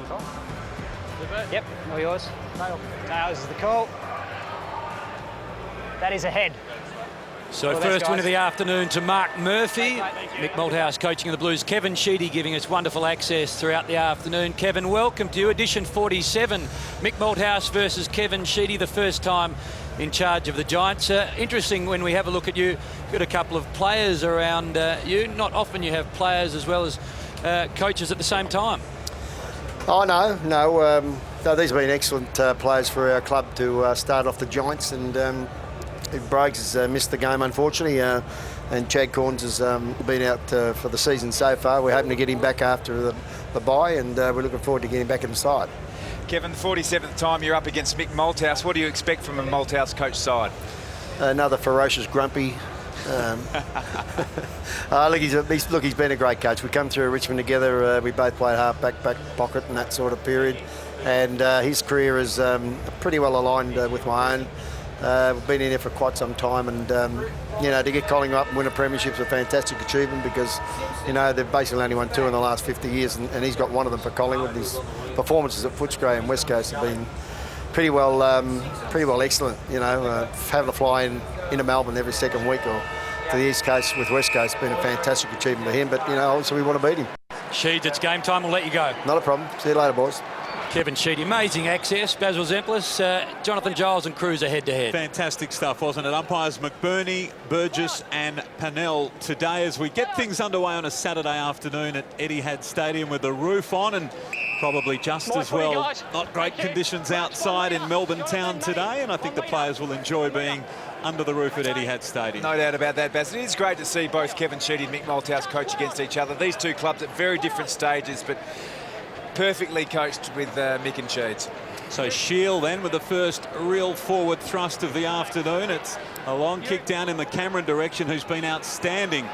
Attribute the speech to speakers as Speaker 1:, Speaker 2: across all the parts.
Speaker 1: phone call. Yep, all yours. Tails is the call. That is a head.
Speaker 2: So first win of the afternoon to Mark Murphy. Mick Malthouse coaching the Blues. Kevin Sheedy giving us wonderful access throughout the afternoon. Kevin, welcome to you. Edition 47. Mick Malthouse versus Kevin Sheedy, the first time in charge of the Giants. Interesting when we have a look at you. You've got a couple of players around you. Not often you have players as well as coaches at the same time.
Speaker 3: Oh, no. These have been excellent players for our club to start off the Giants, and Briggs has missed the game, unfortunately, and Chad Corns has been out for the season so far. We're hoping to get him back after the bye, and we're looking forward to getting back in the side.
Speaker 4: Kevin, the 47th time you're up against Mick Malthouse. What do you expect from a Malthouse coach side?
Speaker 3: Another ferocious grumpy. He's been a great coach. We come through Richmond together. We both played half back pocket in that sort of period, and his career is pretty well aligned with my own. We've been in there for quite some time, and to get Collingwood up and win a premiership is a fantastic achievement, because they've basically only won 2 in the last 50 years, and he's got one of them for Collingwood. His performances at Footscray and West Coast have been pretty well excellent. Having to fly into Melbourne every second week or to the East Coast with West Coast has been a fantastic achievement for him. But obviously we want to beat him.
Speaker 2: Sheeds, it's game time. We'll let you go.
Speaker 3: Not a problem. See you later, boys.
Speaker 2: Kevin Sheedy, amazing access. Basil Zemplis, Jonathan Giles and Cruz are head-to-head.
Speaker 5: Fantastic stuff, wasn't it? Umpires McBurney, Burgess and Pannell today as we get things underway on a Saturday afternoon at Etihad Stadium with the roof on, and probably just as well not great conditions outside in Melbourne town today, and I think the players will enjoy being under the roof at Etihad Stadium.
Speaker 4: No doubt about that, Baz. It is great to see both Kevin Sheedy and Mick Malthouse coach against each other. These two clubs at very different stages, but perfectly coached with Mick and Sheeds.
Speaker 5: So Shield then with the first real forward thrust of the afternoon. It's a long kick down in the Cameron direction, who's been outstanding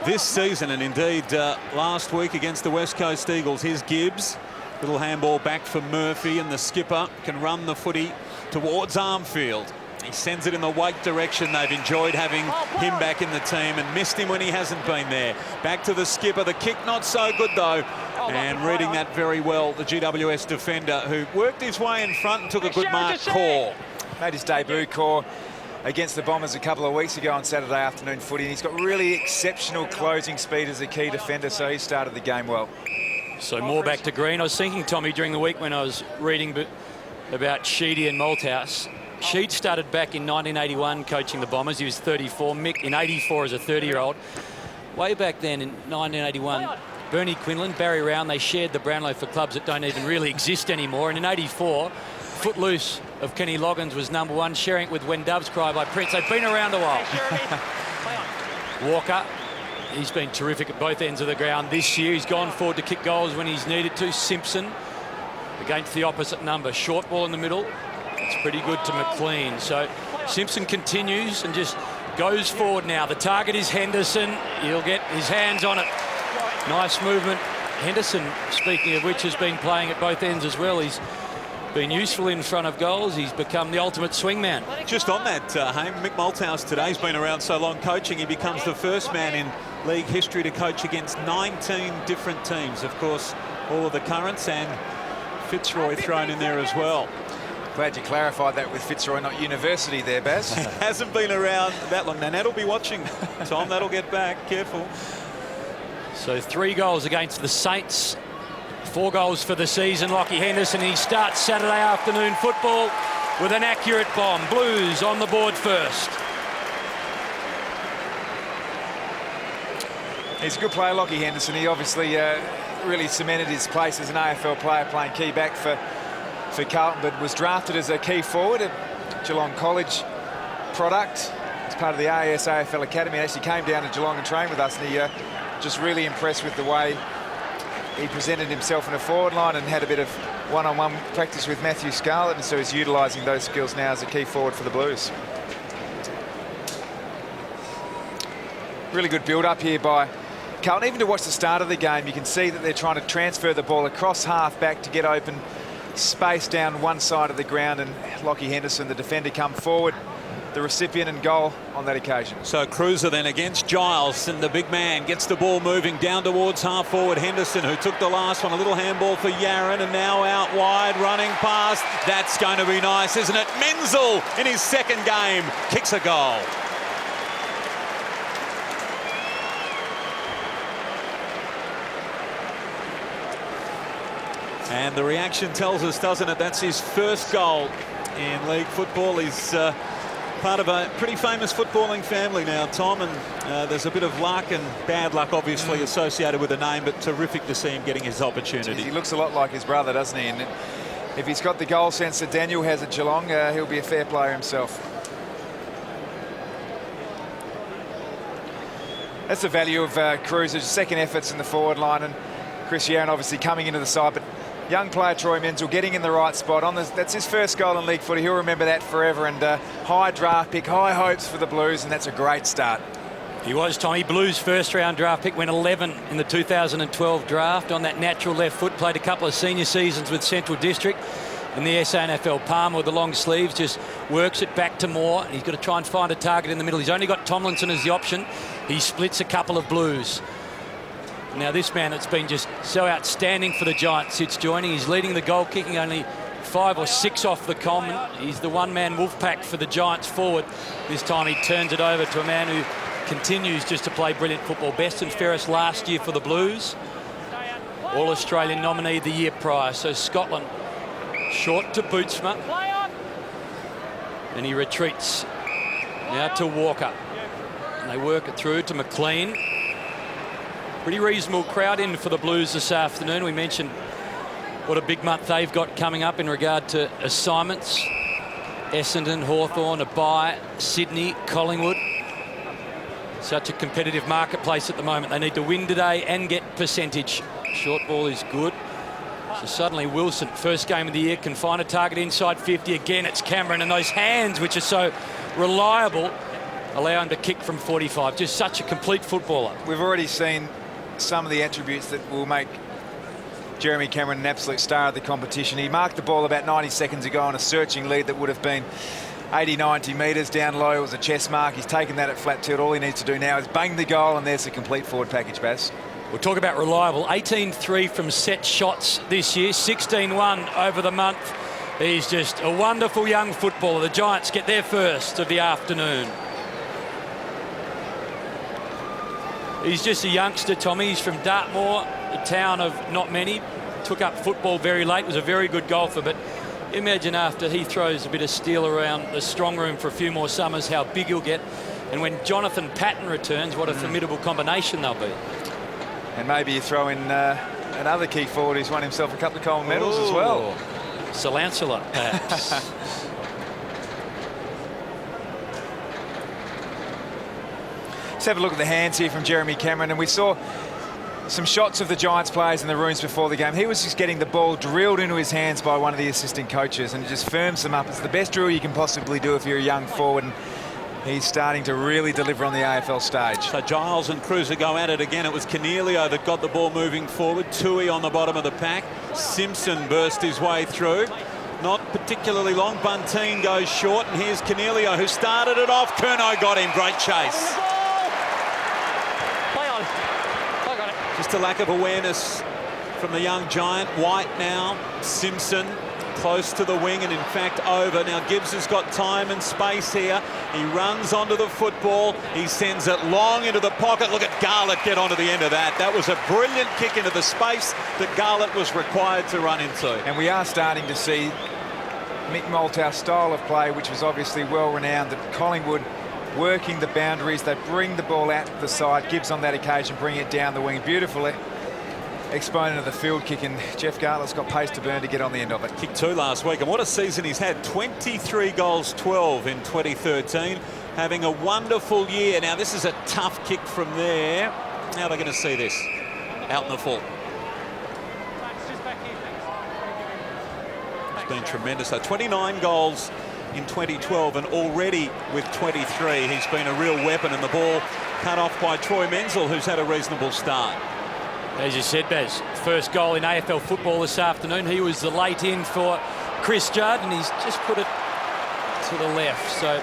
Speaker 5: this season, and indeed last week against the West Coast Eagles. Here's Gibbs. Little handball back for Murphy, and the skipper can run the footy towards Armfield. He sends it in the Wake direction. They've enjoyed having him back in the team and missed him when he hasn't been there. Back to the skipper. The kick not so good though. And reading that very well, the GWS defender, who worked his way in front and took a good mark. Core
Speaker 4: made his debut, Core, against the Bombers a couple of weeks ago on Saturday afternoon footy, and he's got really exceptional closing speed as a key defender, so he started the game well.
Speaker 2: So more back to green. I was thinking, Tommy, during the week when I was reading about Sheedy and Malthouse, Sheed started back in 1981 coaching the Bombers. He was 34. Mick in 84 as a 30-year-old. Way back then in 1981, Bernie Quinlan, Barry Round, they shared the Brownlow for clubs that don't even really exist anymore. And in 84, Footloose of Kenny Loggins was #1, sharing it with When Doves Cry by Prince. They've been around a while. Walker, he's been terrific at both ends of the ground this year. He's gone forward to kick goals when he's needed to. Simpson against the opposite number. Short ball in the middle. It's pretty good to McLean. So Simpson continues and just goes forward now. The target is Henderson. He'll get his hands on it. Nice movement. Henderson, speaking of which, has been playing at both ends as well. He's been useful in front of goals. He's become the ultimate swingman.
Speaker 5: Just on that, Haim, Mick Malthouse today's been around so long coaching, he becomes the first man in league history to coach against 19 different teams. Of course, all of the currents and Fitzroy thrown in there as well.
Speaker 4: Glad you clarified that with Fitzroy, not university there, Baz.
Speaker 5: Hasn't been around that long. Now, Nat'll be watching. Tom, that'll get back. Careful.
Speaker 2: So 3 goals against the Saints. 4 goals for the season. Lockie Henderson, he starts Saturday afternoon football with an accurate bomb. Blues on the board first.
Speaker 4: He's a good player, Lockie Henderson. He obviously really cemented his place as an AFL player, playing key back for Carlton, but was drafted as a key forward at Geelong College product as part of the AFL Academy. He actually came down to Geelong and trained with us, and he just really impressed with the way he presented himself in a forward line and had a bit of one-on-one practice with Matthew Scarlett, and so he's utilising those skills now as a key forward for the Blues. Really good build-up here by Carlton. Even to watch the start of the game, you can see that they're trying to transfer the ball across half-back to get open space down one side of the ground, and Lockie Henderson, the defender, come forward the recipient and goal on that occasion.
Speaker 5: So Cruiser then against Giles, and the big man gets the ball moving down towards half forward Henderson, who took the last one. A little handball for Yaron, and now out wide, running past. That's going to be nice, isn't it? Menzel in his second game kicks a goal. And the reaction tells us, doesn't it, that's his first goal in league football. He's part of a pretty famous footballing family now, Tom, and there's a bit of luck and bad luck obviously associated with the name, but terrific to see him getting his opportunity.
Speaker 4: He looks a lot like his brother, doesn't he? And if he's got the goal sense that Daniel has at Geelong, he'll be a fair player himself. That's the value of Cruiser's second efforts in the forward line, and Chris Yaron obviously coming into the side, but young player Troy Menzel getting in the right spot. That's his first goal in league footy. He'll remember that forever. And high draft pick, high hopes for the Blues, and that's a great start.
Speaker 2: He was, Tommy. Blues first round draft pick, went 11 in the 2012 draft on that natural left foot. Played a couple of senior seasons with Central District in the SANFL. Palmer with the long sleeves just works it back to Moore. He's got to try and find a target in the middle. He's only got Tomlinson as the option. He splits a couple of Blues. Now this man that's been just so outstanding for the Giants sits joining. He's leading the goal kicking, only 5 or 6 off the common. He's the one-man wolf pack for the Giants forward. This time he turns it over to a man who continues just to play brilliant football. Best and fairest last year for the Blues. All-Australian nominee the year prior. So Scotland short to Bootsma. And he retreats now to Walker. And they work it through to McLean. Pretty reasonable crowd in for the Blues this afternoon. We mentioned what a big month they've got coming up in regard to assignments. Essendon, Hawthorn, Abai, Sydney, Collingwood. Such a competitive marketplace at the moment. They need to win today and get percentage. Short ball is good. So suddenly Wilson, first game of the year, can find a target inside 50. Again, it's Cameron, and those hands, which are so reliable, allow him to kick from 45. Just such a complete footballer.
Speaker 4: We've already seen some of the attributes that will make Jeremy Cameron an absolute star of the competition. He marked the ball about 90 seconds ago on a searching lead that would have been 80, 90 metres down low. It was a chest mark. He's taken that at flat tilt. All he needs to do now is bang the goal, and there's the complete forward package, Bass.
Speaker 2: We'll talk about reliable. 18-3 from set shots this year, 16-1 over the month. He's just a wonderful young footballer. The Giants get their first of the afternoon. He's just a youngster, Tommy. He's from Dartmoor, a town of not many. Took up football very late, was a very good golfer, but imagine after he throws a bit of steel around the strong room for a few more summers, how big he'll get. And when Jonathan Patton returns, what a formidable combination they'll be.
Speaker 4: And maybe you throw in another key forward who's won himself a couple of Coleman medals as well.
Speaker 2: Sir Lancelot, perhaps.
Speaker 4: Let's have a look at the hands here from Jeremy Cameron, and we saw some shots of the Giants players in the rooms before the game. He was just getting the ball drilled into his hands by one of the assistant coaches, and it just firms them up. It's the best drill you can possibly do if you're a young forward, and he's starting to really deliver on the AFL stage.
Speaker 5: So Giles and Cruiser go at it again. It was Cornelio that got the ball moving forward. Tui on the bottom of the pack. Simpson burst his way through. Not particularly long. Bunteen goes short, and here's Cornelio who started it off. Curnow got him. Great chase. Just a lack of awareness from the young Giant. White now, Simpson close to the wing and in fact over. Now Gibbs has got time and space here. He runs onto the football. He sends it long into the pocket. Look at Garlett get onto the end of that. That was a brilliant kick into the space that Garlett was required to run into. And
Speaker 4: we are starting to see Mick Malthouse style of play, which was obviously well renowned at Collingwood, working the boundaries. They bring the ball out to the side. Gibbs on that occasion bring it down the wing. Beautiful exponent of the field kick, and Jeff Garlett's got pace to burn to get on the end of it.
Speaker 5: Kicked 2 last week, and what a season he's had. 23 goals, 12 in 2013. Having a wonderful year. Now this is a tough kick from there. Now they're going to see this out in the full. It's been tremendous though. 29 goals in 2012, and already with 23 he's been a real weapon, and the ball cut off by Troy Menzel, who's had a reasonable start.
Speaker 2: As you said, Baz, first goal in AFL football this afternoon. He was the late in for Chris Judd, and he's just put it to the left. So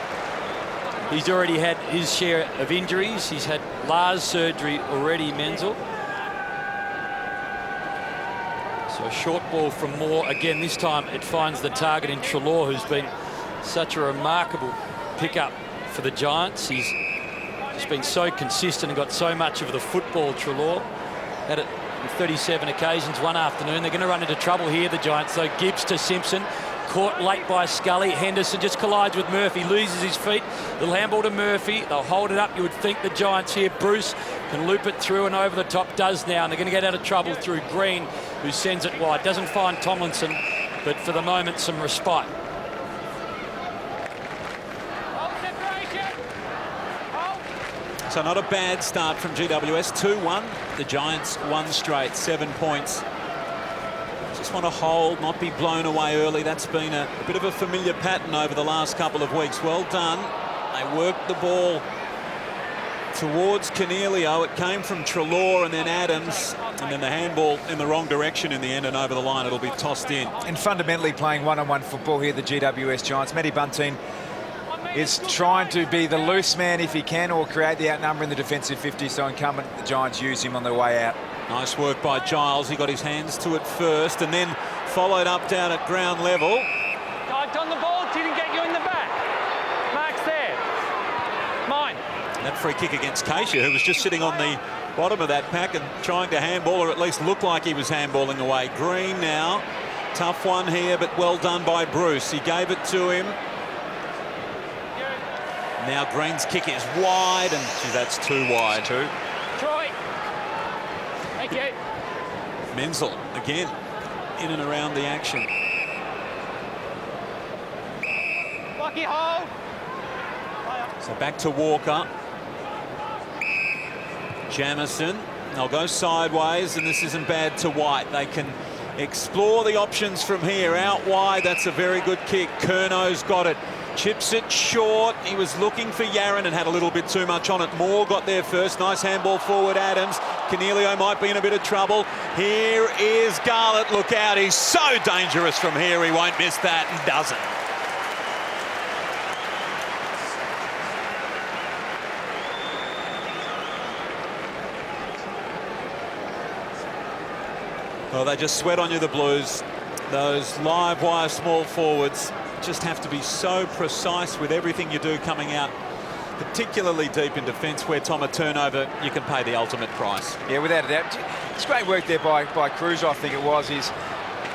Speaker 2: He's already had his share of injuries. He's had Lars surgery already, Menzel. So a short ball from Moore. Again, this time it finds the target in Treloar, who's been such a remarkable pickup for the Giants. He's just been so consistent and got so much of the football, Treloar. Had it on 37 occasions one afternoon. They're going to run into trouble here, the Giants, though. Gibbs to Simpson. Caught late by Scully. Henderson just collides with Murphy, loses his feet. Little handball to Murphy. They'll hold it up. You would think the Giants here. Bruce can loop it through and over the top. Does now. And they're going to get out of trouble through Green, who sends it wide. Doesn't find Tomlinson, but for the moment, some respite.
Speaker 5: So not a bad start from GWS. 2-1. The Giants 1 straight, 7 points. Just want to hold, not be blown away early. That's been a bit of a familiar pattern over the last couple of weeks. Well done. They worked the ball towards Cornelio. It came from Treloar and then Adams, and then the handball in the wrong direction in the end, and over the line it'll be tossed in.
Speaker 4: And fundamentally playing one-on-one football here, the GWS Giants. Matty Bunting is trying to be the loose man if he can, or create the outnumber in the defensive 50, so incumbent the Giants use him on their way out.
Speaker 5: Nice work by Giles. He got his hands to it first and then followed up down at ground level.
Speaker 1: Dived on the ball, didn't get you in the back. Mark's there. Mine.
Speaker 5: That free kick against Keisha, who was just sitting on the bottom of that pack and trying to handball, or at least look like he was handballing away. Green now. Tough one here, but well done by Bruce. He gave it to him. Now Green's kick is wide, and gee, that's too wide.
Speaker 1: Troy. Thank you.
Speaker 5: Menzel again in and around the action.
Speaker 1: Lucky hold.
Speaker 5: So back to Walker. Jamison. They'll go sideways, and this isn't bad to White. They can explore the options from here. Out wide, that's a very good kick. Curno's got it. Chips it short. He was looking for Yaron and had a little bit too much on it. Moore got there first. Nice handball forward, Adams. Cornelio might be in a bit of trouble. Here is Garlett. Look out. He's so dangerous from here. He won't miss that, and doesn't. Well, they just sweat on you, the Blues. Those live wire small forwards just have to be so precise with everything you do coming out, particularly deep in defence, where Tom, a turnover, you can pay the ultimate price.
Speaker 4: Yeah, without a doubt. It's great work there by Cruz, I think it was. He's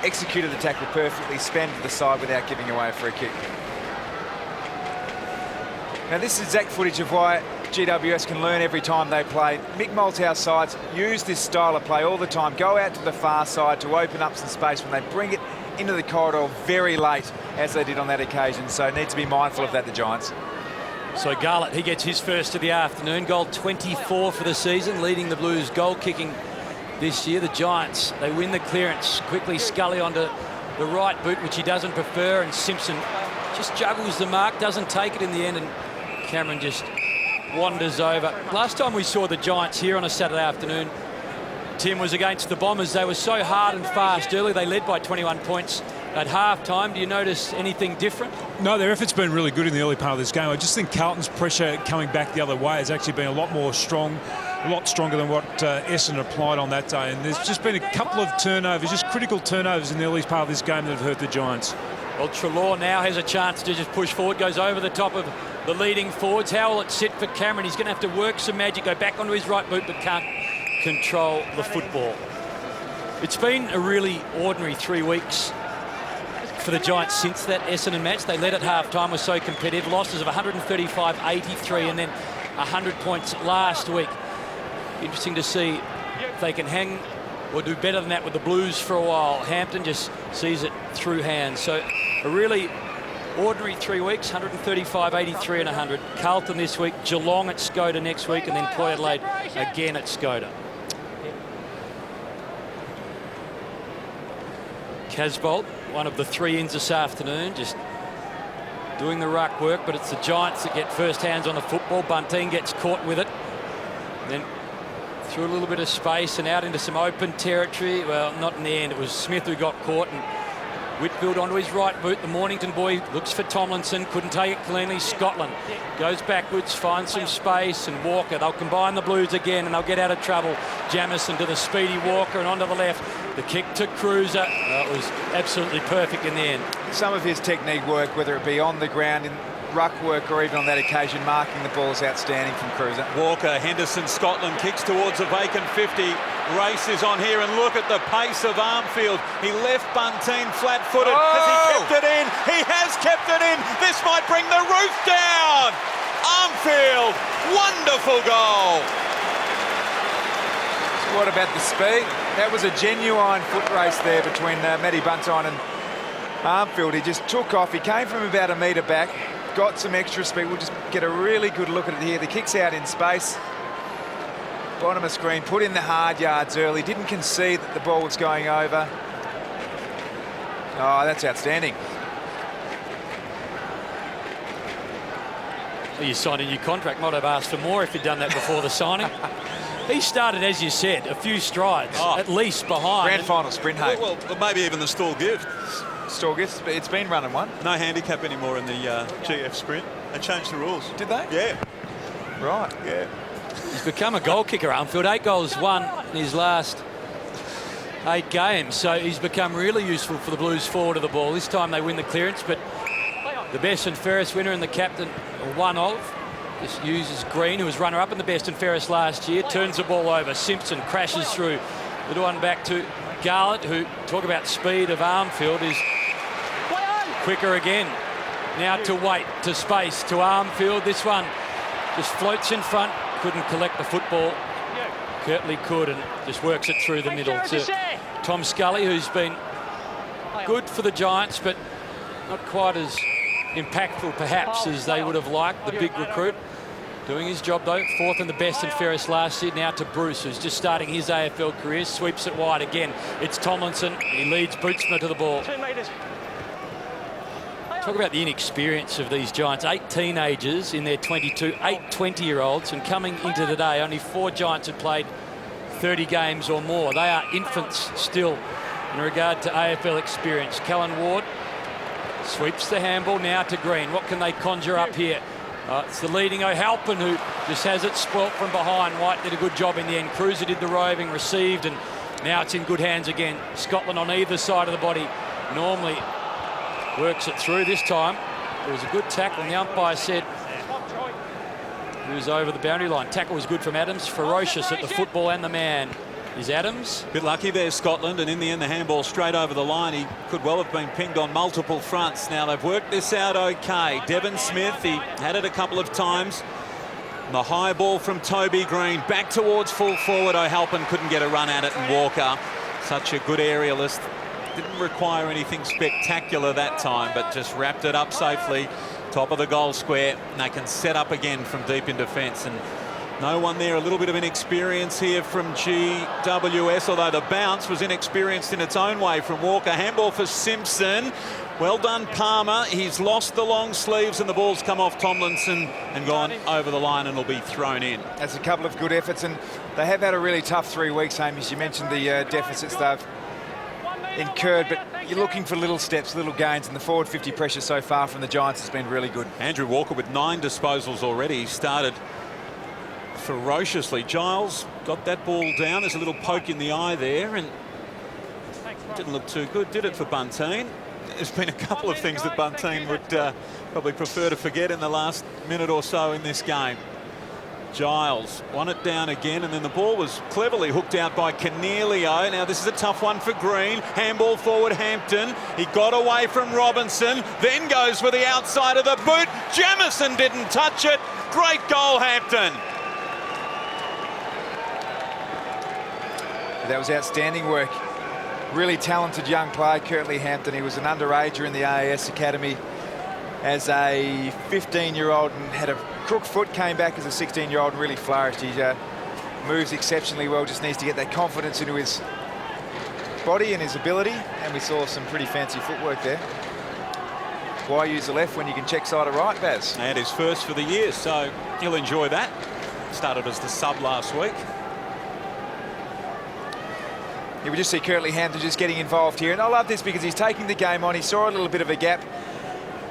Speaker 4: executed the tackle perfectly, spanned to the side without giving away a free kick. Now, this is exact footage of why GWS can learn every time they play. Mick Malthouse sides use this style of play all the time. Go out to the far side to open up some space when they bring it into the corridor very late, as they did on that occasion. So need to be mindful of that, the Giants.
Speaker 2: So Garlett, he gets his first of the afternoon. Goal 24 for the season, leading the Blues goal kicking this year. The Giants, they win the clearance. Quickly Scully onto the right boot, which he doesn't prefer, and Simpson just juggles the mark, doesn't take it in the end, and Cameron just wanders over. Last time we saw the Giants here on a Saturday afternoon, Tim, was against the Bombers. They were so hard and fast early. They led by 21 points at half-time. Do you notice anything different?
Speaker 6: No, their effort's been really good in the early part of this game. I just think Carlton's pressure coming back the other way has actually been a lot stronger than what Essendon applied on that day. And there's just been a couple of turnovers, just critical turnovers in the early part of this game that have hurt the Giants.
Speaker 2: Well, Treloar now has a chance to just push forward, goes over the top of the leading forwards. How will it sit for Cameron? He's going to have to work some magic, go back onto his right boot, but can't control the football. It's been a really ordinary 3 weeks for the Giants since that Essendon match. They led at half-time, was so competitive. Losses of 135-83 and then 100 points last week. Interesting to see if they can hang or do better than that with the Blues for a while. Hampton just sees it through hands. So a really ordinary 3 weeks, 135-83 and 100. Carlton this week, Geelong at Skoda next week, and then Port Adelaide again at Skoda. Casbolt, one of the 3 ins this afternoon, just doing the ruck work, but it's the Giants that get first hands on the football. Bunting gets caught with it, then through a little bit of space and out into some open territory. Well, not in the end. It was Smith who got caught, and Whitfield onto his right boot. The Mornington boy looks for Tomlinson. Couldn't take it cleanly. Scotland goes backwards, finds some space, and Walker. They'll combine the Blues again, and they'll get out of trouble. Jamison to the speedy Walker, and onto the left. The kick to Cruiser. It was absolutely perfect in the end.
Speaker 4: Some of his technique work, whether it be on the ground, in ruck work, or even on that occasion marking the ball, is outstanding from Cruiser.
Speaker 5: Walker, Henderson, Scotland kicks towards a vacant 50. Race is on here, and look at the pace of Armfield. He left Bunteen flat-footed. Has he kept it in? He has kept it in. This might bring the roof down. Armfield, wonderful goal.
Speaker 4: What about the speed? That was a genuine foot race there between Matty Bunteen and Armfield. He just took off. He came from about a metre back, got some extra speed. We'll just get a really good look at it here. The kick's out in space. Bottom of screen, put in the hard yards early, didn't concede that the ball was going over. Oh, that's outstanding.
Speaker 2: Well, you signed a new contract. Might have asked for more if you'd done that before the signing. He started, as you said, a few strides, at least behind.
Speaker 4: Grand final sprint, hey.
Speaker 5: Well, maybe even the stall gift.
Speaker 4: Stall gift, it's been running one.
Speaker 5: No handicap anymore in the GF sprint. They changed the rules.
Speaker 4: Did they?
Speaker 5: Yeah.
Speaker 4: Right.
Speaker 5: Yeah.
Speaker 2: He's become a goal kicker, Armfield. 8 goals won in his last 8 games. So he's become really useful for the Blues forward of the ball. This time they win the clearance, but the best and fairest winner and the captain, one of, just uses Green, who was runner-up in the best and fairest last year, turns the ball over. Simpson crashes through. The one back to Garlett, who, talk about speed of Armfield, is quicker again. Now to Waite, to space, to Armfield. This one just floats in front. Couldn't collect the football. Kirtley could, and just works it through the middle to Tom Scully, who's been good for the Giants, but not quite as impactful perhaps as they would have liked. The big recruit doing his job though. 4th in the best and fairest last year. Now to Bruce, who's just starting his AFL career. Sweeps it wide again. It's Tomlinson. He leads Bootsma to the ball.
Speaker 1: 2 metres.
Speaker 2: Talk about the inexperience of these Giants. 8 teenagers in their 22, 8 20-year-olds, and coming into today, only 4 Giants have played 30 games or more. They are infants still in regard to AFL experience. Callan Ward sweeps the handball now to Green. What can they conjure up here? It's the leading O'Halpin who just has it spoilt from behind. White did a good job in the end. Cruiser did the roving, received, and now it's in good hands again. Scotland on either side of the body. Normally works it through. This time it was a good tackle, and the umpire said he was over the boundary line. Tackle was good from Adams. Ferocious at the football and the man is Adams.
Speaker 5: Bit lucky there, Scotland, and in the end the handball straight over the line. He could well have been pinged on multiple fronts. Now they've worked this out okay. Devon Smith, he had it a couple of times. The high ball from Toby Green back towards full forward. O'Halpin couldn't get a run at it, and Walker, such a good aerialist, didn't require anything spectacular that time, but just wrapped it up safely. Top of the goal square, and they can set up again from deep in defence. And no one there. A little bit of inexperience here from GWS, although the bounce was inexperienced in its own way from Walker. Handball for Simpson. Well done, Palmer. He's lost the long sleeves, and the ball's come off Tomlinson and gone over the line and will be thrown in.
Speaker 4: That's a couple of good efforts, and they have had a really tough 3 weeks, Hamish. You mentioned the deficits they've incurred, but you're looking for little steps, little gains, and the forward 50 pressure so far from the Giants has been really good.
Speaker 5: Andrew Walker with 9 disposals already. He started ferociously. Giles got that ball down. There's a little poke in the eye there, and didn't look too good, did it, for Bunteen? There's been a couple of things that Bunteen would probably prefer to forget in the last minute or so in this game. Giles won it down again, and then the ball was cleverly hooked out by Cornelio. Now this is a tough one for Green. Handball forward Hampton. He got away from Robinson, then goes for the outside of the boot. Jamison didn't touch it. Great goal, Hampton.
Speaker 4: That was outstanding work. Really talented young player, Kirtley Hampton. He was an underager in the AAS Academy as a 15-year-old and had a crook foot, came back as a 16-year-old and really flourished. He moves exceptionally well, just needs to get that confidence into his body and his ability, and we saw some pretty fancy footwork there. Why use the left when you can check side of right, Baz?
Speaker 5: And his first for the year, so he'll enjoy that. Started as the sub last week.
Speaker 4: You would just see Curtly Hampton just getting involved here. And I love this because he's taking the game on. He saw a little bit of a gap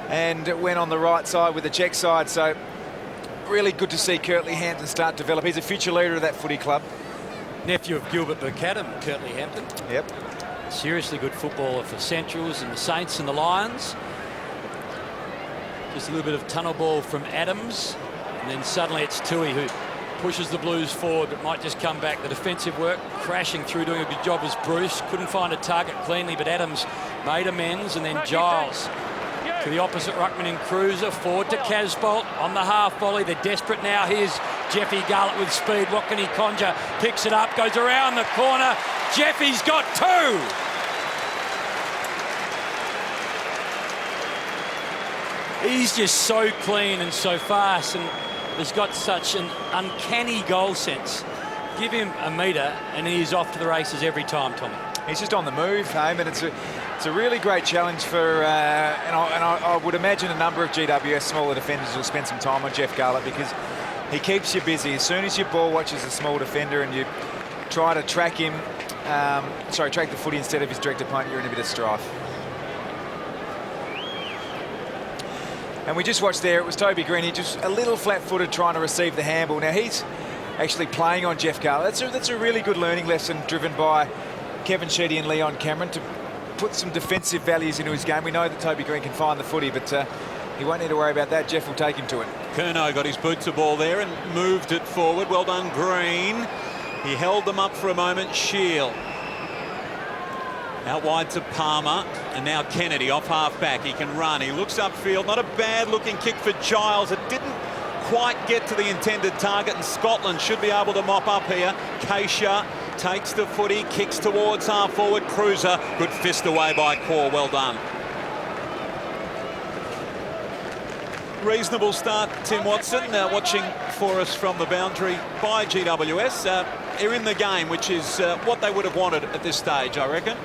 Speaker 4: and went on the right side with the check side. So really good to see Curtly Hampton start to develop. He's a future leader of that footy club.
Speaker 2: Nephew of Gilbert Burkadam, Curtly Hampton.
Speaker 4: Yep.
Speaker 2: Seriously good footballer for Centrals and the Saints and the Lions. Just a little bit of tunnel ball from Adams. And then suddenly it's Tui who pushes the Blues forward, but might just come back. The defensive work crashing through, doing a good job as Bruce. Couldn't find a target cleanly, but Adams made amends. And then Giles to the opposite ruckman in Cruiser. Forward to Casbolt on the half volley. They're desperate now. Here's Jeffy Garlett with speed. What can he conjure? Picks it up, goes around the corner. Jeffy's got two. He's just so clean and so fast, and has got such an uncanny goal sense. Give him a metre and he's off to the races every time, Tommy. He's
Speaker 4: just on the move, Hame, and it's a really great challenge for, and I would imagine a number of GWS smaller defenders will spend some time on Jeff Garlett because he keeps you busy. As soon as your ball watches a small defender and you try to track him, track the footy instead of his direct opponent, you're in a bit of strife. And we just watched there, it was Toby Green. He just a little flat-footed trying to receive the handball. Now he's actually playing on Jeff Garlett. That's a really good learning lesson driven by Kevin Sheedy and Leon Cameron to put some defensive values into his game. We know that Toby Green can find the footy, but he won't need to worry about that. Jeff will take him to it.
Speaker 5: Curnow got his boot to ball there and moved it forward. Well done, Green. He held them up for a moment. Shield. Out wide to Palmer, and now Kennedy off half-back. He can run, he looks upfield. Not a bad-looking kick for Giles. It didn't quite get to the intended target, and Scotland should be able to mop up here. Keisha takes the footy, kicks towards half-forward. Cruiser, good fist away by Core, well done. Reasonable start, Tim Watson, watching for us from the boundary by GWS. They're in the game, which is what they would have wanted at this stage, I reckon.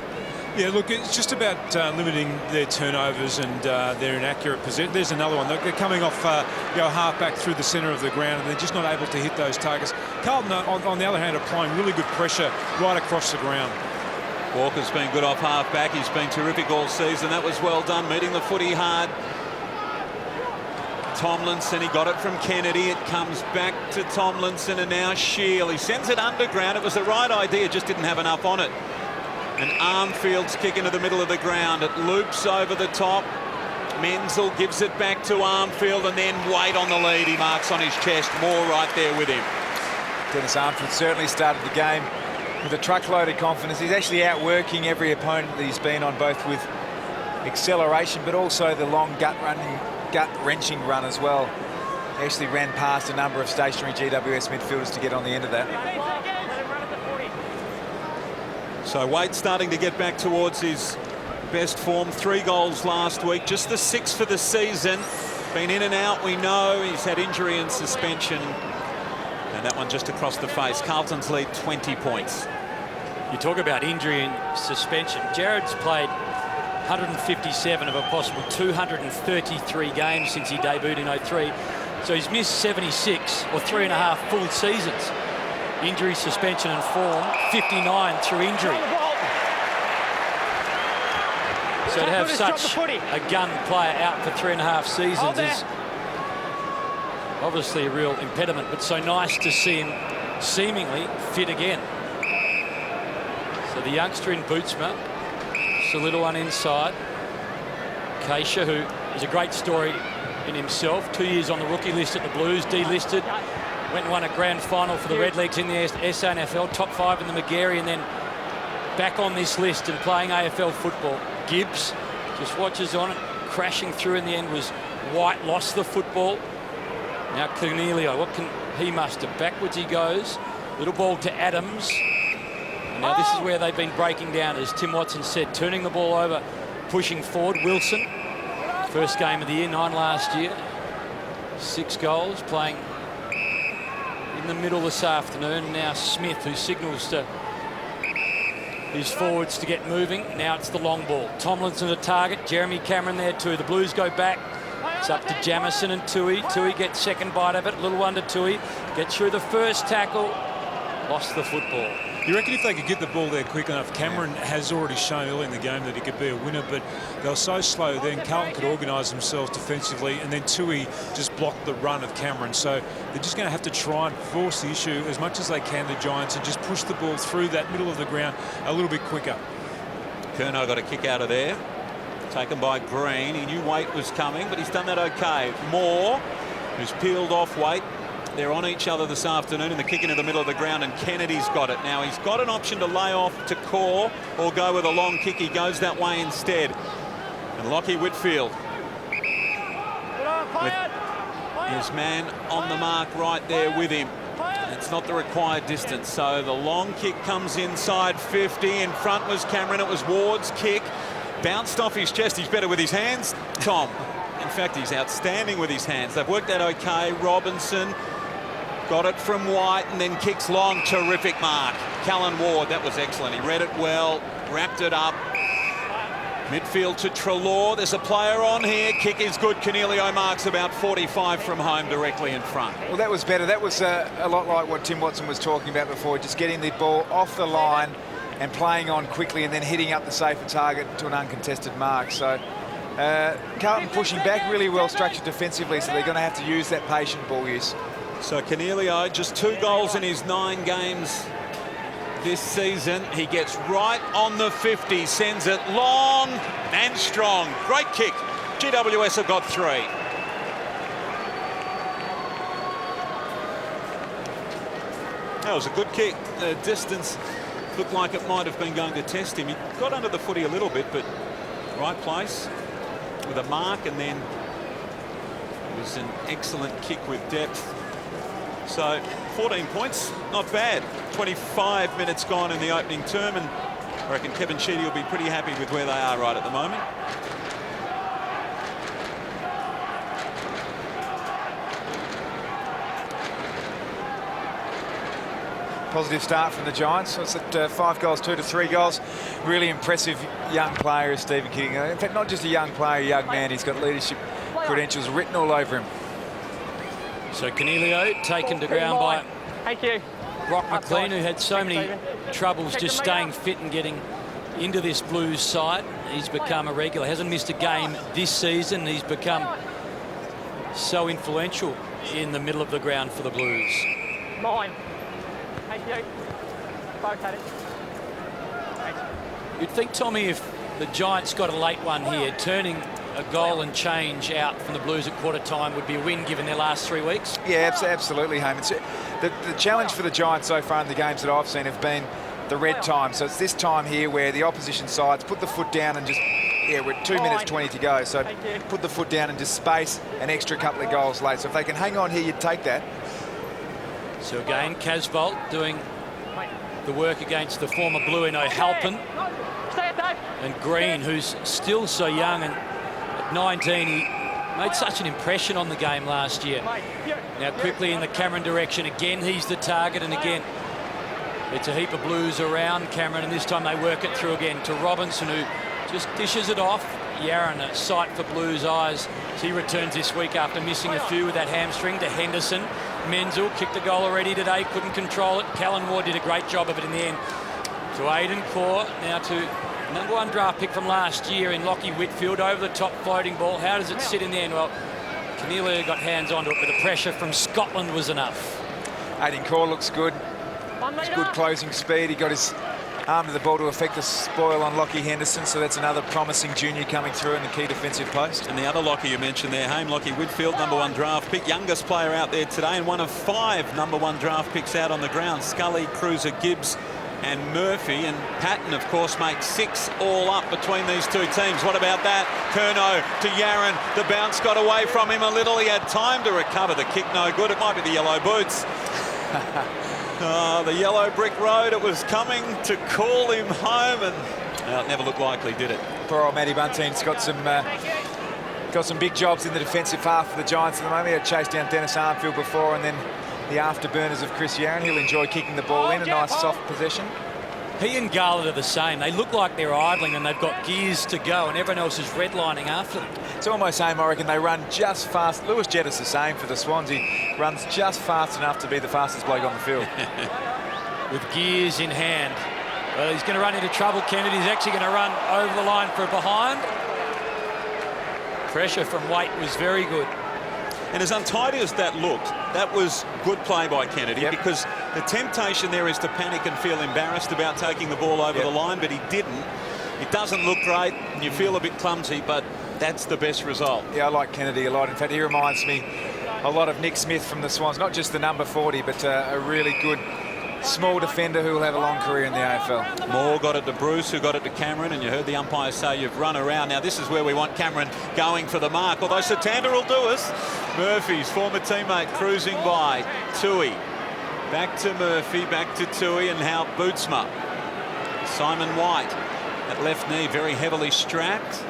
Speaker 6: Yeah, look, it's just about limiting their turnovers and their inaccurate position. There's another one. They're coming off half-back through the centre of the ground, and they're just not able to hit those targets. Carlton, on the other hand, applying really good pressure right across the ground.
Speaker 5: Walker's been good off half-back. He's been terrific all season. That was well done, meeting the footy hard. Tomlinson, he got it from Kennedy. It comes back to Tomlinson, and now Shield. He sends it underground. It was the right idea, just didn't have enough on it. And Armfield's kick into the middle of the ground. It loops over the top. Menzel gives it back to Armfield, and then Wade on the lead. He marks on his chest. Moore right there with him.
Speaker 4: Dennis Armfield certainly started the game with a truckload of confidence. He's actually outworking every opponent that he's been on, both with acceleration but also the long gut-wrenching run as well. He actually ran past a number of stationary GWS midfielders to get on the end of that.
Speaker 5: So Wade starting to get back towards his best form. 3 goals last week, just the 6th for the season. Been in and out, we know. He's had injury and suspension. And that one just across the face. Carlton's lead 20 points.
Speaker 2: You talk about injury and suspension. Jared's played 157 of a possible 233 games since he debuted in 03. So he's missed 76 or 3.5 full seasons. Injury, suspension and form, 59 through injury. So to have such a gun player out for 3.5 seasons is obviously a real impediment, but so nice to see him seemingly fit again. So the youngster in Bootsma, just a little one inside. Keisha, who is a great story in himself, 2 years on the rookie list at the Blues, delisted. Went and won a grand final for the Redlegs in the SANFL, top 5 in the Magarey, and then back on this list and playing AFL football. Gibbs just watches on it, crashing through in the end was White, lost the football. Now Cornelio, what can he muster? Backwards he goes, little ball to Adams. And now this is where they've been breaking down, as Tim Watson said, turning the ball over, pushing forward. Wilson, first game of the year, 9 last year, 6 goals, playing in the middle this afternoon. Now Smith, who signals to his forwards to get moving. Now it's the long ball. Tomlinson the target. Jeremy Cameron there too. The Blues go back. It's up to Jamison and Tui. Tui gets second bite of it. Little one to Tui. Gets through the first tackle. lost the football.
Speaker 6: You reckon if they could get the ball there quick enough? Cameron has already shown early in the game that he could be a winner, but they were so slow then Carlton could organise themselves defensively, and then Tui just blocked the run of Cameron. So they're just going to have to try and force the issue as much as they can, the Giants, and just push the ball through that middle of the ground a little bit quicker.
Speaker 5: Curnow got a kick out of there. Taken by Green. He knew Waite was coming, but he's done that okay. Moore, who's peeled off Waite. They're on each other this afternoon, and the kick into the middle of the ground, and Kennedy's got it. Now, he's got an option to lay off to Core or go with a long kick. He goes that way instead. And Lockie Whitfield with his man on the mark right there with him. It's not the required distance, so the long kick comes inside 50. In front was Cameron. It was Ward's kick. Bounced off his chest. He's better with his hands, Tom. In fact, he's outstanding with his hands. They've worked that okay. Robinson got it from White and then kicks long. Terrific mark. Callan Ward, that was excellent. He read it well, wrapped it up. Midfield to Treloar. There's a player on here. Kick is good. Cornelio marks about 45 from home directly in front.
Speaker 4: Well, that was better. That was a lot like what Tim Watson was talking about before, just getting the ball off the line and playing on quickly and then hitting up the safer target to an uncontested mark. So Carlton pushing back really well structured defensively, so they're going to have to use that patient ball use.
Speaker 5: So Cornelio, just 2 goals in his 9 games this season. He gets right on the 50, sends it long and strong. Great kick. GWS have got 3. That was a good kick. The distance looked like it might have been going to test him. He got under the footy a little bit, but right place with a mark, and then it was an excellent kick with depth. So 14 points, not bad. 25 minutes gone in the opening term, and I reckon Kevin Sheedy will be pretty happy with where they are right at the moment.
Speaker 4: Positive start from the Giants. What's it, 5 goals, 2 to 3 goals. Really impressive young player, Stephen King. In fact, not just a young player, a young man. He's got leadership credentials written all over him.
Speaker 2: So Cornelio taken to ground by Brock McLean, who had so many troubles just staying fit and getting into this Blues side. He's become a regular. Hasn't missed a game this season. He's become so influential in the middle of the ground for the Blues.
Speaker 1: Mine. Thank you. Both had it. Thanks.
Speaker 2: You'd think, Tommy, if the Giants got a late one here, turning a goal and change out from the Blues at quarter time would be a win given their last 3 weeks.
Speaker 4: Yeah, absolutely, Heyman. The challenge for the Giants so far in the games that I've seen have been the red time. So it's this time here where the opposition sides put the foot down and just, yeah, we're 2 minutes 20 to go. So put the foot down and just space an extra couple of goals late. So if they can hang on here, you'd take that.
Speaker 2: So again, Casbolt doing the work against the former Blue in O'Halpin. And Green, who's still so young, and at 19 he made such an impression on the game last year. Now quickly in the Cameron direction, again he's the target, and again it's a heap of Blues around Cameron, and this time they work it through again to Robinson, who just dishes it off. Yaron, a sight for Blues' eyes. He returns this week after missing a few with that hamstring. To Henderson. Menzel kicked the goal already today, couldn't control it. Callan Ward did a great job of it in the end. To Aidan Core, now to #1 draft pick from last year in Lockie Whitfield, over the top floating ball. How does it sit in the end? Well, Cornelio got hands onto it, but the pressure from Scotland was enough.
Speaker 4: Aidan Core looks good. It's good closing speed. He got his arm to the ball to affect the spoil on Lockie Henderson, so that's another promising junior coming through in the key defensive post.
Speaker 5: And the other Lockie you mentioned there, Lockie Whitfield, #1 draft pick, youngest player out there today, and one of 5 #1 draft picks out on the ground. Scully, Cruiser, Gibbs and Murphy, and Patton of course makes 6 all up between these two teams. What about that? Curnow to Yaron. The bounce got away from him a little. He had time to recover. The kick no good. It might be the yellow boots. The yellow brick road, it was coming to call him home, and it never looked likely, did it?
Speaker 4: Poor old Matty Bunting's got some big jobs in the defensive half for the Giants at the moment. He had chased down Dennis Armfield before, and then the afterburners of Chris Yaron. He'll enjoy kicking the ball in, a nice soft possession.
Speaker 2: He and Garland are the same. They look like they're idling and they've got gears to go, and everyone else is redlining after them.
Speaker 4: It's almost same, I reckon. They run just fast. Lewis Jettis the same for the Swans. He runs just fast enough to be the fastest bloke on the field.
Speaker 2: with gears in hand. Well, he's going to run into trouble, Kennedy. He's actually going to run over the line for a behind. Pressure from Waite was very good.
Speaker 5: And as untidy as that looked, that was good play by Kennedy, because the temptation there is to panic and feel embarrassed about taking the ball over the line, but he didn't. It doesn't look great, and you feel a bit clumsy, but that's the best result.
Speaker 4: Yeah, I like Kennedy a lot. In fact, he reminds me a lot of Nick Smith from the Swans, not just the number 40, but a really good small defender who will have a long career in the AFL.
Speaker 5: Moore got it to Bruce, who got it to Cameron, and you heard the umpire say you've run around. Now this is where we want Cameron going for the mark, although Satanda will do us. Murphy's former teammate cruising by. Tui back to Murphy, back to Tui, and now Bootsma. Simon White at left knee, very heavily strapped.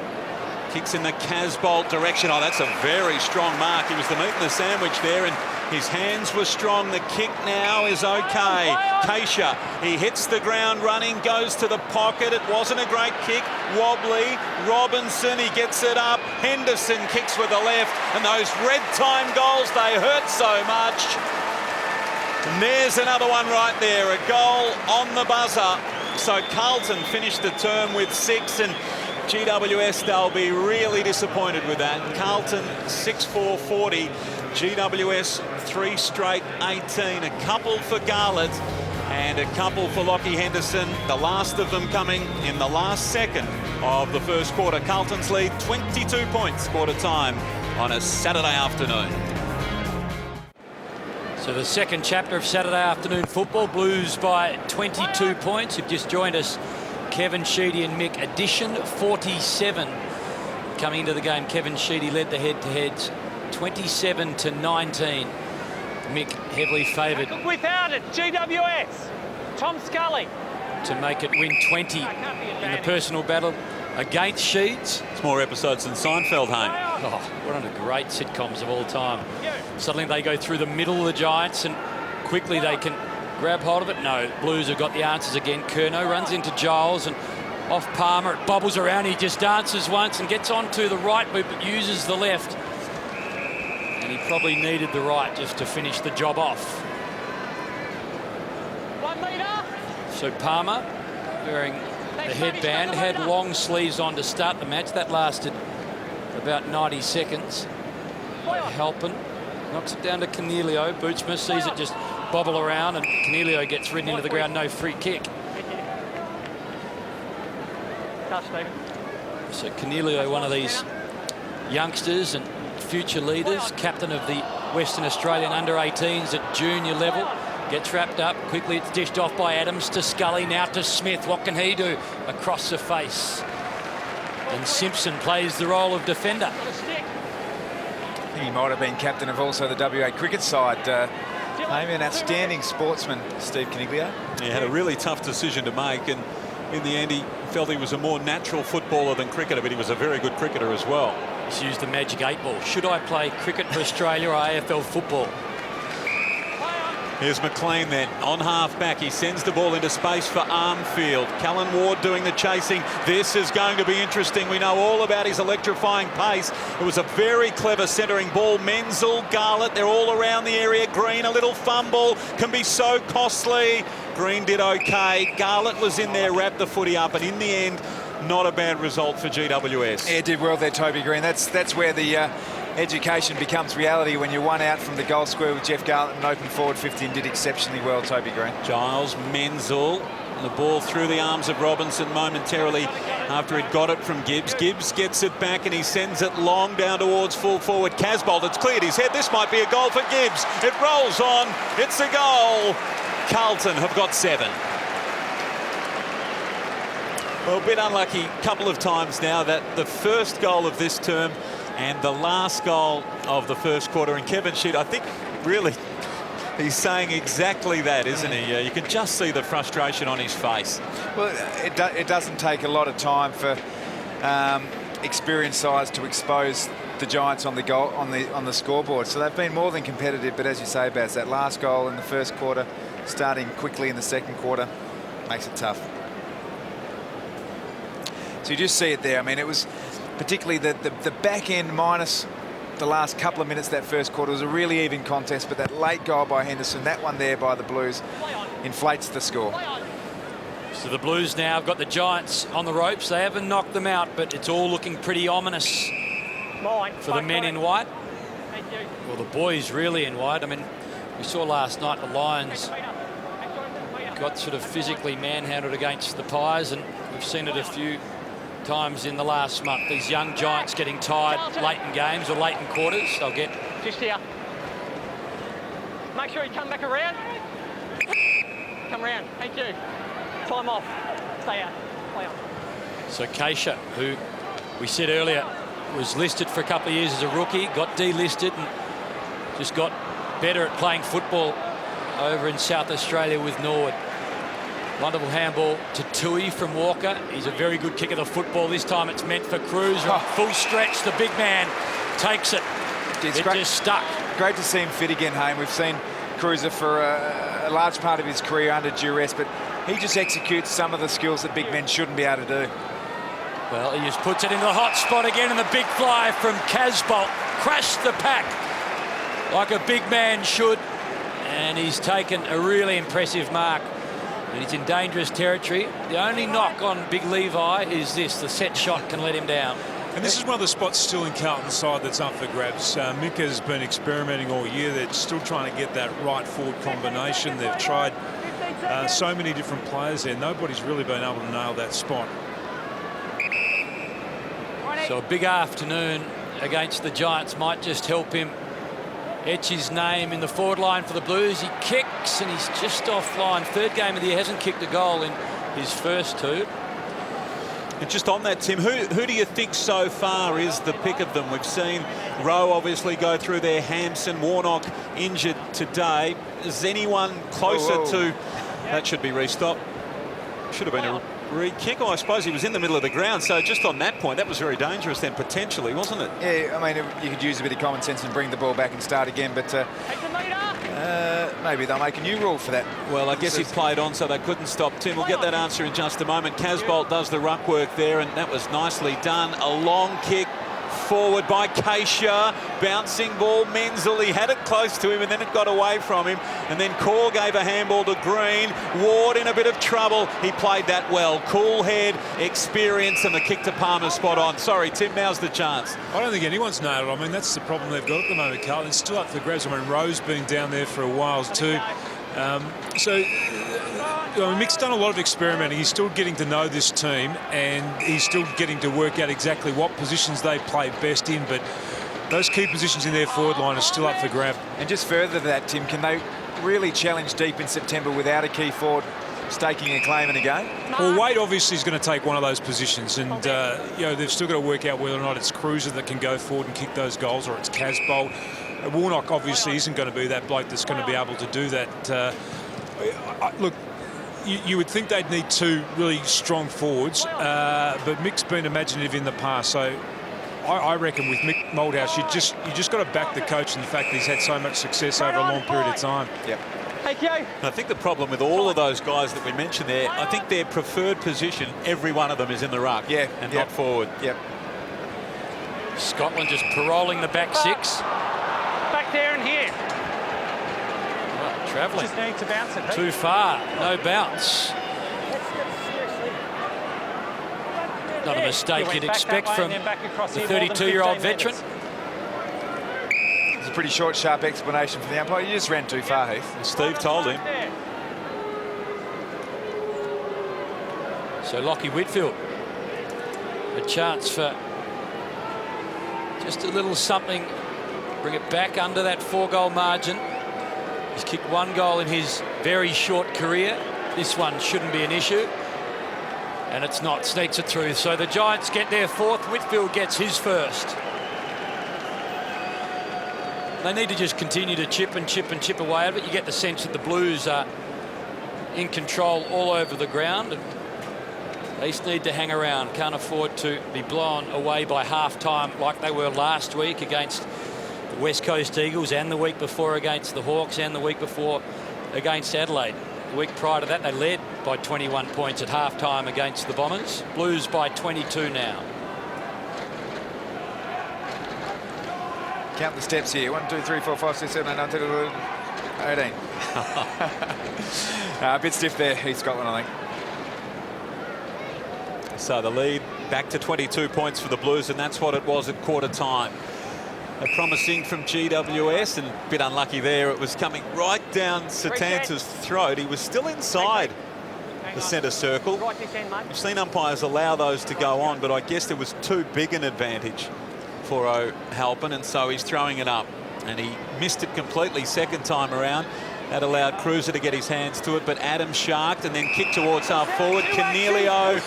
Speaker 5: Kicks in the Casbolt direction. Oh, that's a very strong mark. He was the meat in the sandwich there, and his hands were strong. The kick now is okay. Keisha, he hits the ground running, goes to the pocket. It wasn't a great kick. Wobbly. Robinson, he gets it up. Henderson kicks with the left. And those red time goals, they hurt so much. And there's another one right there. A goal on the buzzer. So Carlton finished the term with 6, and GWS, they'll be really disappointed with that. Carlton 6-4-40. GWS 3 straight 18. A couple for Garlett and a couple for Lockie Henderson. The last of them coming in the last second of the first quarter. Carlton's lead 22 points quarter time on a Saturday afternoon.
Speaker 2: So the second chapter of Saturday afternoon football. Blues by 22 points. You've just joined us. Kevin Sheedy and Mick Addition 47. Coming into the game, Kevin Sheedy led the head-to-heads 27-19. Mick heavily favoured.
Speaker 1: Without it, GWS. Tom Scully.
Speaker 2: To make it win 20 in the personal battle against Sheeds.
Speaker 5: It's more episodes than Seinfeld, hey?
Speaker 2: Oh, one of the great sitcoms of all time. Suddenly they go through the middle of the Giants and quickly they can grab hold of it. No, Blues have got the answers again. Curnow runs into Giles and off Palmer. It bobbles around. He just dances once and gets onto the right boot but uses the left. And he probably needed the right just to finish the job off.
Speaker 1: 1 metre.
Speaker 2: So Palmer, wearing the headband, had long sleeves on to start the match. That lasted about 90 seconds. Halpin knocks it down to Cornelio. Bootsma sees it just bobble around and Cornelio gets ridden into the ground. No free kick. So Cornelio, one of these youngsters and future leaders, captain of the Western Australian under-18s at junior level, gets wrapped up. Quickly it's dished off by Adams to Scully, now to Smith. What can he do? Across the face. And Simpson plays the role of defender.
Speaker 4: I think he might have been captain of also the WA cricket side. Maybe an outstanding sportsman, Steve Coniglio.
Speaker 5: He had a really tough decision to make, and in the end he felt he was a more natural footballer than cricketer, but he was a very good cricketer as well.
Speaker 2: He's used the magic 8 ball. Should I play cricket for Australia or AFL football?
Speaker 5: Here's McLean then on half-back. He sends the ball into space for Armfield. Callan Ward doing the chasing. This is going to be interesting. We know all about his electrifying pace. It was a very clever centering ball. Menzel, Garlett, they're all around the area. Green, a little fumble, can be so costly. Green did okay. Garlett was in there, wrapped the footy up, and in the end, not a bad result for GWS.
Speaker 4: Yeah, did well there, Toby Green. That's where the education becomes reality when you're one out from the goal square with Jeff Garlett and open forward 50 and did exceptionally well, Toby Green.
Speaker 5: Giles, Menzel, and the ball through the arms of Robinson momentarily after he'd got it from Gibbs. Gibbs gets it back and he sends it long down towards full forward. Casbolt, it's cleared his head. This might be a goal for Gibbs. It rolls on. It's a goal. Carlton have got 7. Well, a bit unlucky a couple of times now that the first goal of this term and the last goal of the first quarter. And Kevin Sheed, I think, really, he's saying exactly that, isn't he? You can just see the frustration on his face.
Speaker 4: Well, it doesn't take a lot of time for experienced sides to expose the Giants on the goal on the scoreboard. So they've been more than competitive. But as you say, Baz, that last goal in the first quarter, starting quickly in the second quarter, makes it tough. So you just see it there. I mean, it was particularly the back end minus the last couple of minutes of that first quarter was a really even contest, but that late goal by Henderson, that one there by the Blues, inflates the score.
Speaker 2: So the Blues now have got the Giants on the ropes. They haven't knocked them out, but it's all looking pretty ominous for the men in white. Well, the boys really in white. I mean, we saw last night the Lions got sort of physically manhandled against the Pies, and we've seen it a few times in the last month. These young Giants getting tired late in games or late in quarters. They'll get...
Speaker 1: Just here. Make sure you come back around. Come around. Thank you. Time off. Stay out. Play on.
Speaker 2: So Keisha, who we said earlier was listed for a couple of years as a rookie, got delisted and just got better at playing football over in South Australia with Norwood. Wonderful handball to Tui from Walker. He's a very good kick of the football. This time it's meant for Cruz. Full stretch. The big man takes it. It just stuck.
Speaker 4: Great to see him fit again, Hayne. We've seen Cruiser for a large part of his career under duress, but he just executes some of the skills that big men shouldn't be able to do.
Speaker 2: Well, he just puts it in the hot spot again, and the big fly from Casbolt crashed the pack like a big man should, and he's taken a really impressive mark. And he's in dangerous territory. The only knock on Big Levi is this: the set shot can let him down.
Speaker 6: And this is one of the spots still in Carlton's side that's up for grabs. Mick has been experimenting all year. They're still trying to get that right forward combination. They've tried so many different players there. Nobody's really been able to nail that spot.
Speaker 2: So a big afternoon against the Giants might just help him etch his name in the forward line for the Blues. He kicks and he's just offline. Third game of the year, hasn't kicked a goal in his first two.
Speaker 5: And just on that, Tim, who do you think so far is the pick of them? We've seen Rowe obviously go through there, Hampson, Warnock injured today. Is anyone closer to... That should be restopped. Should have been a re-kick. Oh, I suppose he was in the middle of the ground, so just on that point, that was very dangerous then, potentially, wasn't it?
Speaker 4: Yeah, I mean, you could use a bit of common sense and bring the ball back and start again, but maybe they'll make a new rule for that.
Speaker 5: Well, I guess he played on, so they couldn't stop. Tim, we'll get that answer in just a moment. Casbolt does the ruck work there, and that was nicely done. A long kick forward by Keisha. Bouncing ball, Menzel. He had it close to him, and then it got away from him. And then Core gave a handball to Green. Ward in a bit of trouble. He played that well. Cool head, experience, and the kick to Palmer spot on. Sorry, Tim, now's the chance.
Speaker 6: I don't think anyone's nailed it. I mean, that's the problem they've got at the moment, Carlton. It's still up for grabs. I mean, Rowe's been down there for a while too. Mick's done a lot of experimenting. He's still getting to know this team, and he's still getting to work out exactly what positions they play best in, but those key positions in their forward line are still up for grab.
Speaker 4: And just further to that, Tim, can they really challenge deep in September without a key forward staking a claim in a game?
Speaker 6: Well, Wade obviously is going to take one of those positions, and they've still got to work out whether or not it's Cruiser that can go forward and kick those goals, or it's Casbolt. Warnock obviously isn't going to be that bloke that's going to be able to do that. Look, you would think they'd need two really strong forwards, but Mick's been imaginative in the past, so I reckon with Mick Moldhouse, you just got to back the coach in the fact that he's had so much success over a long period of time.
Speaker 4: Yep.
Speaker 1: Thank you.
Speaker 5: I think the problem with all of those guys that we mentioned there, I think their preferred position, every one of them is in the ruck and not forward.
Speaker 4: Yep.
Speaker 2: Scotland just paroling the back six.
Speaker 1: Back there and here.
Speaker 2: Well, travelling.
Speaker 1: Just need to bounce it.
Speaker 2: Too far. No bounce. Not a mistake you'd expect from the 32-year-old veteran.
Speaker 4: It's a pretty short, sharp explanation from the umpire. You just ran too far, Heath.
Speaker 5: And Steve told him.
Speaker 2: So Lockie Whitfield, a chance for just a little something, bring it back under that 4-goal margin. He's kicked 1 goal in his very short career. This one shouldn't be an issue. And it's not, sneaks it through. So the Giants get their 4th. Whitfield gets his 1st. They need to just continue to chip and chip and chip away at it. You get the sense that the Blues are in control all over the ground. And they just need to hang around. Can't afford to be blown away by half-time like they were last week against the West Coast Eagles, and the week before against the Hawks, and the week before against Adelaide. The week prior to that, they led by 21 points at half-time against the Bombers. Blues by 22 now.
Speaker 4: Count the steps here. 1, 2, 3, 4, 5, 6, 7, 8, 9, 10, 11, 18. A bit stiff there, Heath Scotland, I think.
Speaker 5: So the lead back to 22 points for the Blues, and that's what it was at quarter time. A promising from GWS, and a bit unlucky there. It was coming right down Satanta's throat. He was still inside the centre circle. We've seen umpires allow those to go on, but I guess there was too big an advantage for O'Halpin, and so he's throwing it up. And he missed it completely second time around. That allowed Cruiser to get his hands to it, but Adam sharked and then kicked towards half forward. Cornelio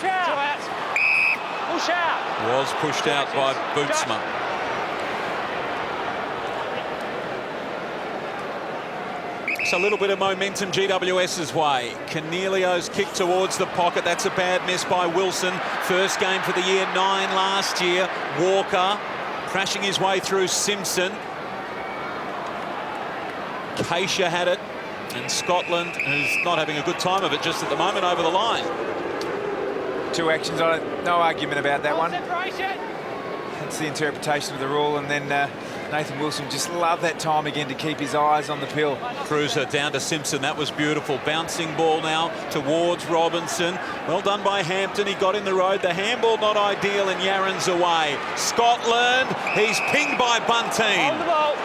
Speaker 5: was pushed out by Bootsma. So a little bit of momentum GWS's way. Cornelio's kick towards the pocket. That's a bad miss by Wilson. First game for the year, 9 last year. Walker crashing his way through Simpson. Keisha had it, and Scotland, who's not having a good time of it just at the moment, over the line.
Speaker 4: 2 actions on it, no argument about that one. That's the interpretation of the rule, and then Nathan Wilson just loved that time again to keep his eyes on the pill.
Speaker 5: Cruiser down to Simpson, that was beautiful. Bouncing ball now towards Robinson. Well done by Hampton, he got in the road. The handball not ideal, and Yaron's away. Scotland, he's pinged by Bunteen.
Speaker 1: On the ball.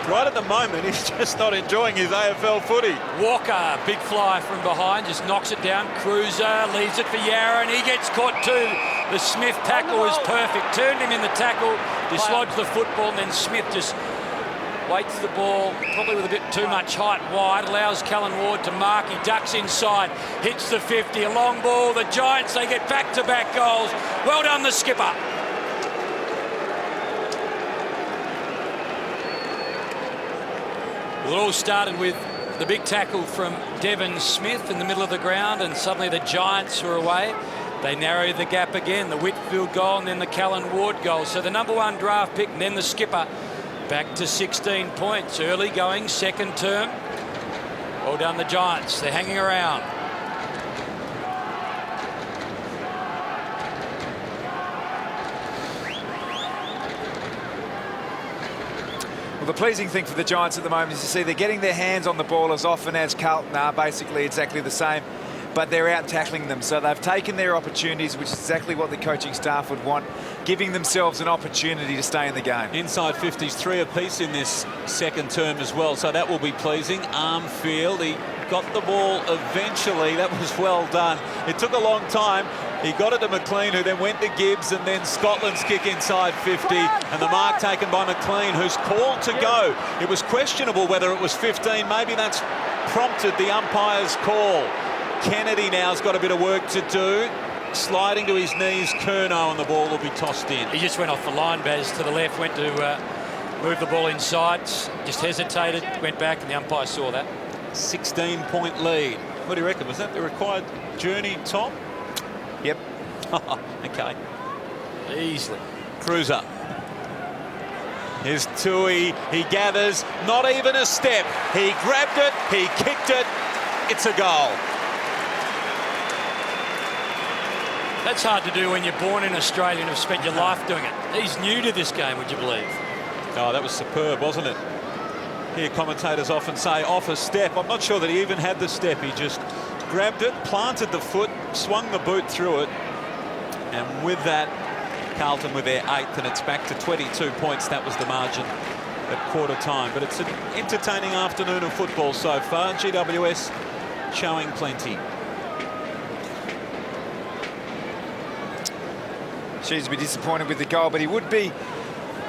Speaker 5: Right at the moment, he's just not enjoying his AFL footy.
Speaker 2: Walker, big fly from behind, just knocks it down. Cruiser leaves it for Yaron. He gets caught too. The Smith tackle was perfect. Turned him in the tackle, dislodged the football, and then Smith just waits the ball, probably with a bit too much height wide, allows Callan Ward to mark. He ducks inside, hits the 50, a long ball. The Giants, they get back-to-back goals. Well done, the skipper. Well, it all started with the big tackle from Devon Smith in the middle of the ground, and suddenly the Giants were away. They narrowed the gap again, the Whitfield goal and then the Callan Ward goal. So the #1 draft pick and then the skipper back to 16 points. Early going, second term. Well done, the Giants. They're hanging around.
Speaker 4: Well, the pleasing thing for the Giants at the moment is to see they're getting their hands on the ball as often as Carlton are, basically exactly the same, but they're out tackling them. So they've taken their opportunities, which is exactly what the coaching staff would want, giving themselves an opportunity to stay in the game.
Speaker 5: Inside 50s, 3 apiece in this second term as well, so that will be pleasing. Armfield, he got the ball eventually. That was well done. It took a long time. He got it to McLean, who then went to Gibbs, and then Scotland's kick inside 50, and the mark taken by McLean, who's called to go. It was questionable whether it was 15. Maybe that's prompted the umpire's call. Kennedy now's got a bit of work to do. Sliding to his knees, Curnow, and the ball will be tossed in.
Speaker 2: He just went off the line, Baz, to the left, went to move the ball inside, just hesitated, went back, and the umpire saw that.
Speaker 5: 16-point lead. What do you reckon? Was that the required journey, Tom?
Speaker 4: Yep.
Speaker 5: Okay.
Speaker 2: Easily.
Speaker 5: Cruiser. Here's Tui. He gathers. Not even a step. He grabbed it. He kicked it. It's a goal.
Speaker 2: That's hard to do when you're born in Australia and have spent your life doing it. He's new to this game, would you believe?
Speaker 5: Oh, that was superb, wasn't it? Here, commentators often say off a step. I'm not sure that he even had the step. He just grabbed it, planted the foot, swung the boot through it. And with that, Carlton with their 8th, and it's back to 22 points. That was the margin at quarter time. But it's an entertaining afternoon of football so far. GWS showing plenty.
Speaker 4: She's a bit disappointed with the goal, but he would be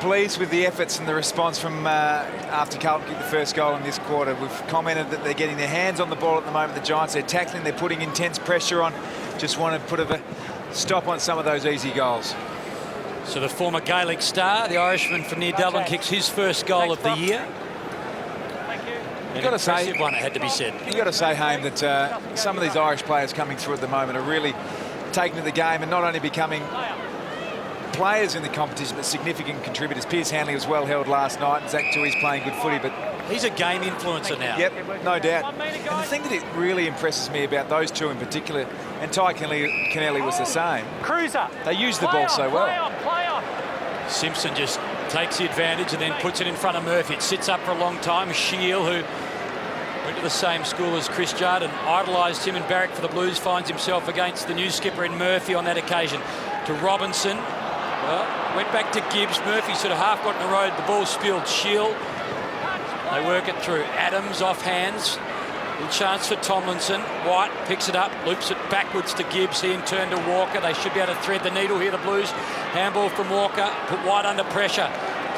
Speaker 4: pleased with the efforts and the response from after Carlton kicked the first goal in this quarter. We've commented that they're getting their hands on the ball at the moment. The Giants, they're tackling, they're putting intense pressure on. Just want to put a stop on some of those easy goals.
Speaker 2: So the former Gaelic star, the Irishman from near Dublin, kicks his first goal of the year.
Speaker 4: You've got to say,
Speaker 2: one, it had to be said.
Speaker 4: You've got to say, Haim, that some of these Irish players coming through at the moment are really taking to the game and not only becoming players in the competition, but significant contributors. Piers Hanley was well held last night, and Zach Tui's playing good footy, but
Speaker 2: he's a game influencer now.
Speaker 4: Yep, no doubt. And the thing that it really impresses me about those two in particular, and Ty Kennelly was the same.
Speaker 1: Cruiser.
Speaker 4: They use the ball so well.
Speaker 2: Simpson just takes the advantage and then puts it in front of Murphy. It sits up for a long time. Shield, who went to the same school as Chris Judd and idolised him and barrack for the Blues, finds himself against the new skipper in Murphy on that occasion. To Robinson. Well, went back to Gibbs. Murphy sort of half got in the road. The ball spilled. Shield. They work it through. Adams off hands. Good chance for Tomlinson. White picks it up, loops it backwards to Gibbs. He in turn to Walker. They should be able to thread the needle here, the Blues. Handball from Walker. Put White under pressure.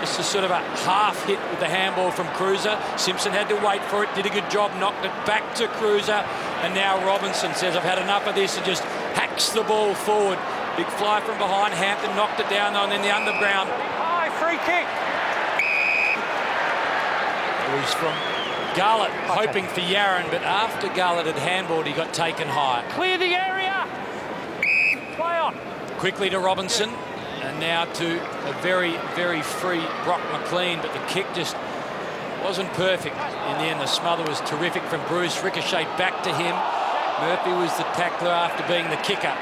Speaker 2: Just a sort of a half hit with the handball from Cruiser. Simpson had to wait for it, did a good job, knocked it back to Cruiser. And now Robinson says, I've had enough of this, and just hacks the ball forward. Big fly from behind. Hampton knocked it down, and then the underground.
Speaker 1: High free kick.
Speaker 2: It was from Garlett, hoping for Yaron, but after Garlett had handballed, he got taken high.
Speaker 1: Clear the area. Play on.
Speaker 2: Quickly to Robinson, and now to a very, very free Brock McLean, but the kick just wasn't perfect. In the end, the smother was terrific from Bruce. Ricocheted back to him. Murphy was the tackler after being the kicker.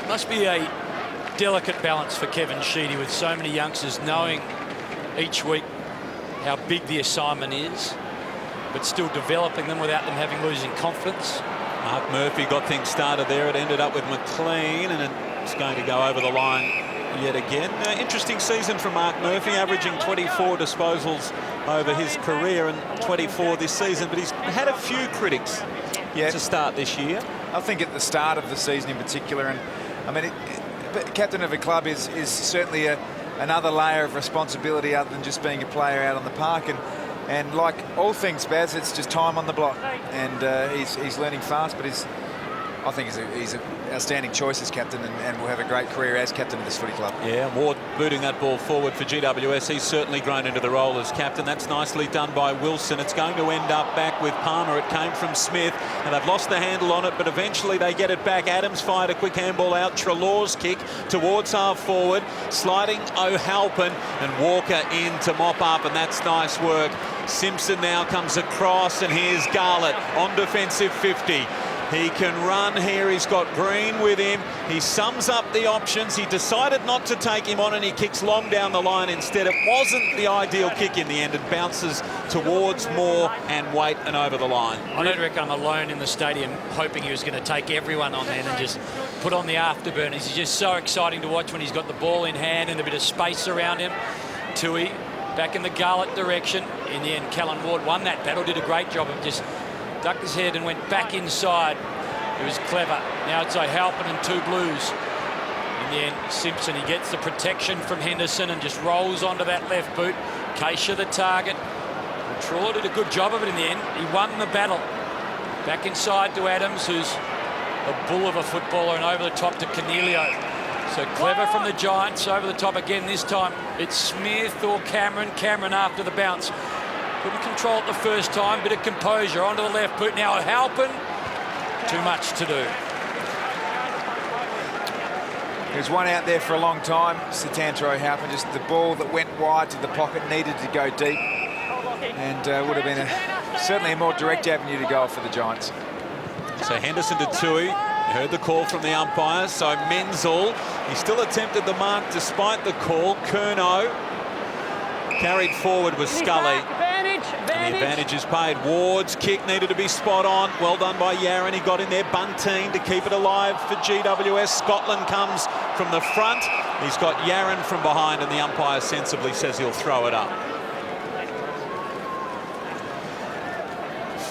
Speaker 2: Must be a delicate balance for Kevin Sheedy with so many youngsters, knowing each week how big the assignment is, but still developing them without them having losing confidence.
Speaker 5: Mark Murphy got things started there. It ended up with McLean, and it's going to go over the line yet again. Interesting season for Mark Murphy, averaging 24 disposals over his career and 24 this season, but he's had a few critics to start this year.
Speaker 4: I think at the start of the season in particular, and I mean, captain of a club is certainly another layer of responsibility other than just being a player out on the park. And like all things, Baz, it's just time on the block. And he's learning fast, but I think he's an outstanding choice as captain, and will have a great career as captain of this footy club.
Speaker 5: Yeah, Ward booting that ball forward for GWS. He's certainly grown into the role as captain. That's nicely done by Wilson. It's going to end up back with Palmer. It came from Smith, and they've lost the handle on it, but eventually they get it back. Adams fired a quick handball out. Trelaw's kick towards half forward, sliding O'Halpin, and Walker in to mop up, and that's nice work. Simpson now comes across, and here's Garlett on defensive 50. He can run here. He's got Green with him. He sums up the options. He decided not to take him on, and he kicks long down the line instead. It wasn't the ideal kick in the end. It bounces towards Moore and Waite and over the line.
Speaker 2: I don't reckon I'm alone in the stadium hoping he was going to take everyone on then and just put on the afterburners. He's just so exciting to watch when he's got the ball in hand and a bit of space around him. Tui back in the Garlett direction. In the end, Callan Ward won that battle, did a great job of just ducked his head and went back inside. It was clever. Now it's O'Halpin and two Blues. In the end, Simpson, he gets the protection from Henderson and just rolls onto that left boot. Keisha the target. Traw did a good job of it in the end. He won the battle. Back inside to Adams, who's a bull of a footballer, and over the top to Cornelio. So clever from the Giants. Over the top again this time. It's Smith or Cameron. Cameron after the bounce. Couldn't control it the first time. Bit of composure onto the left boot. Now O'Halpin. Too much to do.
Speaker 4: There's one out there for a long time. Satanta O'Halpin. Just the ball that went wide to the pocket needed to go deep. And would have been certainly a more direct avenue to go for the Giants.
Speaker 5: So Henderson to Tui. You heard the call from the umpire. So Menzel, he still attempted the mark despite the call. Curnow carried forward with Scully. And the advantage is paid. Ward's kick needed to be spot on. Well done by Yaron. He got in there. Bunteen to keep it alive for GWS. Scotland comes from the front. He's got Yaron from behind, and the umpire sensibly says he'll throw it up.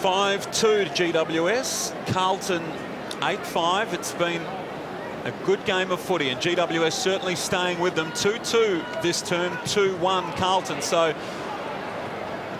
Speaker 5: 5-2 to GWS. Carlton 8-5. It's been a good game of footy, and GWS certainly staying with them. 2-2 this turn, 2-1 Carlton. So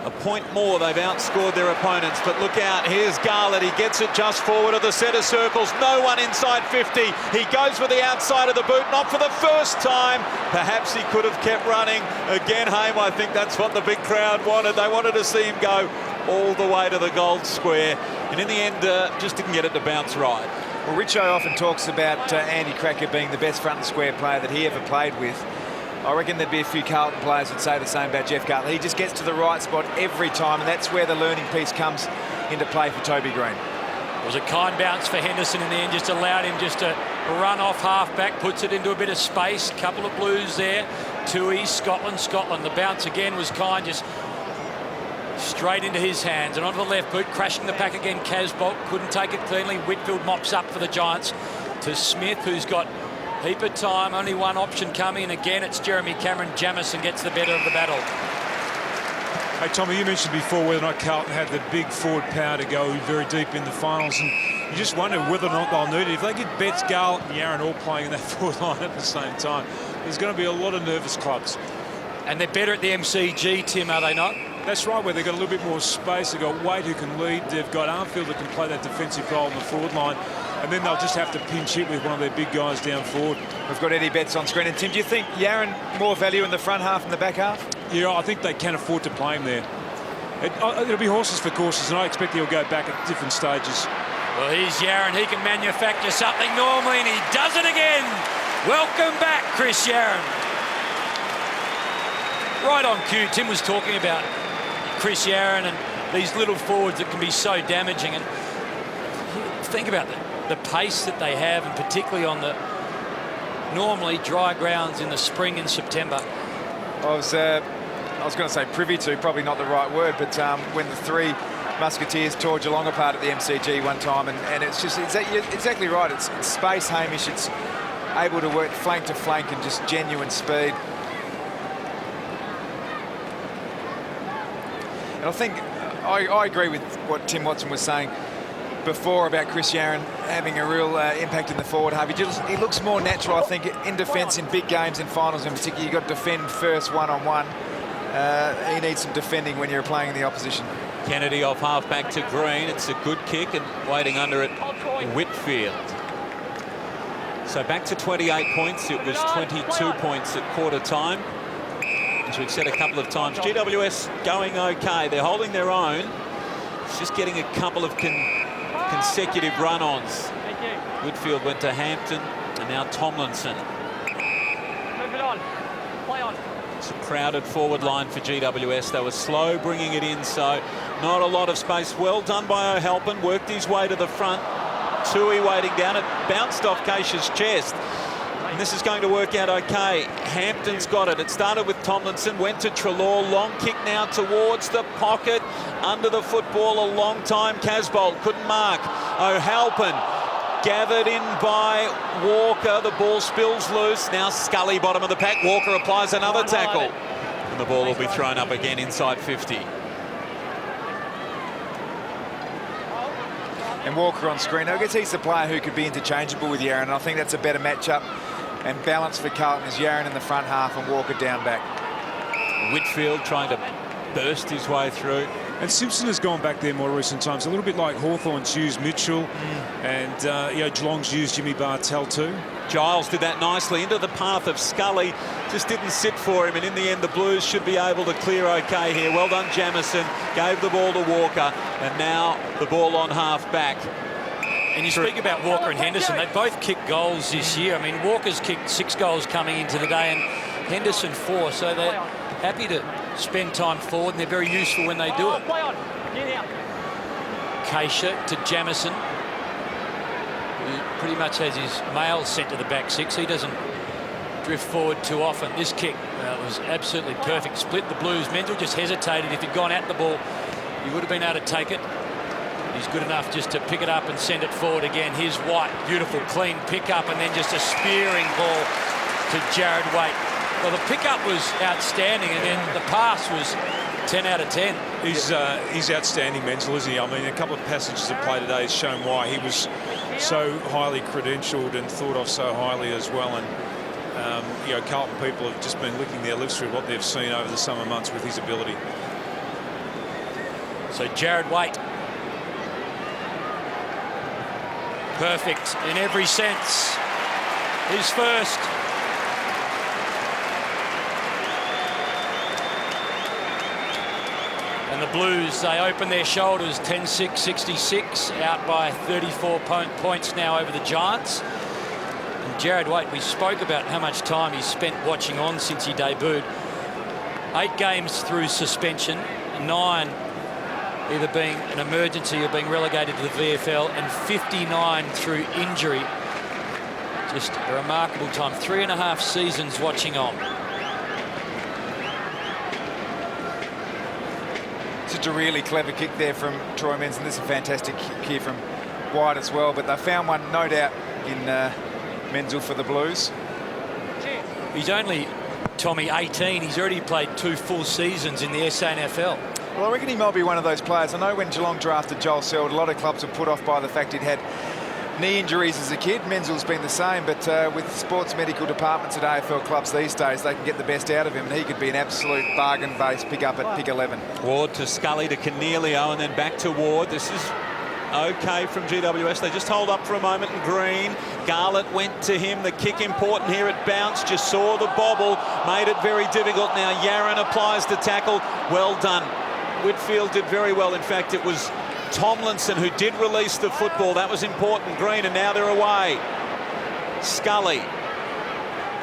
Speaker 5: a point more, they've outscored their opponents. But look out, here's Garlett. He gets it just forward of the centre circles. No one inside 50. He goes for the outside of the boot, not for the first time. Perhaps he could have kept running. Again, Haim, I think that's what the big crowd wanted. They wanted to see him go all the way to the gold square. And in the end, just didn't get it to bounce right.
Speaker 4: Well, Richo often talks about Andy Cracker being the best front and square player that he ever played with. I reckon there'd be a few Carlton players that say the same about Jeff Garlett. He just gets to the right spot every time, and that's where the learning piece comes into play for Toby Green.
Speaker 2: It was a kind bounce for Henderson in the end, just allowed him just to run off half-back, puts it into a bit of space. Couple of blues there. Tui, Scotland. The bounce again was kind, just straight into his hands. And onto the left boot, crashing the pack again, Casbolt. Couldn't take it cleanly. Whitfield mops up for the Giants to Smith, who's got a heap of time. Only one option coming. And again, it's Jeremy Cameron. Jamison gets the better of the battle.
Speaker 6: Hey, Tommy, you mentioned before whether or not Carlton had the big forward power to go very deep in the finals, and you just wonder whether or not they'll need it. If they get Betts, Garlett and Yaron all playing in that forward line at the same time, there's going to be a lot of nervous clubs.
Speaker 2: And they're better at the MCG, Tim, are they not?
Speaker 6: That's right, where they've got a little bit more space. They've got Wade who can lead. They've got Armfield that can play that defensive role in the forward line. And then they'll just have to pinch hit with one of their big guys down forward.
Speaker 4: We've got Eddie Betts on screen. And Tim, do you think Yaron more value in the front half and the back half?
Speaker 6: Yeah, I think they can afford to play him there. It'll be horses for courses, and I expect he'll go back at different stages.
Speaker 2: Well, here's Yaron. He can manufacture something normally, and he does it again. Welcome back, Chris Yaron. Right on cue, Tim was talking about Chris Yaron and these little forwards that can be so damaging. And think about the pace that they have, and particularly on the normally dry grounds in the spring and September.
Speaker 4: I was going to say privy to, probably not the right word, but when the three Musketeers tore Geelong apart at the MCG one time, and it's just exactly right. It's space, Hamish. It's able to work flank to flank and just genuine speed. And I think I agree with what Tim Watson was saying before about Chris Yaron having a real impact in the forward half. He looks more natural, I think, in defence in big games, in finals in particular. You've got to defend first one-on-one. He needs some defending when you're playing the opposition.
Speaker 5: Kennedy off half-back to Green. It's a good kick, and waiting under it, Whitfield. So back to 28 points. It was 22 points at quarter time. As we've said a couple of times, GWS going okay. They're holding their own. It's just getting a couple of consecutive run-ons. Whitfield went to Hampton, and now Tomlinson.
Speaker 1: Move it on. Play on.
Speaker 5: It's a crowded forward line for GWS. They were slow bringing it in, so not a lot of space. Well done by O'Halpin. Worked his way to the front. Tui waiting down. It bounced off Keisha's chest. And this is going to work out okay. Hampton's got it. It started with Tomlinson, went to Treloar. Long kick now towards the pocket. Under the football a long time. Casbolt couldn't mark. O'Halpin gathered in by Walker. The ball spills loose. Now Scully, bottom of the pack. Walker applies another tackle. And the ball will be thrown up again inside 50.
Speaker 4: And Walker on screen. I guess he's the player who could be interchangeable with Yaron. And I think that's a better matchup and balance for Carlton is Yaron in the front half and Walker down back.
Speaker 5: Whitfield trying to burst his way through.
Speaker 6: And Simpson has gone back there more recent times, a little bit like Hawthorn's used Mitchell, and Geelong's used Jimmy Bartell too.
Speaker 5: Giles did that nicely into the path of Scully, just didn't sit for him, and in the end the Blues should be able to clear okay here. Well done Jamison, gave the ball to Walker, and now the ball on half back.
Speaker 2: And you speak about Walker and Henderson, they both kicked goals this year. I mean, Walker's kicked 6 goals coming into the day and Henderson 4, so they're happy to spend time forward and they're very useful when they do it. Keisha to Jamison, who pretty much has his mail sent to the back 6. He doesn't drift forward too often. This kick was absolutely perfect. Split the Blues. Menzel just hesitated. If he'd gone at the ball, he would have been able to take it. He's good enough just to pick it up and send it forward again. Here's White, beautiful clean pickup, and then just a spearing ball to Jared Waite. Well, the pickup was outstanding, and then the pass was 10 out of 10.
Speaker 6: He's outstanding, Menzel, isn't he? I mean, a couple of passages of play today has shown why he was so highly credentialed and thought of so highly as well. And Carlton people have just been licking their lips through what they've seen over the summer months with his ability.
Speaker 2: So Jared Waite, perfect in every sense. His first. And the Blues, they open their shoulders, 10-6-66, out by 34 points now over the Giants. And Jared Waite, we spoke about how much time he's spent watching on since he debuted. 8 games through suspension, 9 either being an emergency or being relegated to the VFL, and 59 through injury. Just a remarkable time. 3.5 seasons watching on.
Speaker 4: Such a really clever kick there from Troy Menz, and this is a fantastic kick here from White as well. But they found one, no doubt, in Menzel for the Blues.
Speaker 2: He's only, Tommy, 18. He's already played 2 full seasons in the SANFL.
Speaker 4: Well, I reckon he might be one of those players. I know when Geelong drafted Joel Selwood, a lot of clubs were put off by the fact he'd had knee injuries as a kid. Menzel's been the same, but with sports medical departments at AFL clubs these days, they can get the best out of him, and he could be an absolute bargain-based pick-up at pick 11.
Speaker 5: Ward to Scully to Cornelio, and then back to Ward. This is okay from GWS. They just hold up for a moment, and Green. Garlett went to him. The kick important here. It bounced. Just saw the bobble. Made it very difficult. Now Yaron applies the tackle. Well done. Whitfield did very well. In fact, it was Tomlinson who did release the football. That was important. Green, and now they're away. Scully.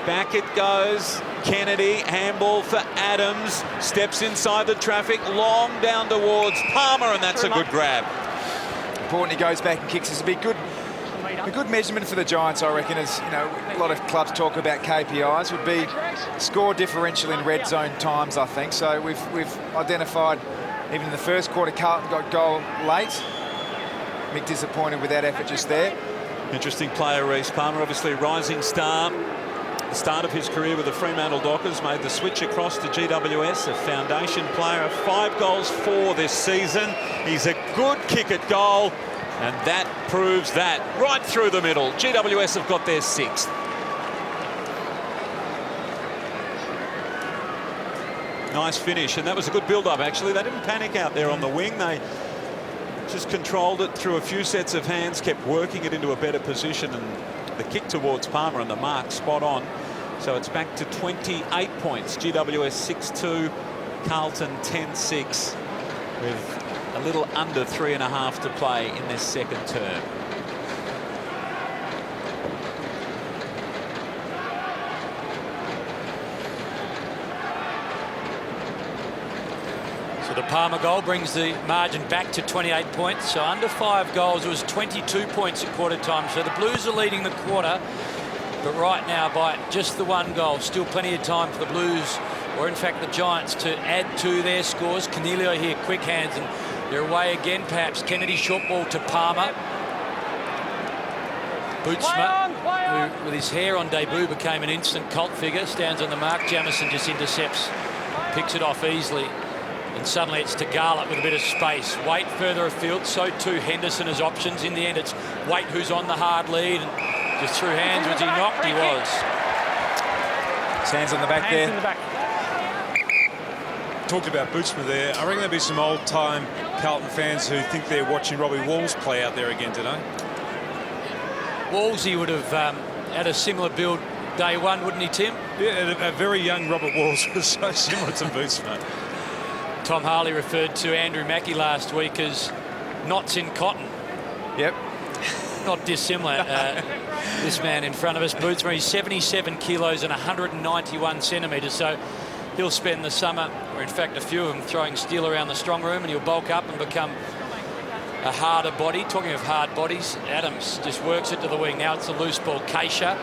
Speaker 5: Back it goes. Kennedy, handball for Adams. Steps inside the traffic. Long down towards Palmer, and that's a good grab.
Speaker 4: Important he goes back and kicks. It's a good measurement for the Giants, I reckon, as you know, a lot of clubs talk about KPIs, would be score differential in red zone times, I think. So we've identified, even in the first quarter, Carlton got goal late. Mick disappointed with that effort just there.
Speaker 5: Interesting player, Reece Palmer, obviously a rising star. The start of his career with the Fremantle Dockers, made the switch across to GWS, a foundation player, 5 goals for this season. He's a good kick at goal, and that proves that right through the middle. GWS have got their 6th. Nice finish, and that was a good build-up, actually. They didn't panic out there on the wing. They just controlled it through a few sets of hands, kept working it into a better position, and the kick towards Palmer and the mark spot on. So it's back to 28 points. GWS 6-2, Carlton 10-6, with a little under 3.5 to play in this second term.
Speaker 2: So the Palmer goal brings the margin back to 28 points. So under 5 goals, it was 22 points at quarter time. So the Blues are leading the quarter, but right now by just the 1 goal. Still plenty of time for the Blues, or in fact the Giants, to add to their scores. Cornelio here, quick hands, and they're away again perhaps. Kennedy short ball to Palmer. Bootsma, who with his hair on debut became an instant cult figure, stands on the mark. Jamison just intercepts, picks it off easily. And suddenly it's to Garlett with a bit of space. Waite further afield, so too Henderson as options. In the end, it's Waite who's on the hard lead, and just through hands. Was he knocked? He was.
Speaker 4: Hands on the back there.
Speaker 1: In the back.
Speaker 6: Talked about Bootsma there. I reckon there'll be some old-time Carlton fans who think they're watching Robbie Walls play out there again today.
Speaker 2: Wallsy would have had a similar build day one, wouldn't he, Tim?
Speaker 6: Yeah, a very young Robert Walls was so similar to Bootsma.
Speaker 2: Tom Harley referred to Andrew Mackie last week as knots in cotton.
Speaker 4: Yep.
Speaker 2: Not dissimilar. This man in front of us, Bootsma, he's 77 kilos and 191 centimetres. So he'll spend the summer, or in fact a few of them, throwing steel around the strong room, and he'll bulk up and become a harder body. Talking of hard bodies, Adams just works it to the wing. Now it's a loose ball. Keisha,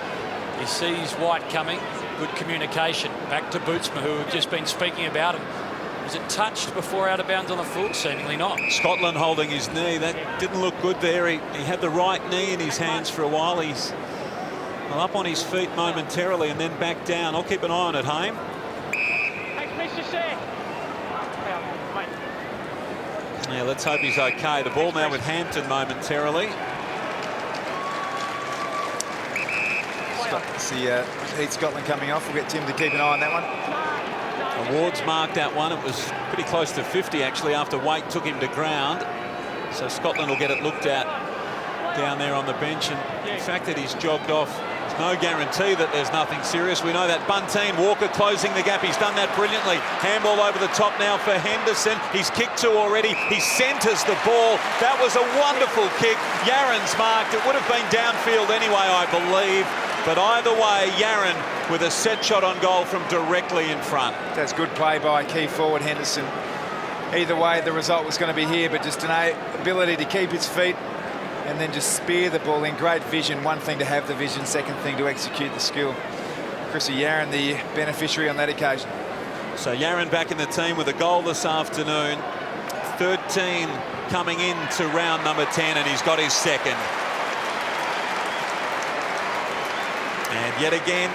Speaker 2: he sees White coming. Good communication. Back to Bootsma, who we've just been speaking about. And was it touched before out of bounds on the full? Seemingly not.
Speaker 5: Scotland holding his knee. That didn't look good there. He had the right knee in his hands for a while. He's up on his feet momentarily and then back down. I'll keep an eye on it, Haim. Yeah, let's hope he's okay. The ball now with Hampton momentarily.
Speaker 4: See Scotland coming off. We'll get Tim to keep an eye on that one.
Speaker 5: Ward's marked that one. It was pretty close to 50 actually after Waite took him to ground. So Scotland will get it looked at down there on the bench, and the fact that he's jogged off, there's no guarantee that there's nothing serious. We know that Bunteen, Walker closing the gap. He's done that brilliantly. Handball over the top now for Henderson. He's kicked 2 already. He centres the ball. That was a wonderful kick. Yaron's marked. It would have been downfield anyway, I believe. But either way, Yaron with a set shot on goal from directly in front.
Speaker 4: That's good play by key forward Henderson. either way the result was going to be here, but just an ability to keep his feet and then just spear the ball in. Great vision. One thing to have the vision, second thing to execute the skill. Chrissy Yaron the beneficiary on that occasion.
Speaker 5: So Yaron back in the team with a goal this afternoon. 13 coming into round number 10, and he's got his second. And yet again,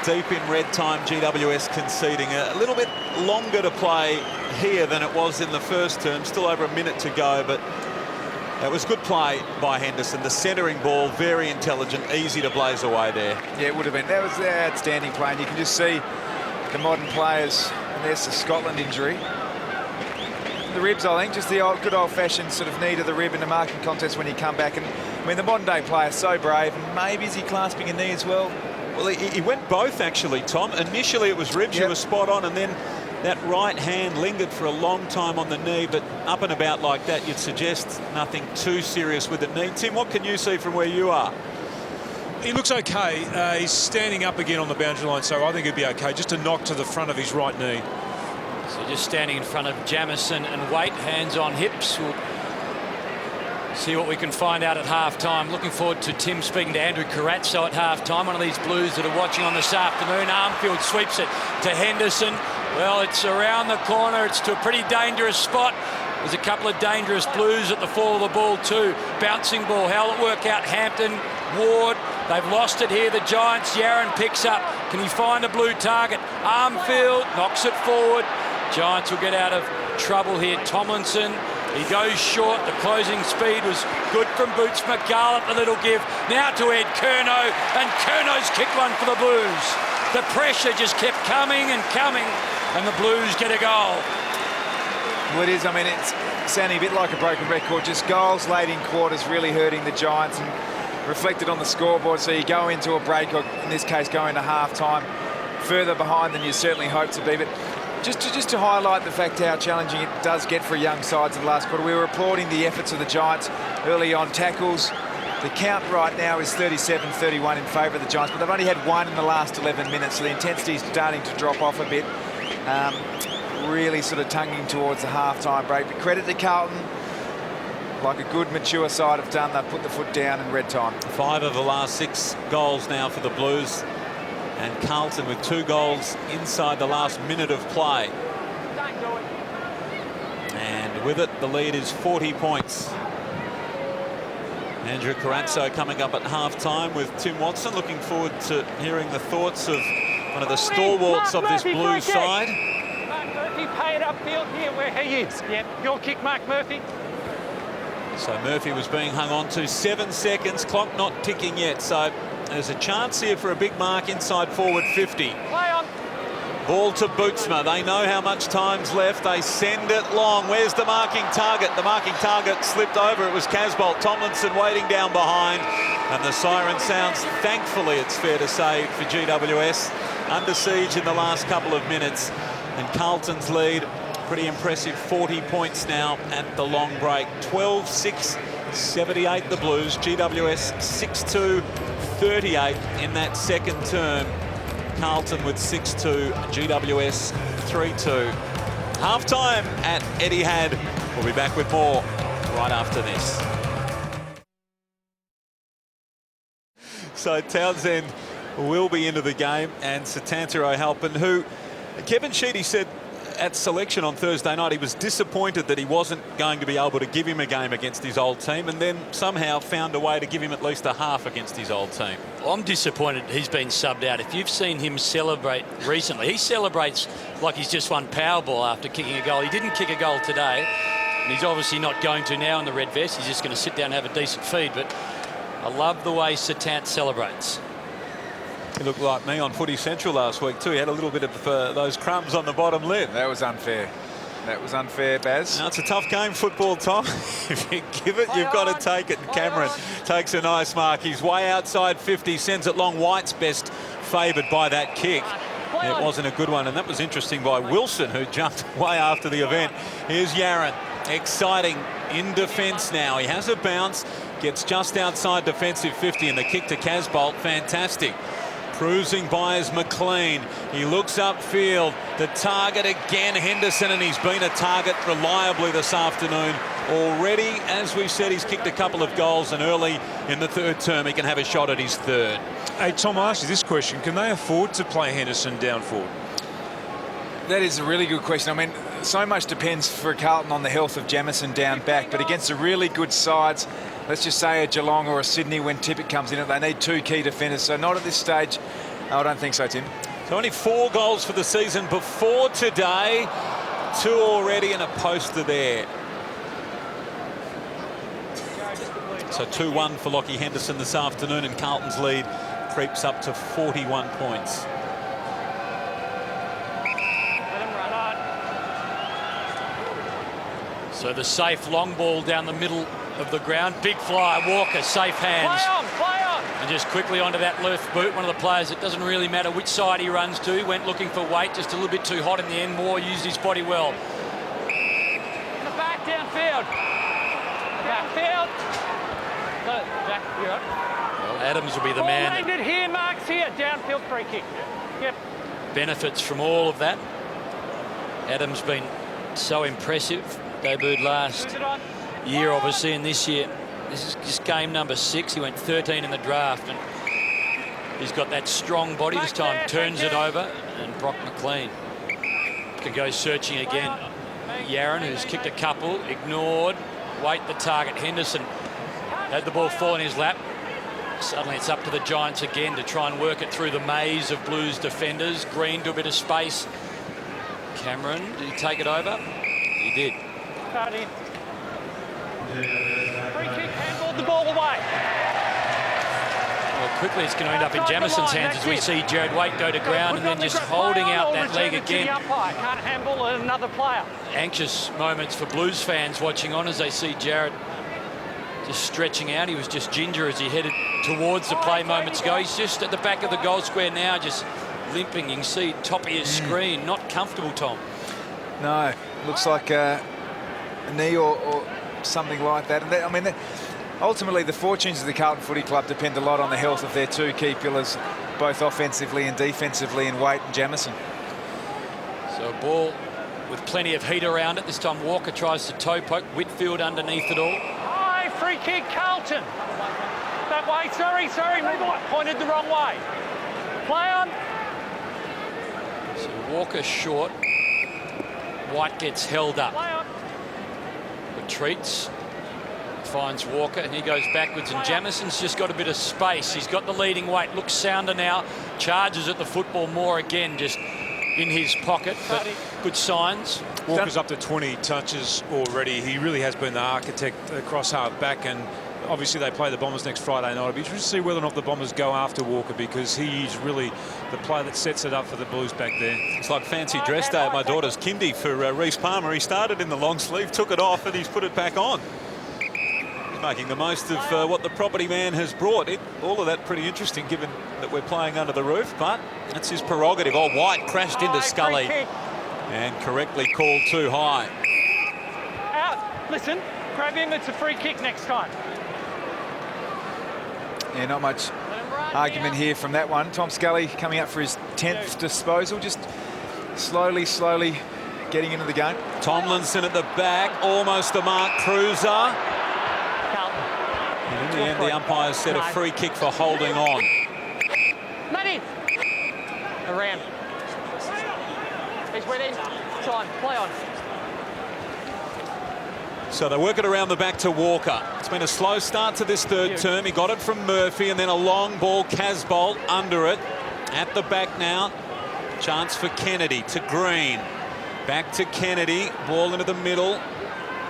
Speaker 5: deep in red time, GWS conceding a little bit longer to play here than it was in the first term. Still over a minute to go, but that was good play by Henderson. The centering ball, very intelligent, easy to blaze away there.
Speaker 4: Yeah, it would have been. That was outstanding play, and you can just see the modern players, and there's the Scotland injury. The ribs, I think, just the good old-fashioned sort of knee to the rib in the marking contest when you come back. And I mean, the modern-day player is so brave, and maybe is he clasping a knee as well?
Speaker 5: Well, he went both, actually, Tom. Initially, it was ribs,
Speaker 4: Yep.
Speaker 5: you were spot on, and then that right hand lingered for a long time on the knee, but up and about like that, you'd suggest nothing too serious with the knee. Tim, what can you see from where you are?
Speaker 6: He looks okay. He's standing up again on the boundary line, so I think he'd be okay. Just a knock to the front of his right knee.
Speaker 2: So just standing in front of Jamison and Waite, hands on hips. We'll see what we can find out at half-time. Looking forward to Tim speaking to Andrew Carazzo at half-time. One of these Blues that are watching on this afternoon. Armfield sweeps it to Henderson. Well, it's around the corner. It's to a pretty dangerous spot. There's a couple of dangerous Blues at the fall of the ball too. Bouncing ball. How'll it work out? Hampton, Ward. They've lost it here. The Giants. Yaron picks up. Can he find a Blue target? Armfield knocks it forward. Giants will get out of trouble here. Tomlinson. He goes short. The closing speed was good from Boots. McGarlett, the little give. Now to Ed Curnow. And Curno's kicked one for the Blues. The pressure just kept coming and coming. And the Blues get a goal.
Speaker 4: Well, it is. I mean, it's sounding a bit like a broken record. Just goals late in quarters really hurting the Giants and reflected on the scoreboard. So you go into a break, or in this case, go into half-time further behind than you certainly hope to be. But just to highlight the fact how challenging it does get for young sides in the last quarter, we were applauding the efforts of the Giants early on tackles. The count right now is 37-31 in favour of the Giants, but they've only had one in the last 11 minutes, so the intensity is starting to drop off a bit. Really sort of tonguing towards the half-time break. But credit to Carlton, like a good mature side have done, they've put the foot down in red time. 5
Speaker 5: of the last 6 goals now for the Blues, and Carlton with 2 goals inside the last minute of play. And with it, the lead is 40 points. Andrew Carazzo coming up at half-time with Tim Watson. Looking forward to hearing the thoughts of one of the stalwarts of this Blues side.
Speaker 1: Mark Murphy, pay it upfield here where he is. Yep, your kick, Mark Murphy.
Speaker 5: So Murphy was being hung on to 7 seconds, clock not ticking yet, so there's a chance here for a big mark inside forward 50.
Speaker 1: Play on.
Speaker 5: Ball to Bootsma. They know how much time's left. They send it long. Where's the marking target? The marking target slipped over. It was Casbolt. Tomlinson waiting down behind. And the siren sounds, thankfully, it's fair to say, for GWS. Under siege in the last couple of minutes. And Carlton's lead, pretty impressive, 40 points now at the long break. 12-6, 78 the Blues. GWS 6-2, 38 in that second term. Carlton with 6-2, GWS 3-2. Half-time at Etihad. We'll be back with more right after this. So Townsend will be into the game, and Satantero Halpin, who Kevin Sheedy said at selection on Thursday night he was disappointed that he wasn't going to be able to give him a game against his old team, and then somehow found a way to give him at least a half against his old team.
Speaker 2: I'm disappointed he's been subbed out. If you've seen him celebrate recently, he celebrates like he's just won Powerball after kicking a goal. He didn't kick a goal today, and he's obviously not going to now in the red vest. He's just going to sit down and have a decent feed, but I love the way Satant celebrates.
Speaker 5: He looked like me on Footy Central last week too. He had a little bit of those crumbs on the bottom lip.
Speaker 4: That was unfair. That was unfair, Baz.
Speaker 5: Now, it's a tough game, football, Tom. If you give it, you've got to take it. Cameron takes a nice mark. He's way outside 50, sends it long. White's best favoured by that kick. It wasn't a good one, and that was interesting by Wilson, who jumped way after the event. Here's Yaron, exciting in defence now. He has a bounce, gets just outside defensive 50, and the kick to Casbolt, fantastic. Cruising by is McLean. He looks upfield. The target again, Henderson, and he's been a target reliably this afternoon. Already, as we've said, he's kicked a couple of goals, and early in the third term he can have a shot at his third.
Speaker 6: Hey, Tom, I'll ask you this question. Can they afford to play Henderson down forward?
Speaker 4: That is a really good question. I mean, so much depends for Carlton on the health of Jamison down back, but against the really good sides, let's just say a Geelong or a Sydney, when Tippett comes in, they need 2 key defenders. So not at this stage. No, I don't think so, Tim.
Speaker 5: So only 4 goals for the season before today. 2 already and a poster there. So 2-1 for Lockie Henderson this afternoon, and Carlton's lead creeps up to 41 points.
Speaker 2: So the safe long ball down the middle of the ground. Big fly, Walker, safe hands.
Speaker 1: Play on.
Speaker 2: And just quickly onto that left boot. One of the players, it doesn't really matter which side he runs to. Went looking for weight, just a little bit too hot in the end. Moore used his body well.
Speaker 1: In the back, downfield. Downfield. Jack, you're up.
Speaker 2: Well, Adams will be the
Speaker 1: Ball
Speaker 2: man
Speaker 1: aimed
Speaker 2: that
Speaker 1: it here, Mark's here. Downfield free kick. Yep.
Speaker 2: benefits from all of that. Adams been so impressive. Debuted last year, obviously, and this year, this is just game number 6. He went 13 in the draft, and he's got that strong body. This time turns it over, and Brock McLean can go searching again. Yaron, who's kicked a couple, ignored. Wait the target. Henderson had the ball fall in his lap. Suddenly it's up to the Giants again to try and work it through the maze of Blues defenders. Green to a bit of space. Cameron, did he take it over? He did.
Speaker 1: Cut in. Free kick, handballed the ball away.
Speaker 2: Well, quickly it's going to end up in Jamison's hands as we see Jared Waite go to ground and then just holding out that leg again.
Speaker 1: Can't handball another player.
Speaker 2: Anxious moments for Blues fans watching on as they see Jared just stretching out. He was just ginger as he headed towards the play moments ago. He's just at the back of the goal square now, just limping. You can see top of his screen. Not comfortable, Tom.
Speaker 4: No, looks like a knee or something like that. And I mean, ultimately the fortunes of the Carlton Footy Club depend a lot on the health of their two key pillars, both offensively and defensively, in Waite and Jamison.
Speaker 2: So a ball with plenty of heat around it. This time Walker tries to toe poke. Whitfield underneath it all.
Speaker 1: High free kick, Carlton. That way, sorry. Pointed the wrong way. Play on.
Speaker 2: So Walker short. White gets held up.
Speaker 1: Play on.
Speaker 2: Retreats. Finds Walker and he goes backwards, and Jamison's just got a bit of space. He's got the leading weight. Looks sounder now. Charges at the football more again, just in his pocket. But good signs.
Speaker 6: Walker's up to 20 touches already. He really has been the architect across half back, and obviously they play the Bombers next Friday night. It'll be interesting to see whether or not the Bombers go after Walker, because he's really the player that sets it up for the Blues back there.
Speaker 5: It's like fancy dress day at my daughter's kindy for Reece Palmer. He started in the long sleeve, took it off, and he's put it back on. He's making the most of what the property man has brought. All of that pretty interesting, given that we're playing under the roof, but that's his prerogative. Oh, White crashed into Scully and correctly called too high.
Speaker 1: Out. Listen, grab him. It's a free kick next time.
Speaker 4: Yeah, not much argument here from that one. Tom Scully coming up for his 10th disposal, just slowly getting into the game.
Speaker 5: Tomlinson at the back, almost a mark. Cruiser. And in the end, the umpire set a free kick for holding on.
Speaker 1: Matty. Around. He's went in. Time. Play on.
Speaker 5: So they work it around the back to Walker. It's been a slow start to this third term. He got it from Murphy, and then a long ball, Casbolt under it. At the back now. Chance for Kennedy to Green. Back to Kennedy. Ball into the middle.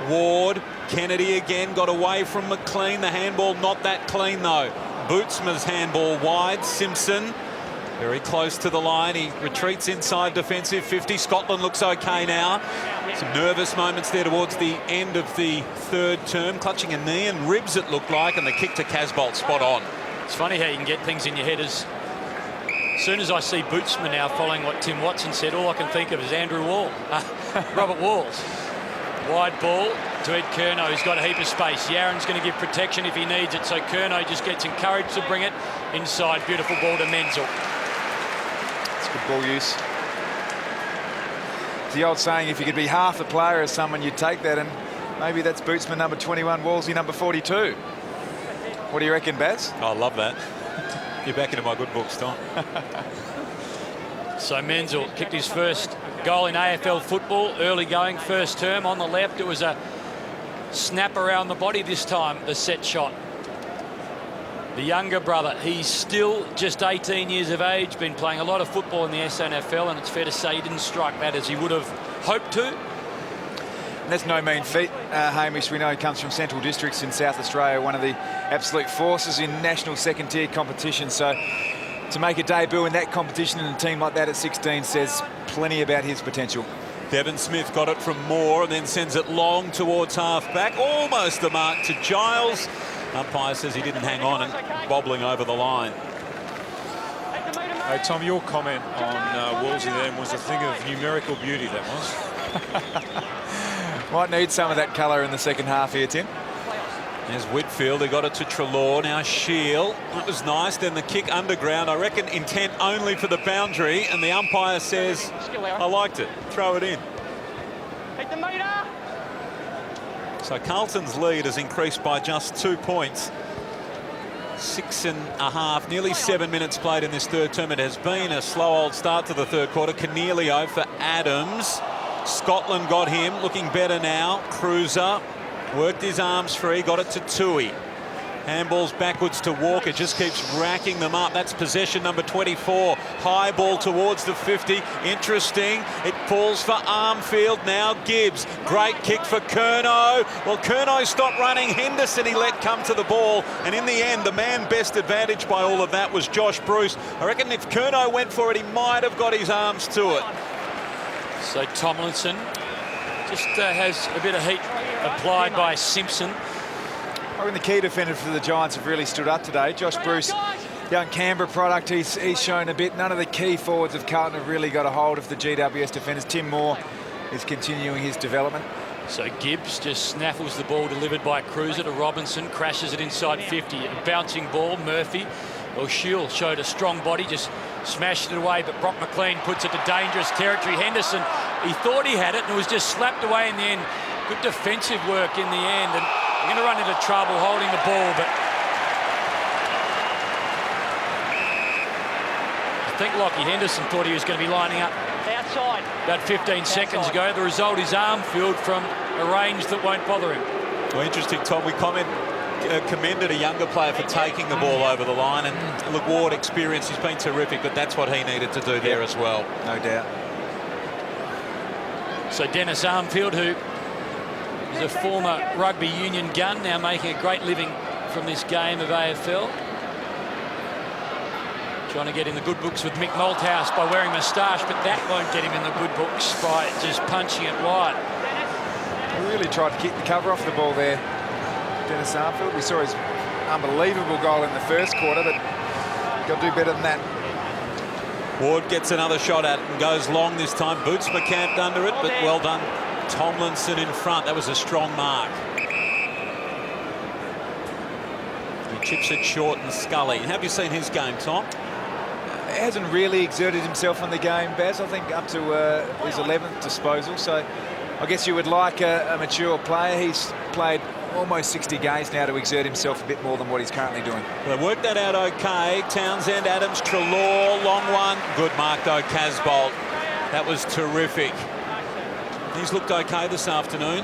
Speaker 5: Ward. Kennedy again got away from McLean. The handball not that clean though. Bootsma's handball wide. Simpson very close to the line. He retreats inside defensive 50. Scotland looks okay now. Some nervous moments there towards the end of the third term. Clutching a knee and ribs it looked like, and the kick to Casbolt spot on.
Speaker 2: It's funny how you can get things in your head. As soon as I see Bootsma now following what Tim Watson said, all I can think of is Andrew Wall. Robert Walls. Wide ball to Ed Curnow, who's got a heap of space. Yaron's going to give protection if he needs it, so Curnow just gets encouraged to bring it inside. Beautiful ball to Menzel.
Speaker 4: It's good ball use. The old saying, if you could be half the player as someone, you'd take that, and maybe that's Bootsman number 21, Wolsey number 42. What do you reckon, Baz?
Speaker 5: I love that. You're back into my good books, Tom.
Speaker 2: So Menzel kicked his first goal in AFL football, early going, first term on the left. It was a snap around the body this time, the set shot. The younger brother, he's still just 18 years of age, been playing a lot of football in the SNFL, and it's fair to say he didn't strike that as he would have hoped to.
Speaker 4: And that's no mean feat, Hamish. We know he comes from Central Districts in South Australia, one of the absolute forces in national second-tier competition. So to make a debut in that competition in a team like that at 16 says plenty about his potential.
Speaker 5: Devon Smith got it from Moore and then sends it long towards half-back. Almost the mark to Giles. Umpire says he didn't hang on and bobbling over the line.
Speaker 6: Hey, Tom, your comment on Wolsey then was a thing of numerical beauty, that was.
Speaker 4: Might need some of that colour in the second half here, Tim.
Speaker 5: There's Whitfield, he got it to Treloar, now Shield. That was nice, then the kick underground, I reckon intent only for the boundary, and the umpire says, I liked it, throw it in. So Carlton's lead has increased by just 2 points. 6.5, nearly 7 minutes played in this third term. It has been a slow old start to the third quarter. Cornelio for Adams. Scotland got him, looking better now. Cruiser worked his arms free, got it to Tui. Handballs backwards to Walker, just keeps racking them up. That's possession number 24. High ball towards the 50. Interesting. It falls for Armfield. Now Gibbs. Great kick for Curnow. Well, Curnow stopped running. Henderson he let come to the ball. And in the end, the man best advantage by all of that was Josh Bruce. I reckon if Curnow went for it, he might have got his arms to it.
Speaker 2: So Tomlinson just has a bit of heat applied by Simpson.
Speaker 4: I mean, the key defenders for the Giants have really stood up today. Josh Bruce, young Canberra product, he's shown a bit. None of the key forwards of Carlton have really got a hold of the GWS defenders. Tim Moore is continuing his development.
Speaker 2: So Gibbs just snaffles the ball delivered by Cruiser to Robinson, crashes it inside 50. A bouncing ball, Murphy. Well, Shield showed a strong body, just smashed it away, but Brock McLean puts it to dangerous territory. Henderson, he thought he had it and it was just slapped away in the end. Good defensive work in the end, and they're going to run into trouble holding the ball, but I think Lockie Henderson thought he was going to be lining up outside about 15 seconds ago. The result is Armfield from a range that won't bother him.
Speaker 5: Well, interesting, Tom. We commended a younger player for taking the ball over the line, and look, Ward experience, he's been terrific, but that's what he needed to do there as well.
Speaker 4: No doubt.
Speaker 2: So Dennis Armfield, who is a former rugby union gun, now making a great living from this game of AFL. Trying to get in the good books with Mick Malthouse by wearing moustache, but that won't get him in the good books by just punching it wide.
Speaker 4: He really tried to keep the cover off the ball there, Dennis Armfield. We saw his unbelievable goal in the first quarter, but got to do better than that.
Speaker 5: Ward gets another shot at it and goes long this time. Boots McCamped under it, but well done. Tomlinson in front. That was a strong mark. He chips it short and Scully. Have you seen his game, Tom?
Speaker 4: He hasn't really exerted himself on the game, Baz. I think up to his 11th disposal. So I guess you would like a mature player. He's played almost 60 games now to exert himself a bit more than what he's currently doing.
Speaker 5: Well, they worked that out okay. Townsend, Adams, Treloar, long one. Good mark though, Casbolt. That was terrific. He's looked okay this afternoon.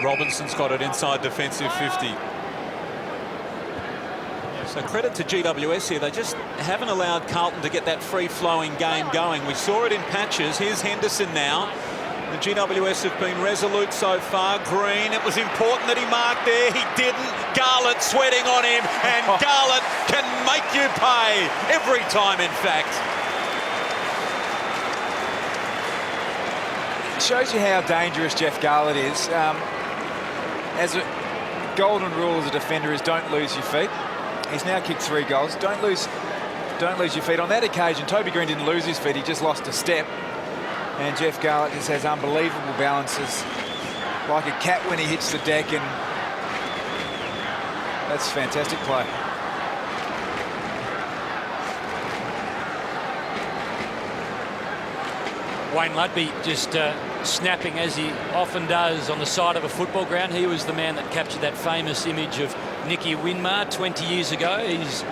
Speaker 5: Robinson's got it inside defensive 50. So credit to GWS here. They just haven't allowed Carlton to get that free-flowing game going. We saw it in patches. Here's Henderson now. The GWS have been resolute so far. Green, it was important that he marked there. He didn't. Garlett sweating on him, and Garlett can make you pay every time, in fact.
Speaker 4: It shows you how dangerous Jeff Garlett is. As a golden rule as a defender is don't lose your feet. He's now kicked 3 goals. Don't lose your feet. On that occasion, Toby Green didn't lose his feet. He just lost a step. And Jeff Garlett just has unbelievable balances, like a cat when he hits the deck. And That's fantastic play.
Speaker 2: Wayne Ludby just snapping, as he often does, on the side of a football ground. He was the man that captured that famous image of Nicky Winmar 20 years ago. He's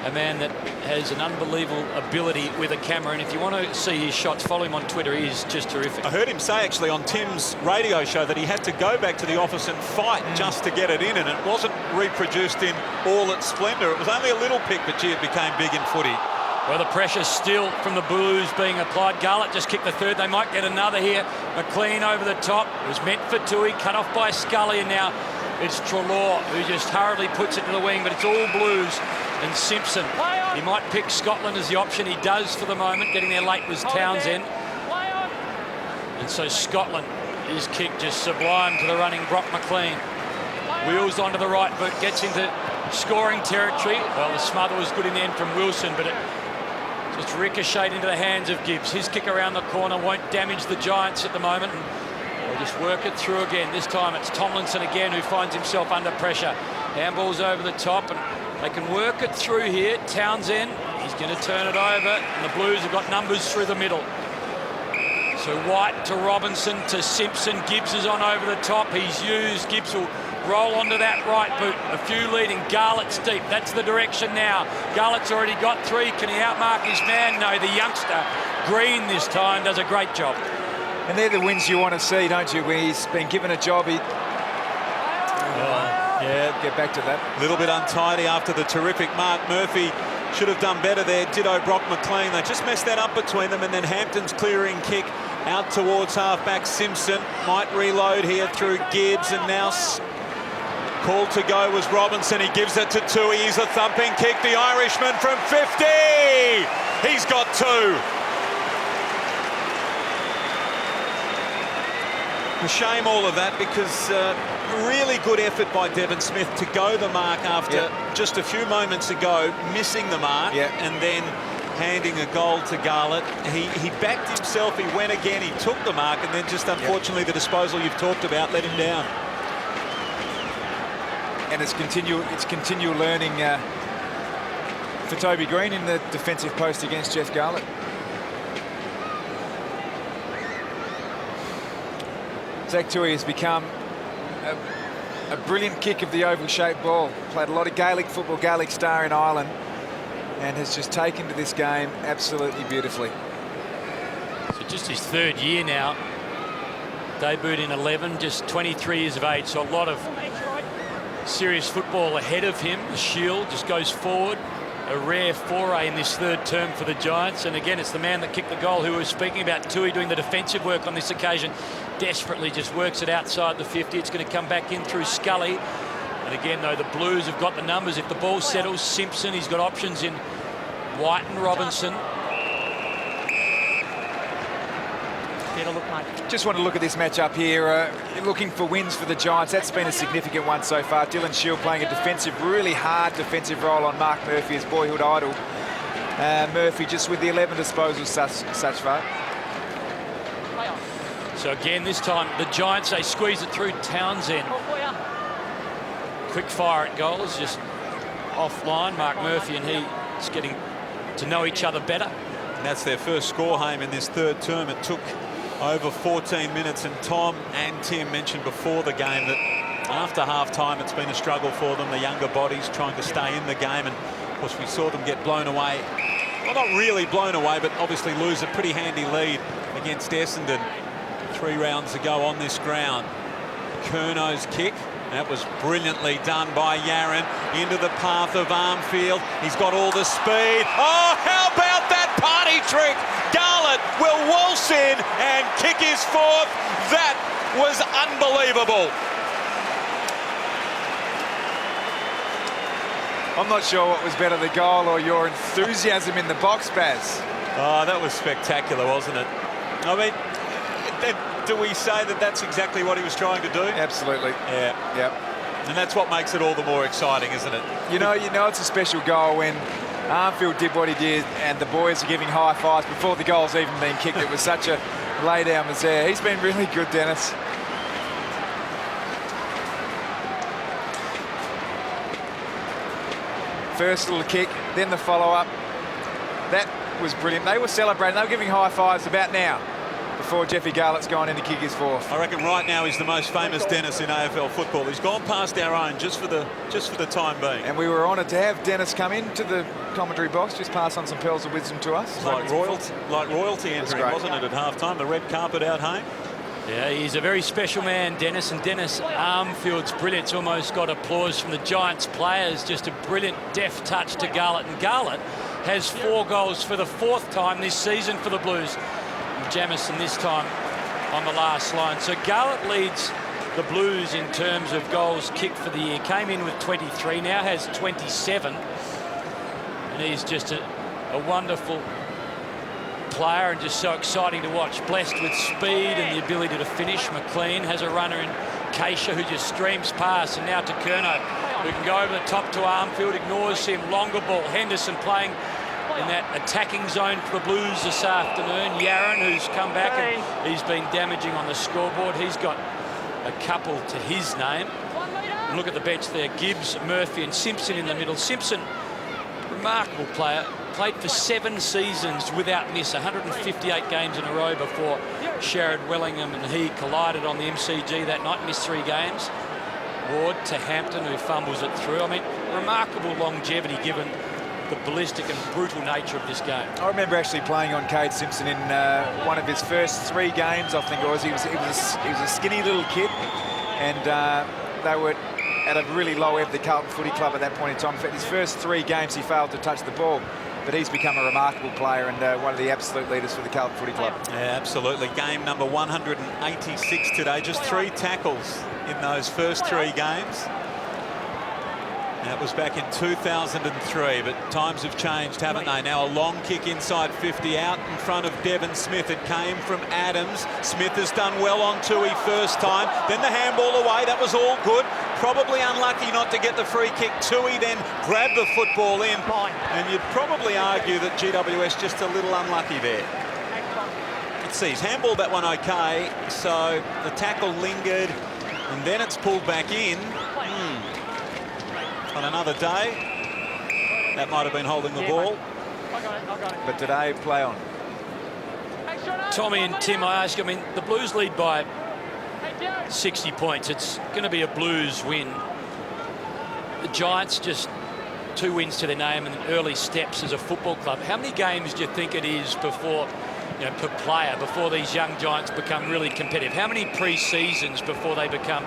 Speaker 2: a man that has an unbelievable ability with a camera, and if you want to see his shots, follow him on Twitter. He is just terrific.
Speaker 5: I heard him say actually on Tim's radio show that he had to go back to the office and fight just to get it in, and it wasn't reproduced in all its splendour. It was only a little pick, but gee, it became big in footy.
Speaker 2: Well, the pressure still from the Blues being applied. Garlett just kicked the third. They might get another here. McLean over the top. It was meant for Tui, cut off by Scully, and now it's Treloar who just hurriedly puts it to the wing, but it's all Blues. And Simpson, he might pick Scotland as the option. He does for the moment. Getting there late was Townsend. And so Scotland, his kick just sublime to the running Brock McLean. Wheels onto the right boot, gets into scoring territory. Well, the smother was good in the end from Wilson, but it just ricocheted into the hands of Gibbs. His kick around the corner won't damage the Giants at the moment. And they'll just work it through again. This time it's Tomlinson again who finds himself under pressure. Handball's over the top, and they can work it through here. Townsend, he's going to turn it over, and the Blues have got numbers through the middle. So White to Robinson to Simpson. Gibbs is on over the top. He's used. Gibbs will roll onto that right boot. A few leading. Garlett's deep. That's the direction now. Garlett's already got three. Can he outmark his man? No, the youngster, Green, this time does a great job.
Speaker 4: And they're the wins you want to see, don't you? Where he's been given a job. Yeah, get back to that.
Speaker 5: A little bit untidy after the terrific Mark Murphy. Should have done better there. Ditto Brock McLean. They just messed that up between them, and then Hampton's clearing kick out towards halfback Simpson. Might reload here through Gibbs, and now called to go was Robinson. He gives it to Tui. He's a thumping kick. The Irishman from 50. He's got two. A shame all of that, because really good effort by Devon Smith to go the mark after just a few moments ago missing the mark and then handing a goal to Garlett. He backed himself, he went again, he took the mark, and then just unfortunately the disposal you've talked about let him down.
Speaker 4: And it's continual learning for Toby Green in the defensive post against Jeff Garlett. Zach Tui has become a brilliant kick of the oval-shaped ball. Played a lot of Gaelic football, Gaelic star in Ireland, and has just taken to this game absolutely beautifully.
Speaker 2: So just his third year now. Debuted in 11, just 23 years of age, so a lot of serious football ahead of him. The Shield just goes forward. A rare foray in this third term for the Giants. And again, it's the man that kicked the goal who was speaking about Tui doing the defensive work on this occasion. Desperately just works it outside the 50. It's going to come back in through Scully. And again, though, the Blues have got the numbers. If the ball settles, Simpson, he's got options in White and Robinson.
Speaker 4: Just want to look at this matchup here. Looking for wins for the Giants. That's been a significant one so far. Dylan Shield playing a defensive, really hard defensive role on Mark Murphy, his boyhood idol. Murphy just with the 11 disposals such far.
Speaker 2: So again, this time the Giants, they squeeze it through Townsend. Quick fire at goals, just offline. Mark Murphy and he just getting to know each other better.
Speaker 5: And that's their first score home in this third term. It took over 14 minutes, and Tom and Tim mentioned before the game that after half-time it's been a struggle for them, the younger bodies trying to stay in the game, and of course we saw them get blown away. Well, not really blown away, but obviously lose a pretty handy lead against Essendon 3 rounds ago on this ground. Curno's kick, that was brilliantly done by Yaron into the path of Armfield. He's got all the speed. Oh, how about that party trick? Garlett will waltz in and kick his fourth. That was unbelievable.
Speaker 4: I'm not sure what was better, the goal or your enthusiasm in the box, Baz.
Speaker 5: Oh, that was spectacular, wasn't it? I mean, do we say that that's exactly what he was trying to do?
Speaker 4: Absolutely.
Speaker 5: Yeah.
Speaker 4: Yep.
Speaker 5: And that's what makes it all the more exciting, isn't it?
Speaker 4: You know it's a special goal when Armfield did what he did and the boys are giving high fives before the goal's even been kicked. It was such a lay down was there. He's been really good, Dennis. First little kick, then the follow-up. That was brilliant. They were celebrating. They were giving high fives about now before Jeffy Garlett's gone in to kick his fourth.
Speaker 5: I reckon right now he's the most famous Dennis in AFL football. He's gone past our own just for the time being.
Speaker 4: And we were honoured to have Dennis come into the commentary box, just pass on some pearls of wisdom to us.
Speaker 5: It's like royalty entering, wasn't it, at halftime? The red carpet out home.
Speaker 2: Yeah, he's a very special man, Dennis, and Dennis Armfield's brilliant. It's almost got applause from the Giants players. Just a brilliant deft touch to Garlett, and Garlett has 4 goals for the 4th time this season for the Blues. And Jamison this time on the last line. So Garlett leads the Blues in terms of goals kicked for the year. Came in with 23, now has 27. And he's just a wonderful player and just so exciting to watch. Blessed with speed and the ability to finish. McLean has a runner in Keisha who just streams past, and now to Curnow, who can go over the top to Armfield, ignores him. Longer ball. Henderson playing in that attacking zone for the Blues this afternoon. Yaron, who's come back and he's been damaging on the scoreboard. He's got a couple to his name. And look at the bench there. Gibbs, Murphy and Simpson in the middle. Simpson, remarkable player. Played for 7 seasons without miss, 158 games in a row before Sherrod Wellingham and he collided on the MCG that night, missed 3 games. Ward to Hampton, who fumbles it through. I mean, remarkable longevity given the ballistic and brutal nature of this game.
Speaker 4: I remember actually playing on Cade Simpson in one of his first 3 games, I think it was. He was a skinny little kid, and they were at a really low ebb, the Carlton Footy Club at that point in time. In fact, his first 3 games he failed to touch the ball. But he's become a remarkable player and one of the absolute leaders for the Carlton Footy Club.
Speaker 5: Yeah, absolutely. Game number 186 today. Just 3 tackles in those first 3 games. That was back in 2003, but times have changed, haven't they? Now a long kick inside 50 out in front of Devon Smith. It came from Adams. Smith has done well on Tui first time. Then the handball away. That was all good. Probably unlucky not to get the free kick. Tui then grabbed the football in. And you'd probably argue that GWS just a little unlucky there. Let's see, he's handballed that one okay. So the tackle lingered and then it's pulled back in. On another day, that might have been holding the ball.
Speaker 4: But today, play on.
Speaker 2: Tommy and Tim, I ask, I mean, the Blues lead by 60 points. It's going to be a Blues win. The Giants just 2 wins to their name and early steps as a football club. How many games do you think it is before, per player, before these young Giants become really competitive? How many pre-seasons before they become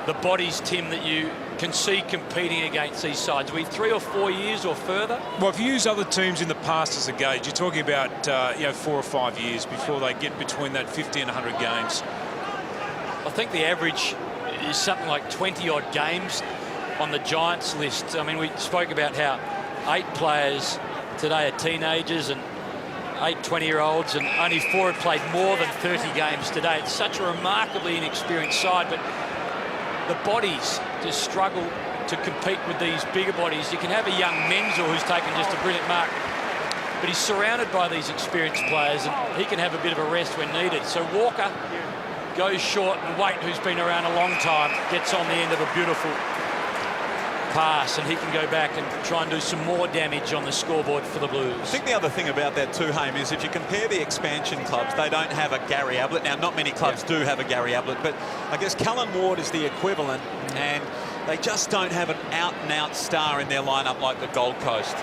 Speaker 2: the bodies, Tim, that you can see competing against these sides? We 3 or 4 years or further?
Speaker 6: Well, if you use other teams in the past as a gauge, you're talking about 4 or 5 years before they get between that 50 and 100 games.
Speaker 2: I think the average is something like 20-odd games on the Giants list. I mean, we spoke about how 8 players today are teenagers and 8 20-year-olds, and only 4 have played more than 30 games today. It's such a remarkably inexperienced side, but the bodies just struggle to compete with these bigger bodies. You can have a young Menzel who's taken just a brilliant mark, but he's surrounded by these experienced players and he can have a bit of a rest when needed. So Walker goes short, and Waite, who's been around a long time, gets on the end of a beautiful pass, and he can go back and try and do some more damage on the scoreboard for the Blues.
Speaker 5: I think the other thing about that too, Haim, is if you compare the expansion clubs, they don't have a Gary Ablett. Now, not many clubs do have a Gary Ablett, but I guess Cullen Ward is the equivalent, and they just don't have an out-and-out star in their lineup like the Gold Coast.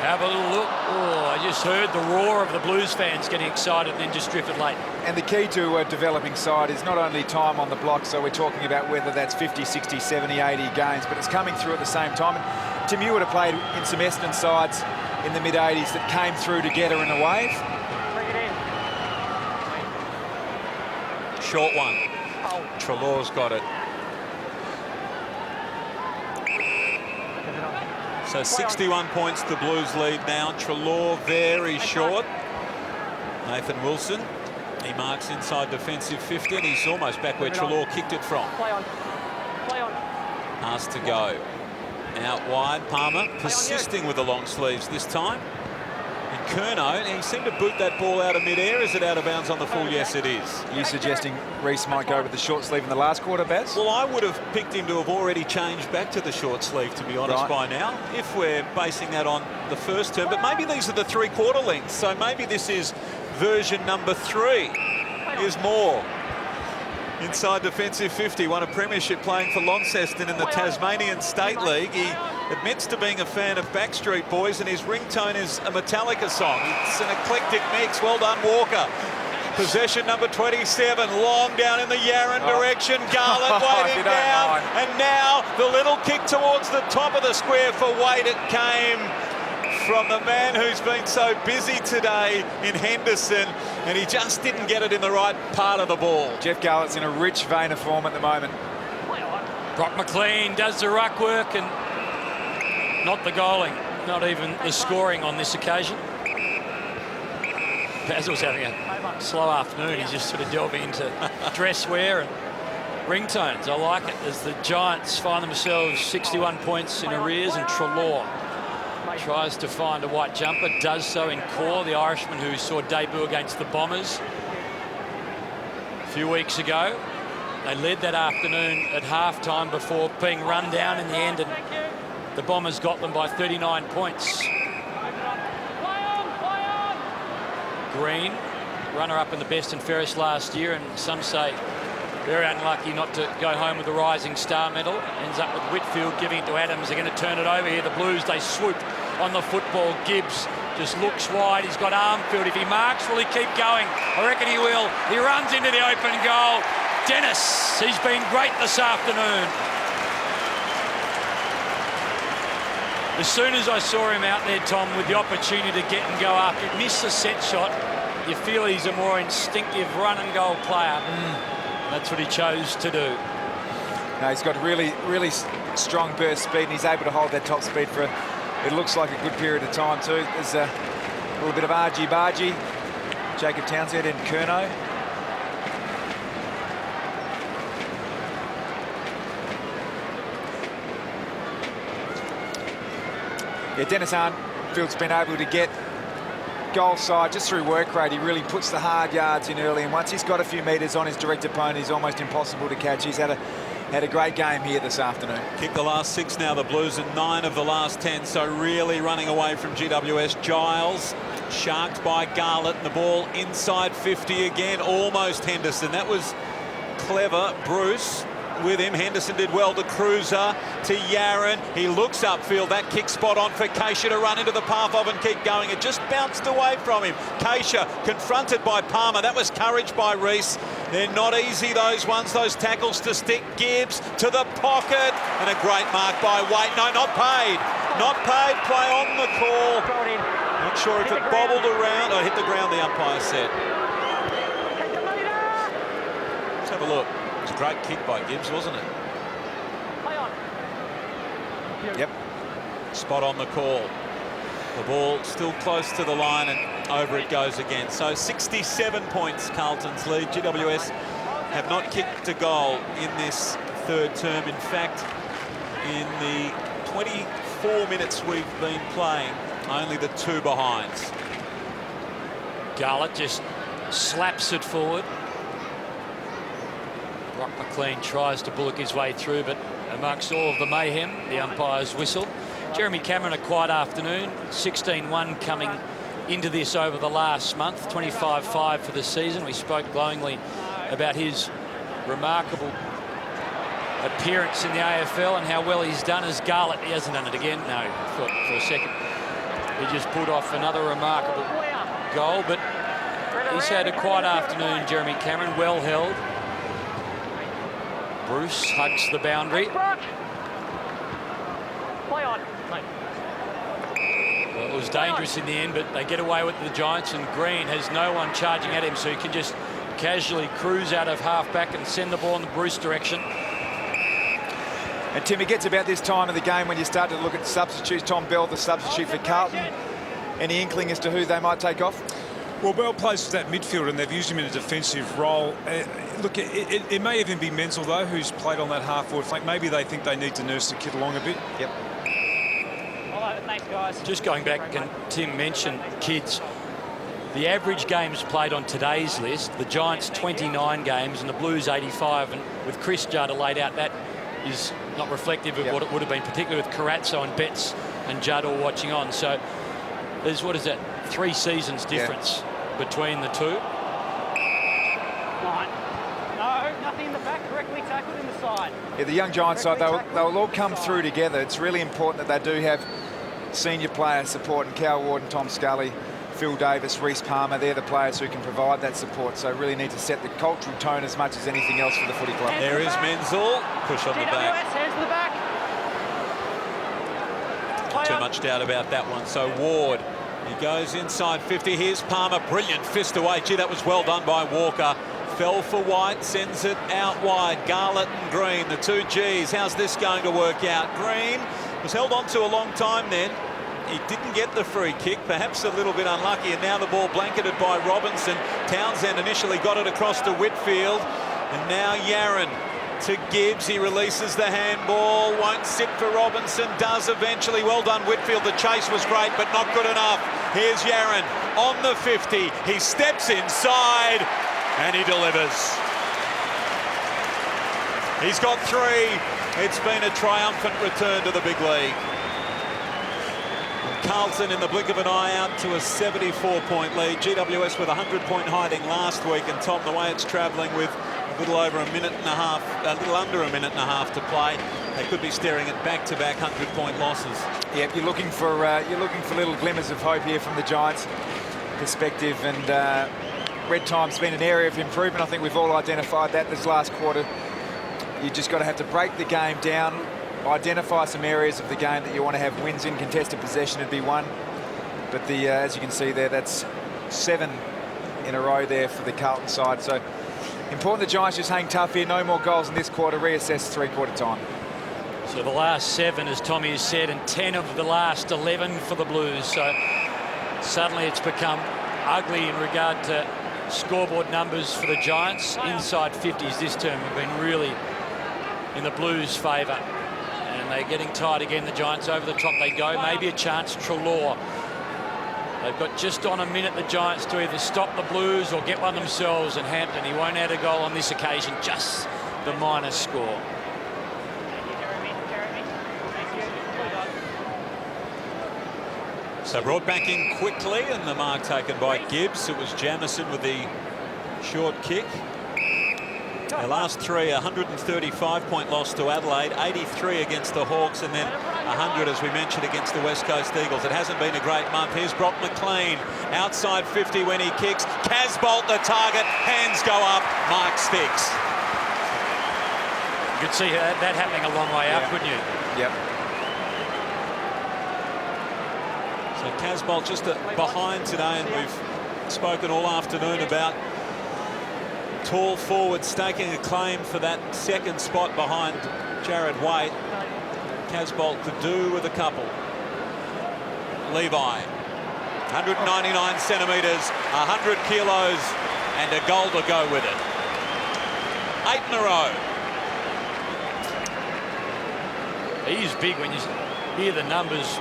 Speaker 2: Have a little look. Oh, I just heard the roar of the Blues fans getting excited and then just drifted late.
Speaker 4: And the key to a developing side is not only time on the block, so we're talking about whether that's 50, 60, 70, 80 games, but it's coming through at the same time. And Tim, you would have played in some Essendon sides in the mid-80s that came through together in a wave.
Speaker 1: Bring it in.
Speaker 5: Short one. Treloar's got it. So 61 points the Blues lead now. Treloar very short. Nathan Wilson, he marks inside defensive 50, and he's almost back where Treloar kicked it from.
Speaker 1: Play on. Play on.
Speaker 5: Pass to go. Out wide, Palmer persisting with the long sleeves this time. And Curnow, he seemed to boot that ball out of mid-air. Is it out of bounds on the full? Yes, it is.
Speaker 4: Are you suggesting Reece might go with the short sleeve in the last quarter, Baz?
Speaker 5: Well, I would have picked him to have already changed back to the short sleeve, to be honest, by now, if we're basing that on the first term. But maybe these are the three-quarter lengths, so maybe this is version number 3. Here's Moore. Inside defensive 50, won a premiership playing for Launceston in the Tasmanian State League. He admits to being a fan of Backstreet Boys, and his ringtone is a Metallica song. It's an eclectic mix. Well done, Walker. Possession number 27, long down in the Yarran direction. Garland waiting down, and now the little kick towards the top of the square for Wade. It came from the man who's been so busy today in Henderson, and he just didn't get it in the right part of the ball.
Speaker 4: Jeff Garlett's in a rich vein of form at the moment.
Speaker 2: Brock McLean does the ruck work and not the goaling, not even the scoring on this occasion. Basil's having a slow afternoon. He's just sort of delving into dress wear and ringtones. I like it as the Giants find themselves 61 points in arrears, and Treloar tries to find a white jumper, does so in Core, the Irishman who saw debut against the Bombers a few weeks ago. They led that afternoon at halftime before being run down in the end, and the Bombers got them by 39 points. Green, runner-up in the best and fairest last year, and some say very unlucky not to go home with the Rising Star medal. Ends up with Whitfield giving it to Adams. They're going to turn it over here. The Blues, they swoop on the football. Gibbs just looks wide. He's got Armfield. If he marks, will he keep going? I reckon he will. He runs into the open goal. Dennis, he's been great this afternoon. As soon as I saw him out there, Tom, with the opportunity to get and go up, he missed the set shot. You feel he's a more instinctive run-and-goal player. That's what he chose to do.
Speaker 4: No, he's got really, really strong burst speed, and he's able to hold that top speed for, it looks like, a good period of time too. There's a little bit of argy-bargy. Jacob Townsend and Curnow. Yeah, Dennis Armfield's been able to get goal side just through work rate. He really puts the hard yards in early, and once he's got a few metres on his direct opponent, he's almost impossible to catch. He's had a great game here this afternoon.
Speaker 5: Kicked the last 6 now, the Blues, and 9 of the last 10, so really running away from GWS. Giles sharked by Garlett, and the ball inside 50 again, almost Henderson. That was clever. Bruce with him. Henderson did well to Cruiser, to Yarran. He looks upfield. That kick spot on for Keisha to run into the path of and keep going. It just bounced away from him. Keisha confronted by Palmer. That was courage by Reece. They're not easy, those ones, those tackles to stick. Gibbs to the pocket, and a great mark by Waite. No, not paid. Not paid. Play on the call. Not sure if it bobbled around or hit the ground, the umpire said. Let's have a look. It was a great kick by Gibbs, wasn't it?
Speaker 4: Yep.
Speaker 5: Spot on the call. The ball still close to the line, and over it goes again. So 67 points, Carlton's lead. GWS have not kicked a goal in this third term. In fact, in the 24 minutes we've been playing, only the 2 behinds.
Speaker 2: Garlett just slaps it forward. Brock McLean tries to bullock his way through, but amongst all of the mayhem, the umpire's whistle. Jeremy Cameron, a quiet afternoon. 16-1 coming into this over the last month. 25-5 for the season. We spoke glowingly about his remarkable appearance in the AFL and how well he's done as Garlett. He hasn't done it again. No, for a second. He just pulled off another remarkable goal, but he's had a quiet afternoon, Jeremy Cameron. Well held. Bruce hugs the boundary. Well, it was dangerous in the end, but they get away with the Giants, and Green has no one charging at him, so he can just casually cruise out of half-back and send the ball in the Bruce direction.
Speaker 4: And Tim, it gets about this time of the game when you start to look at substitutes. Tom Bell, the substitute for Carlton. Any inkling as to who they might take off?
Speaker 6: Well, Bell plays for that midfielder, and they've used him in a defensive role. Look, it may even be Menzel, though, who's played on that half-forward flank. Maybe they think they need to nurse the kid along a bit.
Speaker 4: Yep.
Speaker 1: Thanks, guys.
Speaker 2: Just going back, and Tim mentioned kids. The average games played on today's list, the Giants 29 games and the Blues 85, and with Chris Judd laid out, that is not reflective of what it would have been, particularly with Carazzo and Betts and Judd all watching on. So there's, what is that, 3 seasons difference between the two.
Speaker 1: Line. No, nothing in the back, correctly tackled in the side.
Speaker 4: Yeah, the young Giants side, they'll all come through together. It's really important that they do have senior player support, and Cal Ward and Tom Scully, Phil Davis, Reece Palmer, they're the players who can provide that support. So really need to set the cultural tone as much as anything else for the footy club.
Speaker 5: There is Menzel. Push on the back.
Speaker 1: Hands to the back.
Speaker 5: Not too much doubt about that one. So Ward, he goes inside 50. Here's Palmer. Brilliant fist away. Gee, that was well done by Walker. Fell for White, sends it out wide. Garlett and Green, the 2 Gs. How's this going to work out? Green was held on to a long time then. He didn't get the free kick, perhaps a little bit unlucky, and now the ball blanketed by Robinson. Townsend initially got it across to Whitfield, and now Yarran to Gibbs. He releases the handball, won't sit for Robinson, does eventually. Well done, Whitfield. The chase was great, but not good enough. Here's Yarran on the 50. He steps inside, and he delivers. He's got 3. It's been a triumphant return to the big league. Carlton in the blink of an eye out to a 74-point lead. GWS with a 100-point hiding last week, and Tom, the way it's travelling with a little over a minute and a half, a little under a minute and a half to play, they could be staring at back-to-back 100-point losses.
Speaker 4: Yeah, you're looking for little glimmers of hope here from the Giants' perspective, and red time's been an area of improvement. I think we've all identified that this last quarter. You just got to have to break the game down, identify some areas of the game that you want to have wins in. Contested possession would be one, but as you can see there, that's 7 in a row there for the Carlton side. So important the Giants just hang tough here. No more goals in this quarter. Reassess 3-quarter time.
Speaker 2: So the last 7, as Tommy has said, and 10 of the last 11 for the Blues. So suddenly it's become ugly in regard to scoreboard numbers for the Giants. Inside 50s this term have been really in the Blues' favour. And they're getting tired again, the Giants. Over the top they go. Maybe a chance, Treloar. They've got just on a minute, the Giants, to either stop the Blues or get one themselves. And Hampton, he won't add a goal on this occasion, just the minus score.
Speaker 5: So brought back in quickly, and the mark taken by Gibbs. It was Jamison with the short kick. Their last 3, 135-point loss to Adelaide, 83 against the Hawks, and then 100, as we mentioned, against the West Coast Eagles. It hasn't been a great month. Here's Brock McLean, outside 50 when he kicks. Casbolt the target, hands go up, mark sticks.
Speaker 2: You could see that happening a long way up, couldn't you?
Speaker 4: Yep.
Speaker 5: So Casbolt just behind today, and we've spoken all afternoon about tall forward staking a claim for that second spot behind Jared Waite. Casbolt could do with a couple. Levi, 199 centimetres, 100 kilos, and a goal to go with it. 8 in a row.
Speaker 2: He's big when you hear the numbers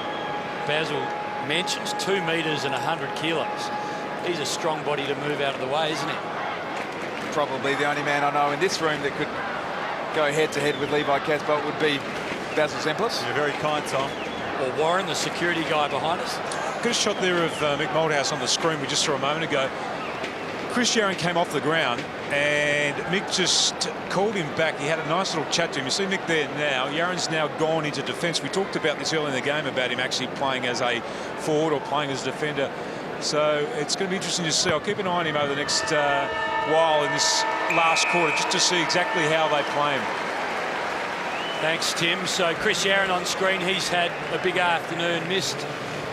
Speaker 2: Basil mentions, 2 metres and 100 kilos. He's a strong body to move out of the way, isn't he?
Speaker 4: Probably the only man I know in this room that could go head-to-head with Levi Casbolt would be Basil Zemplis.
Speaker 5: You're very kind, Tom.
Speaker 2: Or Warren, the security guy behind us.
Speaker 6: Good shot there of Mick Malthouse on the screen we just saw a moment ago. Chris Yarran came off the ground and Mick just called him back. He had a nice little chat to him. You see Mick there now. Yarran's now gone into defence. We talked about this earlier in the game about him actually playing as a forward or playing as a defender. So it's going to be interesting to see. I'll keep an eye on him over the next while in this last quarter, just to see exactly how they play him.
Speaker 2: Thanks, Tim. So Chris Yarran on screen. He's had a big afternoon, missed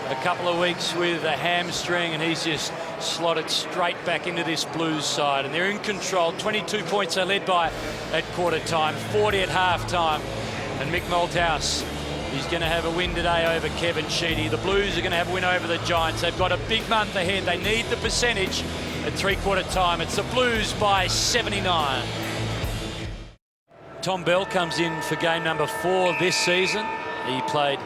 Speaker 2: a couple of weeks with a hamstring, and he's just slotted straight back into this Blues side. And they're in control. 22 points they led by at quarter time, 40 at half time. And Mick Malthouse, he's going to have a win today over Kevin Sheedy. The Blues are going to have a win over the Giants. They've got a big month ahead. They need the percentage at 3-quarter time. It's the Blues by 79. Tom Bell comes in for game number 4 this season. He played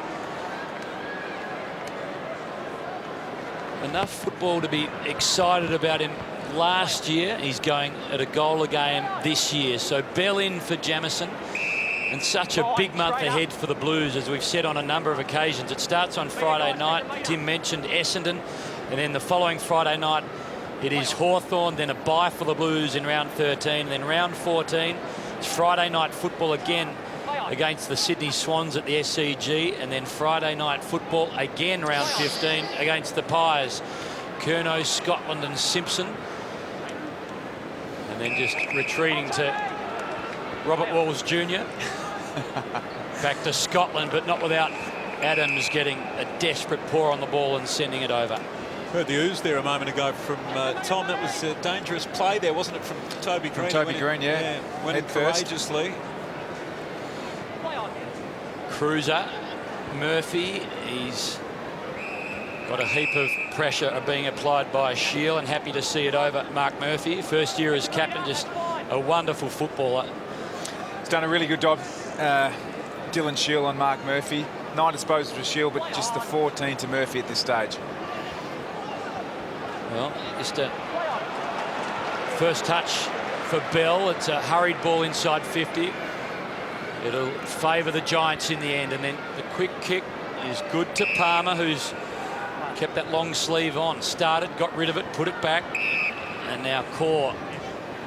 Speaker 2: enough football to be excited about him last year. He's going at a goal a game this year. So bell in for Jamison. And such a big month ahead for the Blues, as we've said on a number of occasions. It starts on Friday night. Tim mentioned Essendon. And then the following Friday night, it is Hawthorn, then a bye for the Blues in round 13. And then round 14, it's Friday night football again against the Sydney Swans at the SCG. And then Friday night football again, round 15, against the Pies. Curnow, Scotland and Simpson. And then just retreating to Robert Walls Jr. Back to Scotland, but not without Adams getting a desperate pour on the ball and sending it over.
Speaker 5: Heard the ooze there a moment ago from Tom. That was a dangerous play there, wasn't it, from Toby Green?
Speaker 4: From Toby Green, yeah.
Speaker 5: Went in courageously.
Speaker 2: Cruiser, Murphy, he's got a heap of pressure being applied by Shield, and happy to see it over. Mark Murphy, first year as captain, just a wonderful footballer.
Speaker 4: He's done a really good job, Dylan Shield on Mark Murphy. 9 disposals to Shield, but just the 14 to Murphy at this stage.
Speaker 2: Well, just a first touch for Bell. It's a hurried ball inside 50. It'll favour the Giants in the end, and then the quick kick is good to Palmer, who's kept that long sleeve on. Started, got rid of it, put it back, and now Core.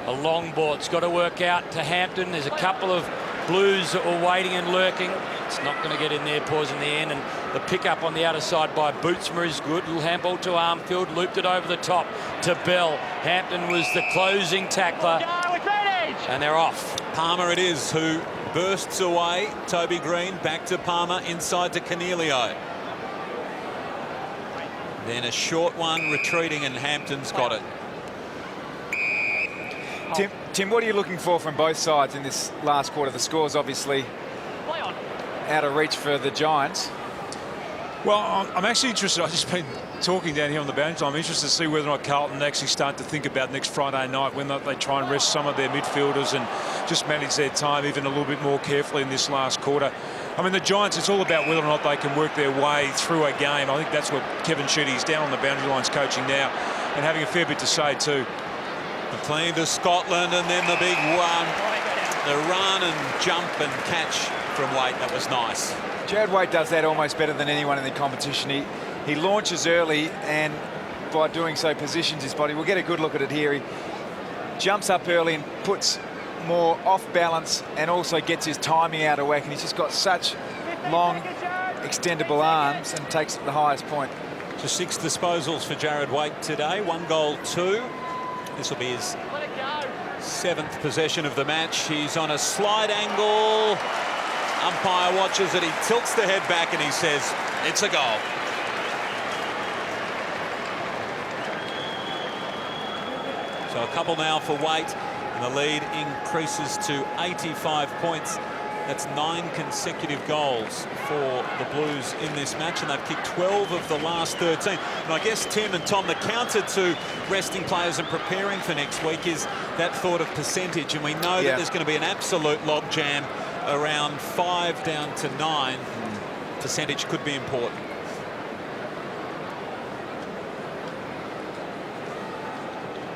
Speaker 2: A long ball. It's got to work out to Hampton. There's a couple of Blues that were waiting and lurking. It's not going to get in there, pause in the end, and the pick-up on the outer side by Bootsma is good. Little handball to Armfield, looped it over the top to Bell. Hampton was the closing tackler, and they're off.
Speaker 5: Palmer it is who bursts away. Toby Green back to Palmer, inside to Cornelio. Then a short one retreating, and Hampton's got it.
Speaker 4: Tim, what are you looking for from both sides in this last quarter? The score's obviously out of reach for the Giants.
Speaker 6: Well, I'm actually interested. I've just been talking down here on the boundary line. I'm interested to see whether or not Carlton actually start to think about next Friday night, when they try and rest some of their midfielders and just manage their time even a little bit more carefully in this last quarter. I mean, the Giants, it's all about whether or not they can work their way through a game. I think that's what Kevin Sheedy's down on the boundary lines coaching now, and having a fair bit to say too.
Speaker 5: McLean to Scotland, and then the big one. The run and jump and catch from Waite. That was nice.
Speaker 4: Jared Waite does that almost better than anyone in the competition. He launches early, and by doing so positions his body. We'll get a good look at it here. He jumps up early and puts more off balance, and also gets his timing out of whack, and he's just got such long extendable arms and takes it to the highest point.
Speaker 5: So 6 disposals for Jared Waite today, 1 goal, 2. This will be his 7th possession of the match. He's on a slide angle. Umpire watches it. He tilts the head back and he says, it's a goal. So a couple now for Waite, and the lead increases to 85 points. That's 9 consecutive goals for the Blues in this match, and they've kicked 12 of the last 13. And I guess, Tim and Tom, the counter to resting players and preparing for next week is that thought of percentage, and we know that there's going to be an absolute logjam around 5 down to 9. Percentage could be important.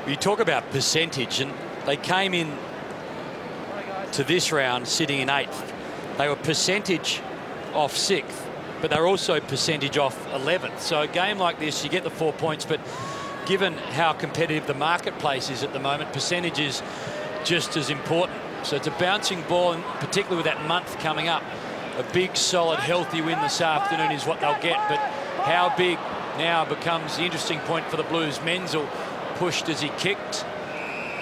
Speaker 2: You talk about percentage, and they came in to this round sitting in 8th. They were percentage off 6th, but they're also percentage off 11th. So a game like this, you get the 4 points, but given how competitive the marketplace is at the moment, percentage is just as important. So it's a bouncing ball, and particularly with that month coming up, a big, solid, healthy win this afternoon is what they'll get. But how big now becomes the interesting point for the Blues. Menzel pushed as he kicked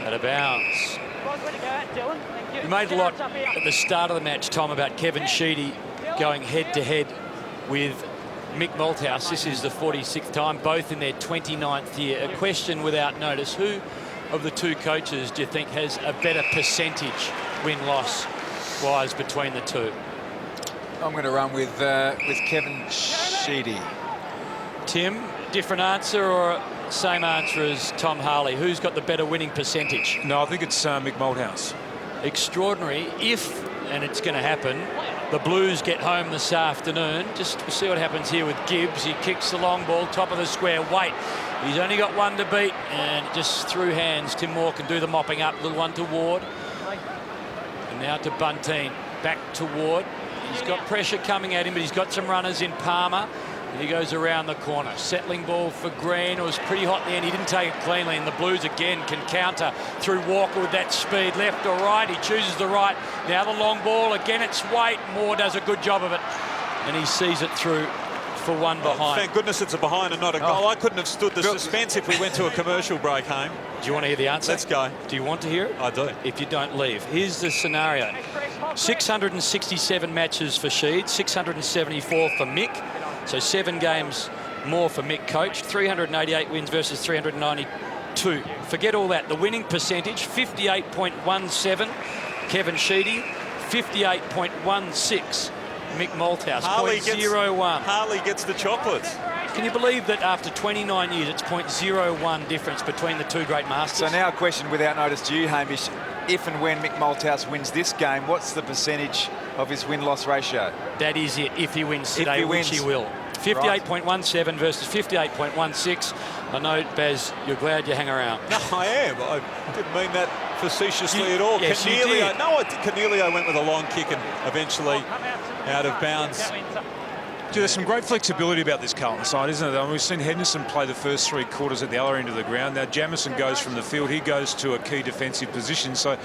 Speaker 2: at a bounce. You made a lot at the start of the match, Tom, about Kevin Sheedy going head-to-head with Mick Malthouse. This is the 46th time, both in their 29th year. A question without notice. Who of the two coaches do you think has a better percentage win-loss-wise between the two?
Speaker 4: I'm going to run with Kevin Sheedy.
Speaker 2: Tim, different answer or same answer as Tom Harley? Who's got the better winning percentage?
Speaker 6: No, I think it's Mick Malthouse.
Speaker 2: Extraordinary if, and it's going to happen, the Blues get home this afternoon. Just we'll see what happens here with Gibbs. He kicks the long ball, top of the square. Wait, he's only got one to beat, and just through hands. Tim Moore can do the mopping up. Little one to Ward. And now to Bunteen. Back to Ward. He's got pressure coming at him, but he's got some runners in Palmer. And he goes around the corner. Settling ball for Green. It was pretty hot there, and he didn't take it cleanly. And the Blues again can counter through Walker with that speed. Left or right, he chooses the right. Now the long ball. Again, it's Waite. Moore does a good job of it. And he sees it through for one behind.
Speaker 5: Thank goodness it's a behind and not a goal. I couldn't have stood the suspense if we went to a commercial break home.
Speaker 2: Do you want to hear the answer?
Speaker 5: Let's go.
Speaker 2: Do you want to hear it?
Speaker 5: I do.
Speaker 2: If you don't leave. Here's the scenario. 667 matches for Sheed, 674 for Mick. So 7 games more for Mick coached. 388 wins versus 392. Forget all that. The winning percentage, 58.17. Kevin Sheedy, 58.16. Mick Malthouse, 0.01.
Speaker 5: Harley gets the chocolates.
Speaker 2: Can you believe that after 29 years, it's 0.01 difference between the two great masters?
Speaker 4: So now a question without notice to you, Hamish. If and when Mick Malthouse wins this game, what's the percentage of his win-loss ratio?
Speaker 2: That is it, if he wins today, which he will. 58.17 versus 58.16. I know, Baz, you're glad you hang around.
Speaker 5: No, I am. I didn't mean that facetiously at all.
Speaker 2: Yes, you did.
Speaker 5: No, Cornelio went with a long kick and eventually out of bounds.
Speaker 6: There's some great flexibility about this Carlton side, isn't there? I mean, we've seen Henderson play the first 3 quarters at the other end of the ground. Now Jamison goes from the field. He goes to a key defensive position. So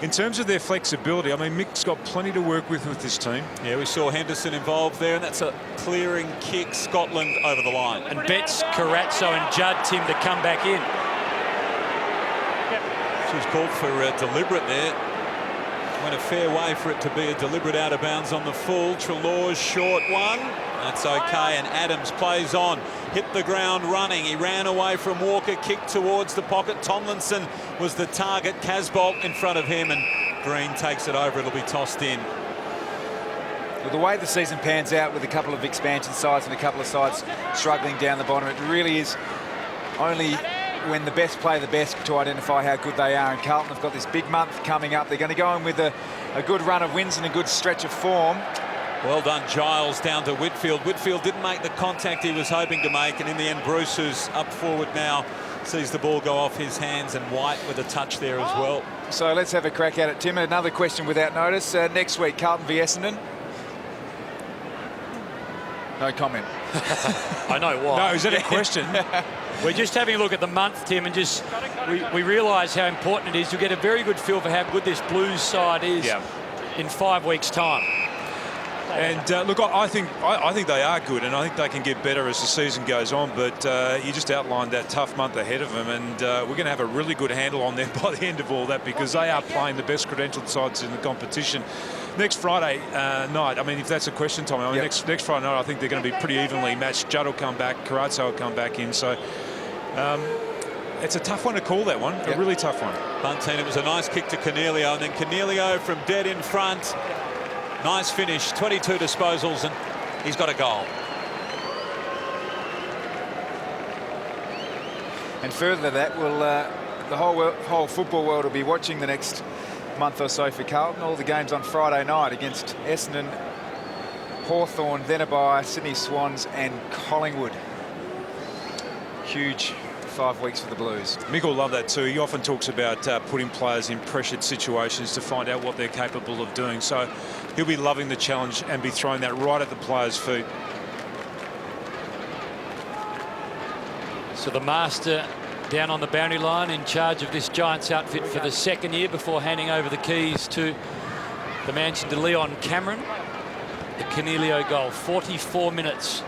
Speaker 6: in terms of their flexibility, I mean, Mick's got plenty to work with this team.
Speaker 5: Yeah, we saw Henderson involved there, and that's a clearing kick. Scotland over the line.
Speaker 2: And Betts, Carazzo and Judd Tim to come back in.
Speaker 5: She was called for deliberate there. Went a fair way for it to be a deliberate out of bounds on the full. Treloar's short one. That's okay, and Adams plays on. Hit the ground running. He ran away from Walker, kicked towards the pocket. Tomlinson was the target. Casbolt in front of him, and Green takes it over. It'll be tossed in.
Speaker 4: Well, the way the season pans out with a couple of expansion sides and a couple of sides struggling down the bottom, it really is only when the best play the best to identify how good they are. And Carlton have got this big month coming up. They're going to go in with a good run of wins and a good stretch of form.
Speaker 5: Well done, Giles, down to Whitfield. Whitfield didn't make the contact he was hoping to make, and in the end, Bruce, who's up forward now, sees the ball go off his hands, and White with a touch there as well.
Speaker 4: So let's have a crack at it, Tim. Another question without notice. Next week, Carlton v Essendon. No comment.
Speaker 2: I know why.
Speaker 6: No, is that a question?
Speaker 2: We're just having a look at the month, Tim, and just we realise how important it is to get a very good feel for how good this Blues side is in 5 weeks' time.
Speaker 6: And look, I think they are good, and I think they can get better as the season goes on. But you just outlined that tough month ahead of them, and we're going to have a really good handle on them by the end of all that, because they are playing the best credentialed sides in the competition. Next Friday night, I mean, if that's a question, Tommy, I mean, next Friday night, I think they're going to be pretty evenly matched. Judd will come back, Carazzo will come back in, so it's a tough one to call, that one, a really tough one.
Speaker 5: Bunteen, it was a nice kick to Cornelio, and then Cornelio from dead in front. Nice finish, 22 disposals, and he's got a goal.
Speaker 4: And further to that, the whole football world will be watching the next month or so for Carlton. All the games on Friday night against Essendon, Hawthorn, then by Sydney Swans and Collingwood. Huge 5 weeks for the Blues.
Speaker 6: Mick will love that too. He often talks about putting players in pressured situations to find out what they're capable of doing. So he'll be loving the challenge and be throwing that right at the players' feet.
Speaker 2: So the master down on the boundary line in charge of this Giants outfit for the 2nd year before handing over the keys to the mansion to Leon Cameron. The Cornelio goal, 44 minutes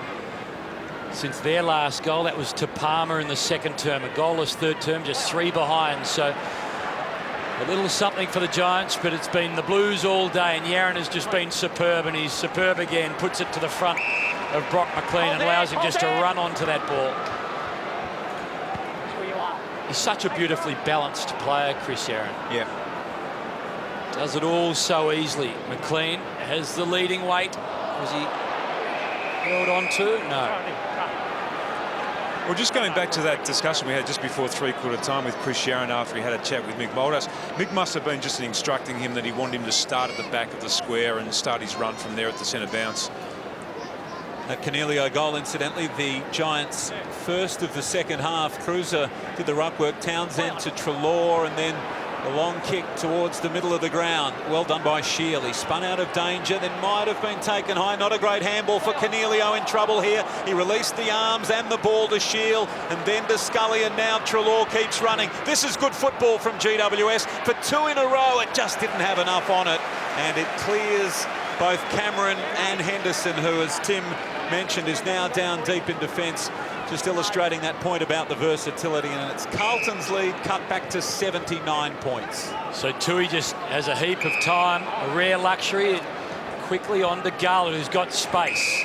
Speaker 2: since their last goal. That was to Palmer in the 2nd term. A goalless 3rd term, just 3 behind. So a little something for the Giants, but it's been the Blues all day, and Yaron has just been superb, and he's superb again. Puts it to the front of Brock McLean and allows him just to run onto that ball. He's such a beautifully balanced player, Chris Yaron.
Speaker 4: Yeah.
Speaker 2: Does it all so easily. McLean has the leading weight. Was he held on to? No.
Speaker 6: Well, just going back to that discussion we had just before three-quarter time with Chris Sharon after he had a chat with Mick Malthouse. Mick must have been just instructing him that he wanted him to start at the back of the square and start his run from there at the centre bounce.
Speaker 5: A Cornelio goal, incidentally, the Giants' first of the second half. Cruiser did the ruck work. Townsend to Treloar, and then a long kick towards the middle of the ground. Well done by Shield. He spun out of danger, then might have been taken high. Not a great handball for Cornelio, in trouble here. He released the arms and the ball to Shield, and then to Scully, and now Treloar keeps running. This is good football from GWS. For 2 in a row, it just didn't have enough on it, and it clears both Cameron and Henderson, who, as Tim mentioned, is now down deep in defence. Just illustrating that point about the versatility, and it's Carlton's lead cut back to 79 points.
Speaker 2: So Tui just has a heap of time, a rare luxury. Quickly on to Garlett, who's got space.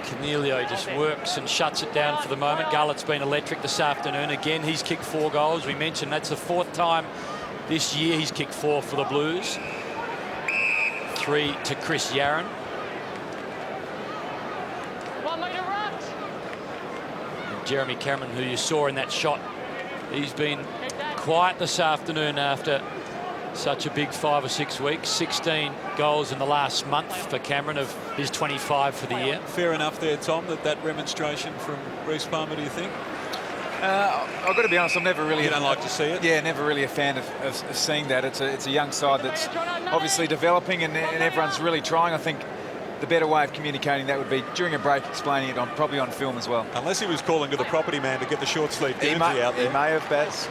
Speaker 2: Cornelio just works and shuts it down for the moment. Garlett's been electric this afternoon. Again, he's kicked 4 goals. We mentioned that's the 4th time this year he's kicked 4 for the Blues. 3 to Chris Yaron. Jeremy Cameron, who you saw in that shot, he's been quiet this afternoon after such a big 5 or 6 weeks. 16 goals in the last month for Cameron of his 25 for the year.
Speaker 5: Fair enough there, Tom, that remonstration from Reece Palmer, do you think?
Speaker 4: I've got to be honest, I'm never really...
Speaker 5: You don't like to see it?
Speaker 4: Yeah, never really a fan of seeing that. It's a young side that's obviously developing, and everyone's really trying. I think the better way of communicating that would be during a break, explaining it probably on film as well.
Speaker 5: Unless he was calling to the property man to get the short sleeve jersey out there.
Speaker 4: He may have, Baz.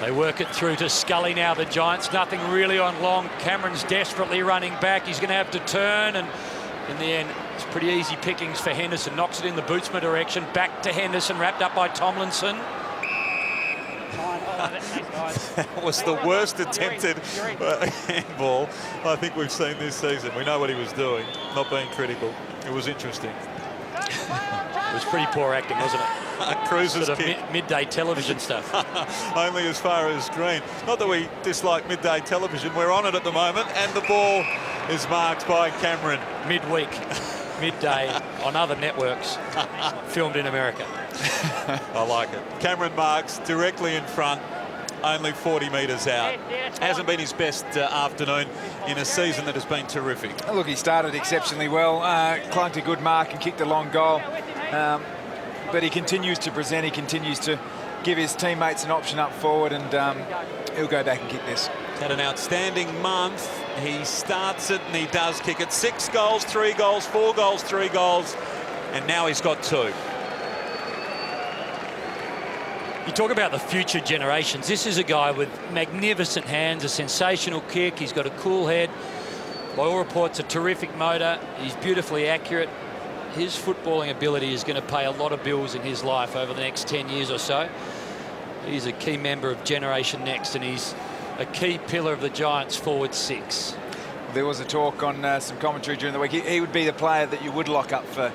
Speaker 2: They work it through to Scully now, the Giants. Nothing really on long. Cameron's desperately running back. He's going to have to turn, and in the end, it's pretty easy pickings for Henderson. Knocks it in the Bootsma direction. Back to Henderson, wrapped up by Tomlinson.
Speaker 5: That was the worst attempted handball I think we've seen this season. We know what he was doing, not being critical. It was interesting.
Speaker 2: It was pretty poor acting, wasn't it?
Speaker 5: Cruiser's
Speaker 2: sort of
Speaker 5: kick.
Speaker 2: midday television stuff.
Speaker 5: Only as far as green. Not that we dislike midday television. We're on it at the moment, and the ball is marked by Cameron.
Speaker 2: Midweek, midday on other networks, filmed in America.
Speaker 5: I like it. Cameron marks directly in front, only 40 metres out. Hasn't been his best afternoon in a season that has been terrific.
Speaker 4: Look, he started exceptionally well, clunked a good mark and kicked a long goal. But he continues to present, he continues to give his teammates an option up forward, and he'll go back and kick this.
Speaker 5: Had an outstanding month. He starts it and he does kick it. 6 goals, 3 goals, 4 goals, 3 goals, and now he's got 2.
Speaker 2: You talk about the future generations. This is a guy with magnificent hands, a sensational kick. He's got a cool head. By all reports, a terrific motor. He's beautifully accurate. His footballing ability is going to pay a lot of bills in his life over the next 10 years or so. He's a key member of Generation Next, and he's a key pillar of the Giants' forward 6.
Speaker 4: There was a talk on some commentary during the week. He would be the player that you would lock up for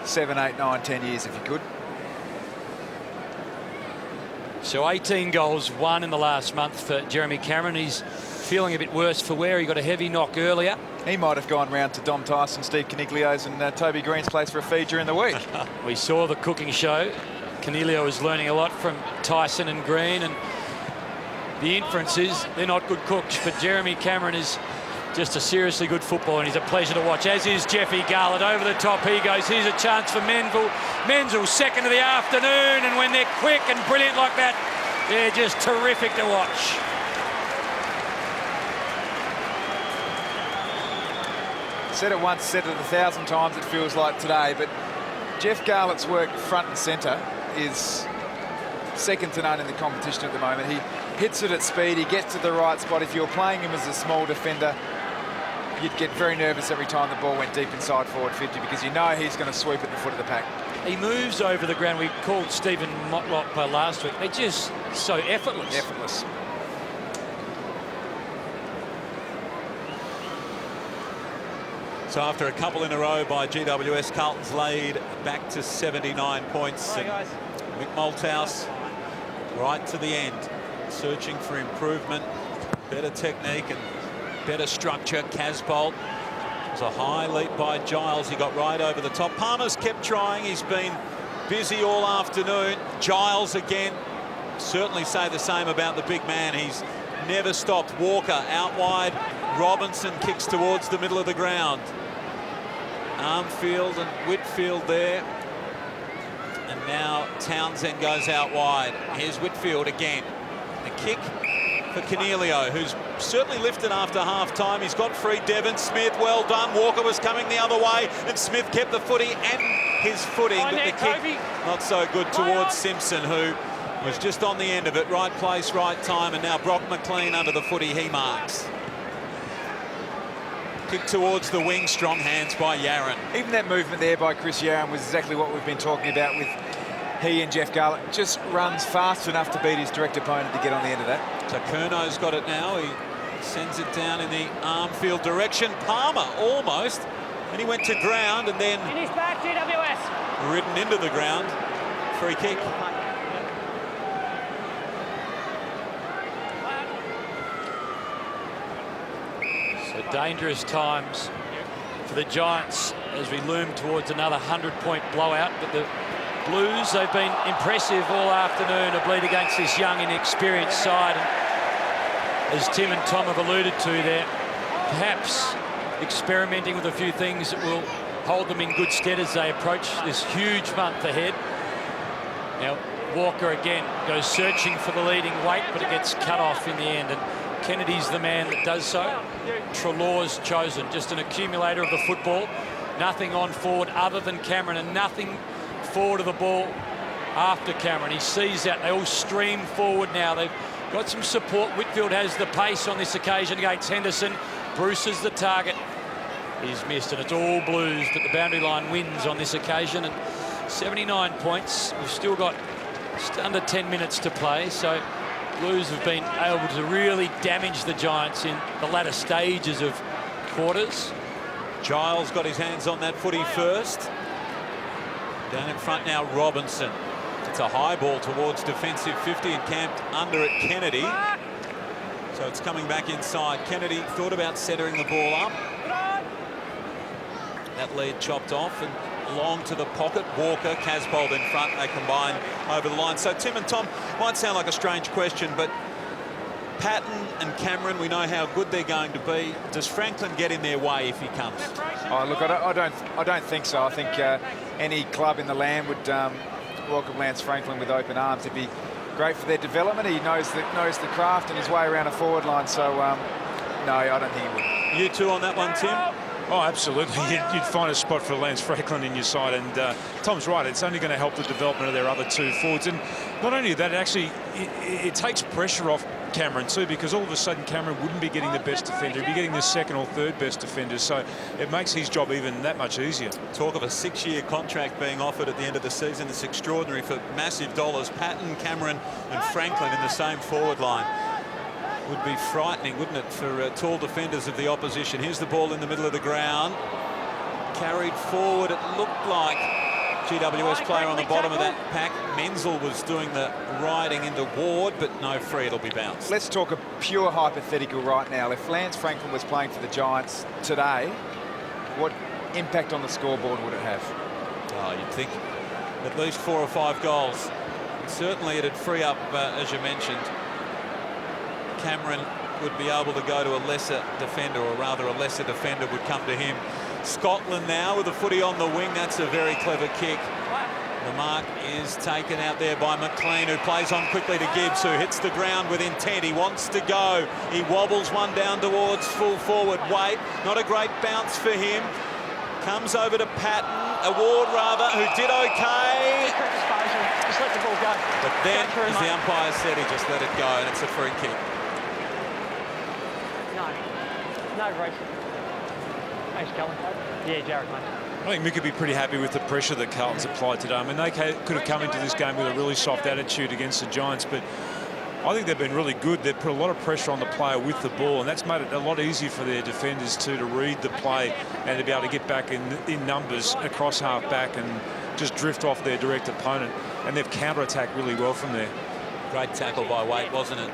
Speaker 4: 7, 8, 9, 10 years if you could.
Speaker 2: So 18 goals, 1 in the last month for Jeremy Cameron. He's feeling a bit worse for wear. He got a heavy knock earlier.
Speaker 4: He might have gone round to Dom Tyson, Steve Caniglio's and Toby Green's place for a feed during the week.
Speaker 2: We saw the cooking show. Caniglio is learning a lot from Tyson and Green, and the inference is they're not good cooks, but Jeremy Cameron is just a seriously good footballer, and he's a pleasure to watch, as is Jeffy Garlett. Over the top he goes. Here's a chance for Menzel. Menzel, second of the afternoon, and when they're quick and brilliant like that, they're just terrific to watch.
Speaker 4: Said it once, said it 1,000 times, it feels like today, but Jeff Garlett's work front and centre is second to none in the competition at the moment. He hits it at speed, he gets to the right spot. If you're playing him as a small defender, you'd get very nervous every time the ball went deep inside forward 50, because you know he's going to sweep at the foot of the pack.
Speaker 2: He moves over the ground. We called Stephen Motlop last week. They're just so effortless.
Speaker 4: Effortless.
Speaker 5: So after a couple in a row by GWS, Carlton's lead back to 79 points. And Mick Malthouse right to the end, searching for improvement, better technique and better structure. Casbolt was a high leap by Giles. He got right over the top. Palmer's kept trying. He's been busy all afternoon. Giles again. Certainly say the same about the big man. He's never stopped. Walker out wide. Robinson kicks towards the middle of the ground. Armfield and Whitfield there. And now Townsend goes out wide. Here's Whitfield again. The kick for Cornelio, who's certainly lifted after half-time. He's got free. Devon Smith, well done. Walker was coming the other way, and Smith kept the footy and his footing, but the kick not so good towards Simpson, who was just on the end of it. Right place, right time, and now Brock McLean under the footy. He marks. Kick towards the wing, strong hands by Yaron.
Speaker 4: Even that movement there by Chris Yaron was exactly what we've been talking about with he and Jeff Garlett. Just runs fast enough to beat his direct opponent to get on the end of that.
Speaker 5: So Curno's got it now. He sends it down in the Armfield direction. Palmer almost. And he went to ground and then
Speaker 1: In his back, GWS.
Speaker 5: ridden into the ground. Free kick.
Speaker 2: So dangerous times for the Giants as we loom towards another 100-point blowout. But the Blues, they've been impressive all afternoon to bleed against this young, inexperienced side. And as Tim and Tom have alluded to there, perhaps experimenting with a few things that will hold them in good stead as they approach this huge month ahead. Now, Walker again goes searching for the leading weight, but it gets cut off in the end. And Kennedy's the man that does so. Treloar's chosen, just an accumulator of the football. Nothing on forward other than Cameron, and nothing forward of the ball after Cameron. He sees that. They all stream forward now. They've got some support. Whitfield has the pace on this occasion against Henderson. Bruce is the target. He's missed, and it's all Blues, but the boundary line wins on this occasion. And 79 points. We've still got just under 10 minutes to play, so Blues have been able to really damage the Giants in the latter stages of quarters.
Speaker 5: Giles got his hands on that footy first. Down in front now, Robinson. It's a high ball towards defensive 50 and camped under it, Kennedy. So it's coming back inside. Kennedy thought about centering the ball up. That lead chopped off and long to the pocket. Walker, Casbold in front. They combine over the line. So Tim and Tom, might sound like a strange question, but Patton and Cameron, we know how good they're going to be. Does Franklin get in their way if he comes?
Speaker 4: Oh, look, I don't think so. I think any club in the land would welcome Lance Franklin with open arms. It'd be great for their development. He knows the craft and his way around a forward line. So no, I don't think he would.
Speaker 5: You two on that one, Tim?
Speaker 6: Oh, absolutely. You'd find a spot for Lance Franklin in your side, and Tom's right. It's only going to help the development of their other two forwards, and not only that, it takes pressure off Cameron too, because all of a sudden Cameron wouldn't be getting the best defender, he'd be getting the second or third best defender, so it makes his job even that much easier.
Speaker 5: Talk of a 6-year contract being offered at the end of the season. It's extraordinary for massive dollars. Patton, Cameron and Franklin in the same forward line. Would be frightening, wouldn't it, for tall defenders of the opposition. Here's the ball in the middle of the ground. Carried forward, it looked like GWS player on the bottom of that pack. Menzel was doing the riding into Ward, but no free, it'll be bounced.
Speaker 4: Let's talk a pure hypothetical right now. If Lance Franklin was playing for the Giants today, what impact on the scoreboard would it have?
Speaker 5: Oh, you'd think at least 4 or 5 goals. Certainly it'd free up, as you mentioned, Cameron would be able to go to a lesser defender, or rather a lesser defender would come to him. Scotland now with the footy on the wing. That's a very clever kick. The mark is taken out there by McLean, who plays on quickly to Gibbs, who hits the ground with intent. He wants to go. He wobbles one down towards full forward weight. Not a great bounce for him. Comes over to Patton, Ward rather, who did okay.
Speaker 1: Just let the ball go.
Speaker 5: But then, as the umpire said, he just let it go, and it's a free kick.
Speaker 1: No racing. Thanks, Colin. Yeah, Jared, mate.
Speaker 6: I think Mick would be pretty happy with the pressure that Carlton's applied today. I mean, they could have come into this game with a really soft attitude against the Giants, but I think they've been really good. They've put a lot of pressure on the player with the ball, and that's made it a lot easier for their defenders to read the play and to be able to get back in numbers across half-back and just drift off their direct opponent. And they've counter-attacked really well from there.
Speaker 5: Great tackle by Waite, wasn't it?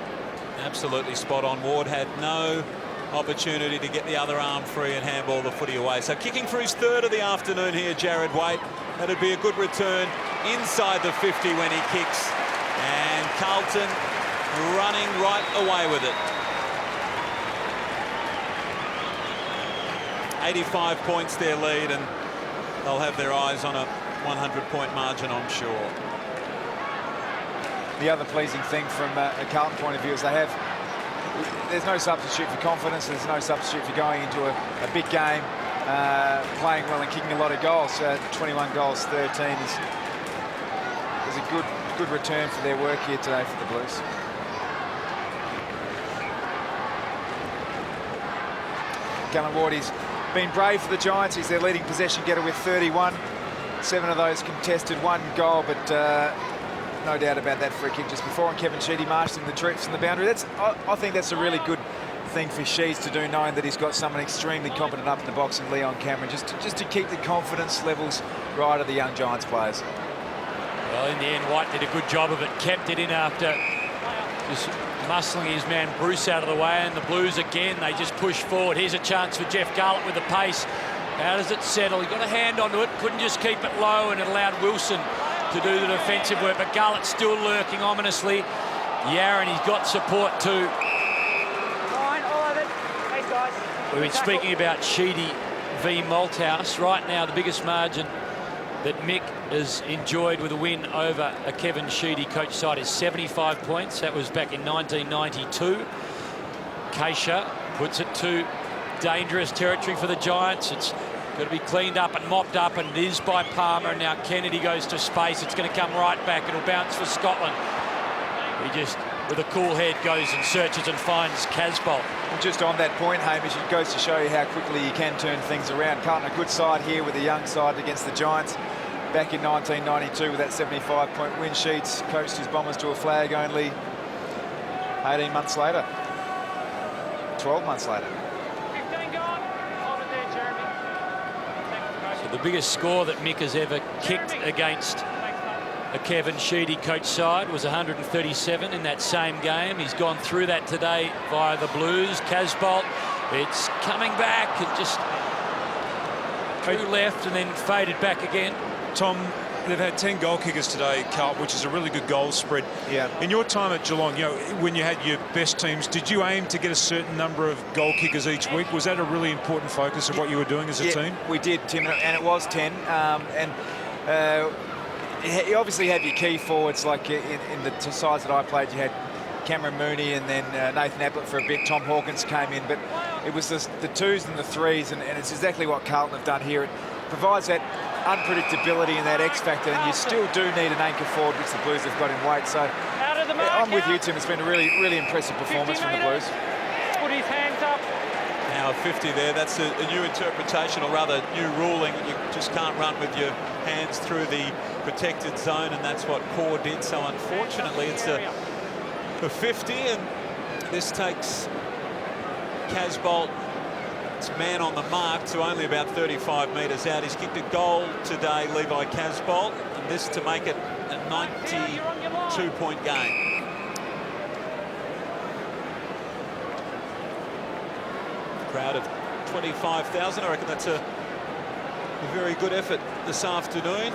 Speaker 5: Absolutely spot on. Ward had no opportunity to get the other arm free and handball the footy away. So kicking for his third of the afternoon here, Jared Waite. That'd be a good return inside the 50 when he kicks. And Carlton running right away with it. 85 points their lead, and they'll have their eyes on a 100-point margin, I'm sure.
Speaker 4: The other pleasing thing from a Carlton point of view is there's no substitute for confidence. There's no substitute for going into a big game, playing well and kicking a lot of goals. 21 goals, 13 is a good return for their work here today for the Blues. Gallon Ward, he's been brave for the Giants. He's their leading possession getter with 31. 7 of those contested, 1 goal, but no doubt about that free kick just before. And Kevin Sheedy marshalling the troops from the boundary. I think that's a really good thing for Sheeds to do, knowing that he's got someone extremely competent up in the box in Leon Cameron, just to keep the confidence levels right of the young Giants players.
Speaker 2: Well, in the end, White did a good job of it, kept it in after just muscling his man Bruce out of the way, and the Blues again, they just push forward. Here's a chance for Jeff Garlett with the pace. How does it settle? He got a hand onto it, couldn't just keep it low, and it allowed Wilson to do the defensive work, but Garlett's still lurking ominously. Yaron, he's got support too. We've been speaking about Sheedy v Malthouse. Right now, the biggest margin that Mick has enjoyed with a win over a Kevin Sheedy coach side is 75 points. That was back in 1992. Keisha puts it to dangerous territory for the Giants. It's got to be cleaned up and mopped up, and it is by Palmer. And now Kennedy goes to space. It's going to come right back. It'll bounce for Scotland. He just, with a cool head, goes and searches and finds Casbolt.
Speaker 4: And just on that point, Hamish, it goes to show you how quickly you can turn things around. Carlton, a good side here with a young side against the Giants. Back in 1992 with that 75-point win. Sheets coached his Bombers to a flag only 18 months later. 12 months later.
Speaker 2: So the biggest score that Mick has ever kicked against a Kevin Sheedy coach side was 137 in that same game. He's gone through that today via the Blues. Casbolt, it's coming back. It just drew left and then faded back again.
Speaker 6: Tom, they've had 10 goal kickers today, Carlton, which is a really good goal spread. Yeah. In your time at Geelong, you know, when you had your best teams, did you aim to get a certain number of goal kickers each week? Was that a really important focus of what you were doing as a team?
Speaker 4: We did, Tim, and it was 10. You obviously have your key forwards, like in the sides that I played. You had Cameron Mooney and then Nathan Ablett for a bit. Tom Hawkins came in, but it was the twos and the threes, and it's exactly what Carlton have done here. It provides that unpredictability and that X factor, and you still do need an anchor forward, which the Blues have got in Waite. So I'm with you, Tim. It's been a really, really impressive performance from the Blues.
Speaker 1: Put his hands up.
Speaker 5: Now 50 there, that's a new interpretation, or rather new ruling. You just can't run with your hands through the protected zone, and that's what Core did. So unfortunately it's a 50, and this takes Casbolt, it's man on the mark, to only about 35 metres out. He's kicked a goal today, Levi Casbolt, and this to make it a 92-point game. Crowd of 25,000. I reckon that's a very good effort this afternoon.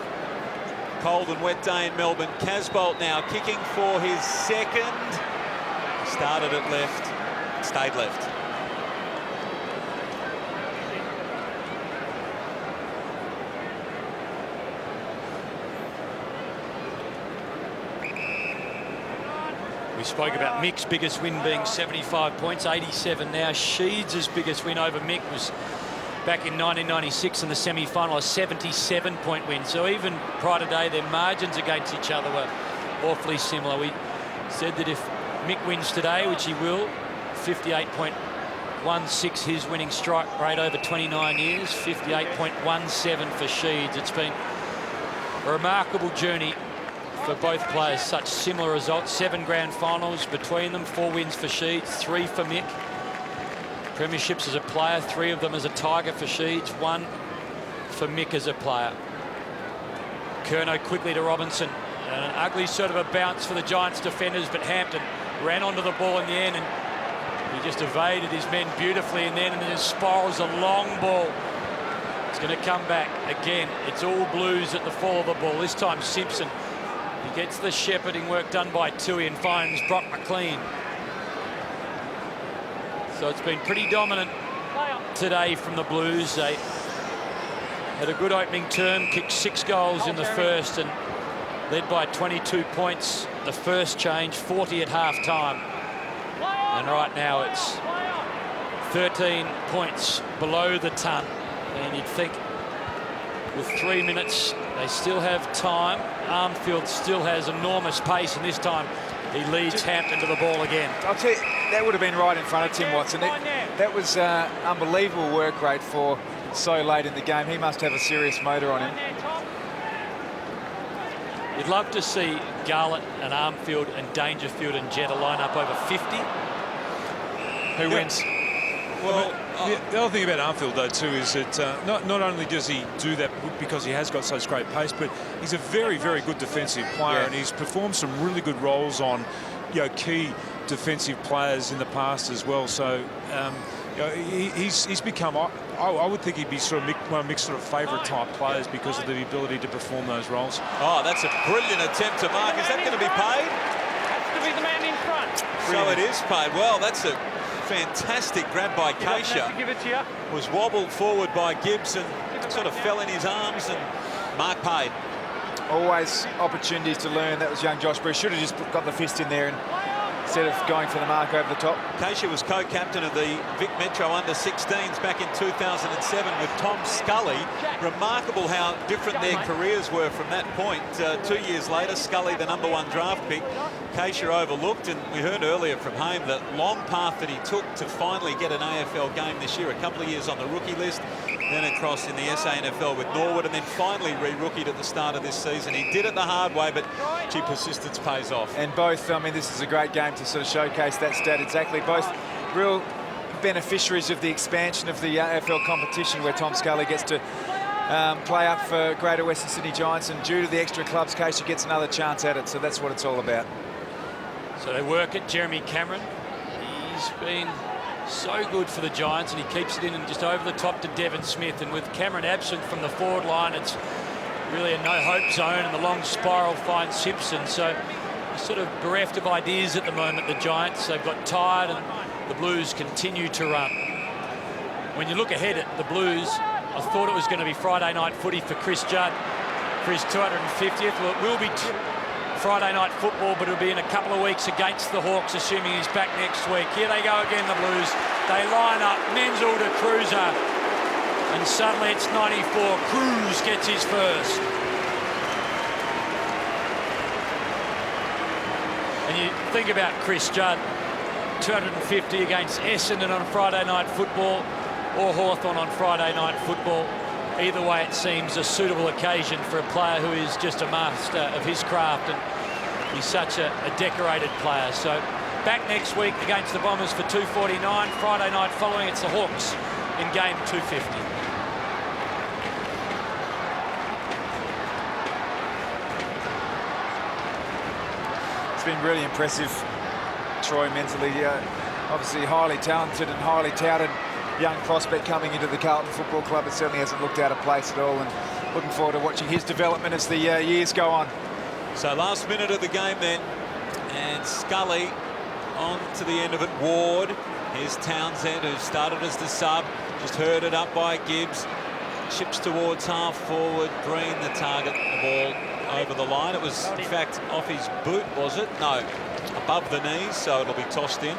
Speaker 5: Cold and wet day in Melbourne. Casbolt now kicking for his second. Started at left, stayed left.
Speaker 2: We spoke about Mick's biggest win being 75 points, 87 now. Sheeds' biggest win over Mick was back in 1996 in the semi-final, a 77-point win. So even prior today, their margins against each other were awfully similar. We said that if Mick wins today, which he will, 58.16 his winning strike rate over 29 years, 58.17 for Sheeds. It's been a remarkable journey for both players, such similar results. 7 grand finals between them, 4 wins for Sheeds, 3 for Mick. Premierships as a player, 3 of them as a Tiger for Sheeds, 1 for Mick as a player. Curnow quickly to Robinson. And an ugly sort of a bounce for the Giants defenders, but Hampton ran onto the ball in the end and He just evaded his men beautifully, and then it spirals a long ball. It's going to come back again. It's all Blues at the fall of the ball. This time Simpson. He gets the shepherding work done by Tui and finds Brock McLean. So it's been pretty dominant today from the Blues. They had a good opening term, kicked 6 goals in the first and led by 22 points the first change, 40 at half-time. And right now it's 13 points below the ton. And you'd think with 3 minutes, they still have time. Armfield still has enormous pace, and this time he leads Hampton to the ball again.
Speaker 4: I'll tell you, that would have been right in front of Tim Watson. That was unbelievable work rate for so late in the game. He must have a serious motor on him.
Speaker 2: You'd love to see Garlett and Armfield and Dangerfield and Jetta line up over 50.
Speaker 4: Who wins?
Speaker 6: Well, the other thing about Armfield, though, too, is that not only does he do that because he has got such great pace, but he's a very, very good defensive player, and he's performed some really good roles on, key defensive players in the past as well. So he's become, I would think he'd be sort of one of Mick's sort of favourite type players because of the ability to perform those roles.
Speaker 5: Oh, that's a brilliant attempt to mark. Is that going to be paid?
Speaker 1: Has to be the man in front.
Speaker 5: So it is paid. Well, that's a fantastic grab by Keisha.
Speaker 1: Give it to you.
Speaker 5: Was wobbled forward by Gibbs and sort of fell in his arms, and mark paid.
Speaker 4: Always opportunities to learn. That was young Josh Bruce. Should have just got the fist in there and instead of going for the mark over the top.
Speaker 5: Keisha was co-captain of the Vic Metro under-16s back in 2007 with Tom Scully. Remarkable how different their careers were from that point. 2 years later, Scully, the #1 draft pick, Keisha overlooked, and we heard earlier from Haim the long path that he took to finally get an AFL game this year. A couple of years on the rookie list, then across in the SANFL with Norwood, and then finally re-rookied at the start of this season. He did it the hard way, but gee, persistence pays off.
Speaker 4: And both, I mean, this is a great game to sort of showcase that stat exactly. Both real beneficiaries of the expansion of the AFL competition, where Tom Scully gets to play up for Greater Western Sydney Giants, and due to the extra clubs, Keisha gets another chance at it. So that's what it's all about.
Speaker 2: So they work at Jeremy Cameron. He's been so good for the Giants, and he keeps it in and just over the top to Devon Smith. And with Cameron absent from the forward line, it's really a no-hope zone, and the long spiral finds Simpson. So sort of bereft of ideas at the moment, the Giants. They've got tired, and the Blues continue to run. When you look ahead at the Blues, I thought it was going to be Friday night footy for Chris Judd for his 250th. Well, it will be Friday night football, but it'll be in a couple of weeks against the Hawks, assuming he's back next week. Here they go again, the Blues. They line up, Menzel to Cruiser, and suddenly it's 94. Cruz gets his first. And you think about Chris Judd, 250 against Essendon on Friday night football, or Hawthorn on Friday night football. Either way, it seems a suitable occasion for a player who is just a master of his craft, and he's such a decorated player. So back next week against the Bombers for 249. Friday night following, it's the Hawks in game 250.
Speaker 4: It's been really impressive, Troy, mentally. Obviously highly talented and highly touted young prospect coming into the Carlton Football Club. It certainly hasn't looked out of place at all, and looking forward to watching his development as the years go on.
Speaker 5: So last minute of the game then, and Scully on to the end of it. Ward, here's Townsend, who started as the sub, just herded up by Gibbs, chips towards half forward. Green, the target, the ball over the line. It was in fact off his boot, was it? No, above the knees, so it'll be tossed in.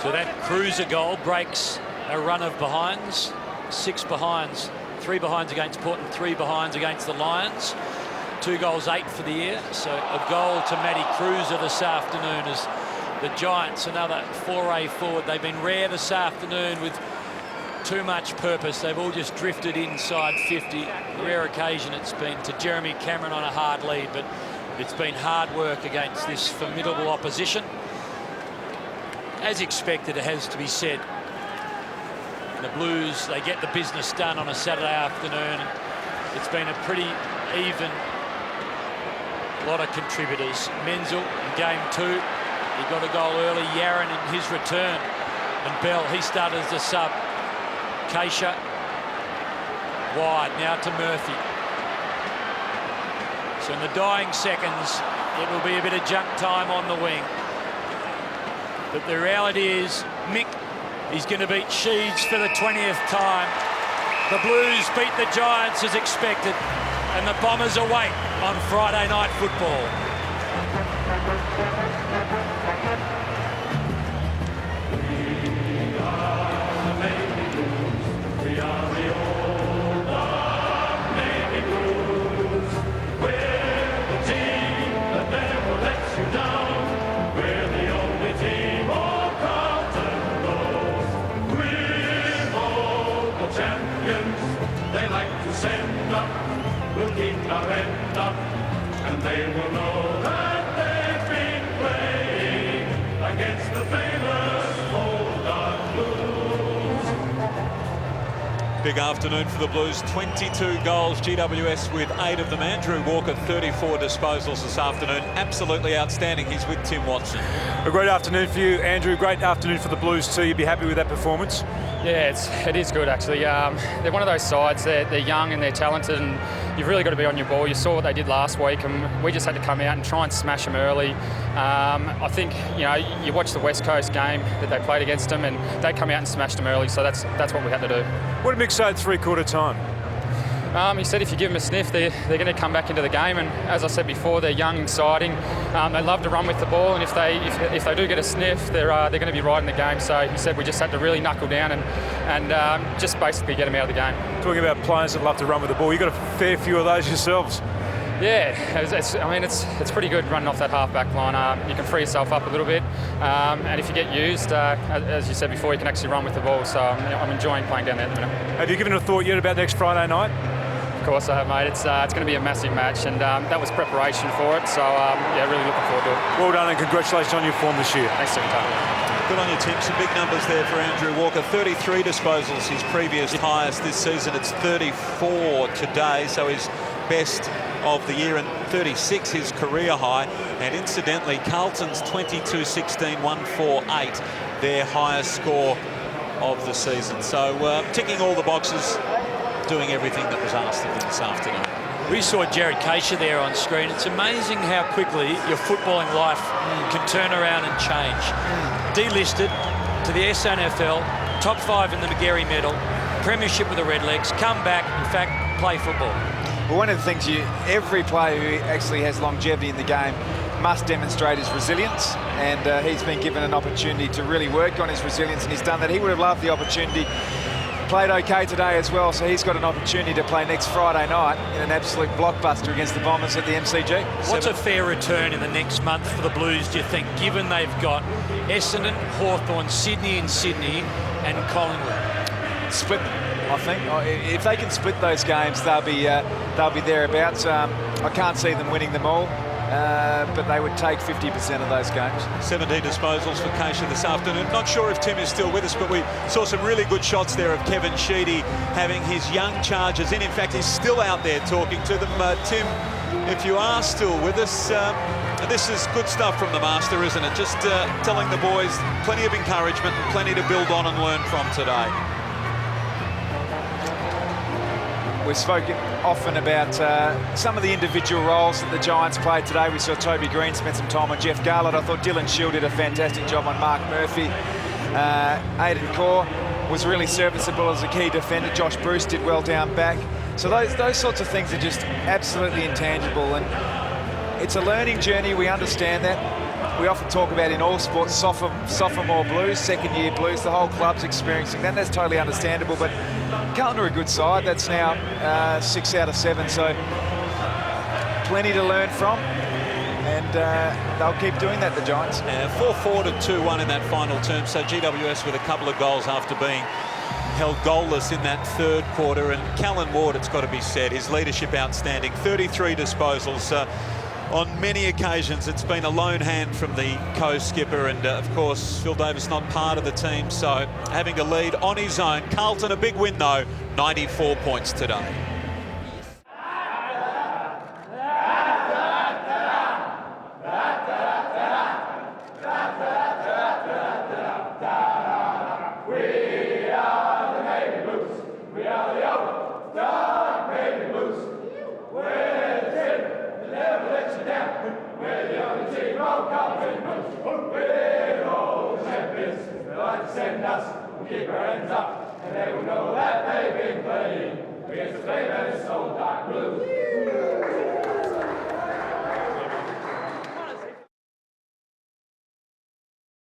Speaker 2: So that Cruiser goal breaks a run of behinds. 6 behinds, 3 behinds against Port and 3 behinds against the Lions. 2 goals, 8 for the year. So a goal to Matty Cruiser this afternoon as the Giants, another foray forward. They've been rare this afternoon with too much purpose. They've all just drifted inside 50. Rare occasion it's been to Jeremy Cameron on a hard lead, but it's been hard work against this formidable opposition. As expected, it has to be said. The Blues, they get the business done on a Saturday afternoon. It's been a pretty even lot of contributors. Menzel in game 2, He got a goal early. Yaron in his return. And Bell, he started as a sub. Keisha wide, now to Murphy. So in the dying seconds, it will be a bit of junk time on the wing. But the reality is, Mick is going to beat Sheeds for the 20th time. The Blues beat the Giants as expected, and the Bombers await on Friday night football.
Speaker 7: And they will know that they've been playing against the famous old dark Blues.
Speaker 5: Big afternoon for the Blues. 22 goals, GWS with 8 of them. Andrew Walker, 34 disposals this afternoon. Absolutely outstanding. He's with Tim Watson.
Speaker 6: A great afternoon for you, Andrew. Great afternoon for the Blues too. You'd be happy with that performance?
Speaker 8: Yeah, it is good actually. They're one of those sides. They're young and they're talented, and you've really got to be on your ball. You saw what they did last week, and we just had to come out and try and smash them early. I think you watch the West Coast game that they played against them, and they come out and smashed them early. So that's what we had to do.
Speaker 6: What did Mick say at three-quarter time?
Speaker 8: He said if you give them a sniff, they're going to come back into the game. And as I said before, they're young, exciting. They love to run with the ball, and if they do get a sniff, they're going to be right in the game. So he said we just had to really knuckle down and just basically get them out of the game.
Speaker 6: Talking about players that love to run with the ball, you've got a fair few of those yourselves.
Speaker 8: Yeah, it's pretty good running off that half-back line. You can free yourself up a little bit, and if you get used, as you said before, you can actually run with the ball. So I'm enjoying playing down there at the minute.
Speaker 6: Have you given a thought yet about next Friday night?
Speaker 8: Of course I have, mate. It's going to be a massive match, and that was preparation for it. So really looking forward to it.
Speaker 6: Well done, and congratulations on your form this year.
Speaker 8: Thanks, Tim.
Speaker 5: Good on you, Tim. Some big numbers there for Andrew Walker. 33 disposals, his previous highest this season. It's 34 today, so his best of the year, and 36 his career high. And incidentally, Carlton's 22-16-148, their highest score of the season. So ticking all the boxes, doing everything that was asked of them this afternoon.
Speaker 2: We saw Jared Keisha there on screen. It's amazing how quickly your footballing life can turn around and change. Delisted to the SNFL, top 5 in the McGarry Medal, premiership with the Redlegs, come back, in fact, play football.
Speaker 4: Well, one of the things every player who actually has longevity in the game must demonstrate his resilience, and he's been given an opportunity to really work on his resilience, and he's done that. He would have loved the opportunity. Played okay today as well, so he's got an opportunity to play next Friday night in an absolute blockbuster against the Bombers at the MCG.
Speaker 2: What's a fair return in the next month for the Blues, do you think, given they've got Essendon, Hawthorn, Sydney and Collingwood?
Speaker 4: Split them, I think. If they can split those games, they'll be thereabouts. I can't see them winning them all, but they would take 50% of those games. 17
Speaker 5: disposals for Keisha this afternoon. Not sure if Tim is still with us, but we saw some really good shots there of Kevin Sheedy having his young chargers in. In fact, he's still out there talking to them. Tim, if you are still with us, this is good stuff from the master, isn't it? Just telling the boys plenty of encouragement and plenty to build on and learn from today.
Speaker 4: We've spoken often about some of the individual roles that the Giants played today. We saw Toby Green spend some time on Jeff Garlett. I thought Dylan Shield did a fantastic job on Mark Murphy. Aidan Corr was really serviceable as a key defender. Josh Bruce did well down back. So those sorts of things are just absolutely intangible, and it's a learning journey. We understand that. We often talk about in all sports sophomore blues, second-year blues. The whole club's experiencing that. That's totally understandable. But Carlton are a good side. That's now 6 out of 7. So plenty to learn from. And they'll keep doing that, the Giants.
Speaker 5: 4-4 to 2-1 in that final term. So GWS with a couple of goals after being held goalless in that third quarter. And Callan Ward, it's got to be said, his leadership outstanding. 33 disposals. On many occasions, it's been a lone hand from the co-skipper, and of course, Phil Davis not part of the team, so having to lead on his own. Carlton, a big win though, 94 points today.
Speaker 7: try to send us, we'll keep our hands up, and they will know that they've been playing against the famous old dark blue.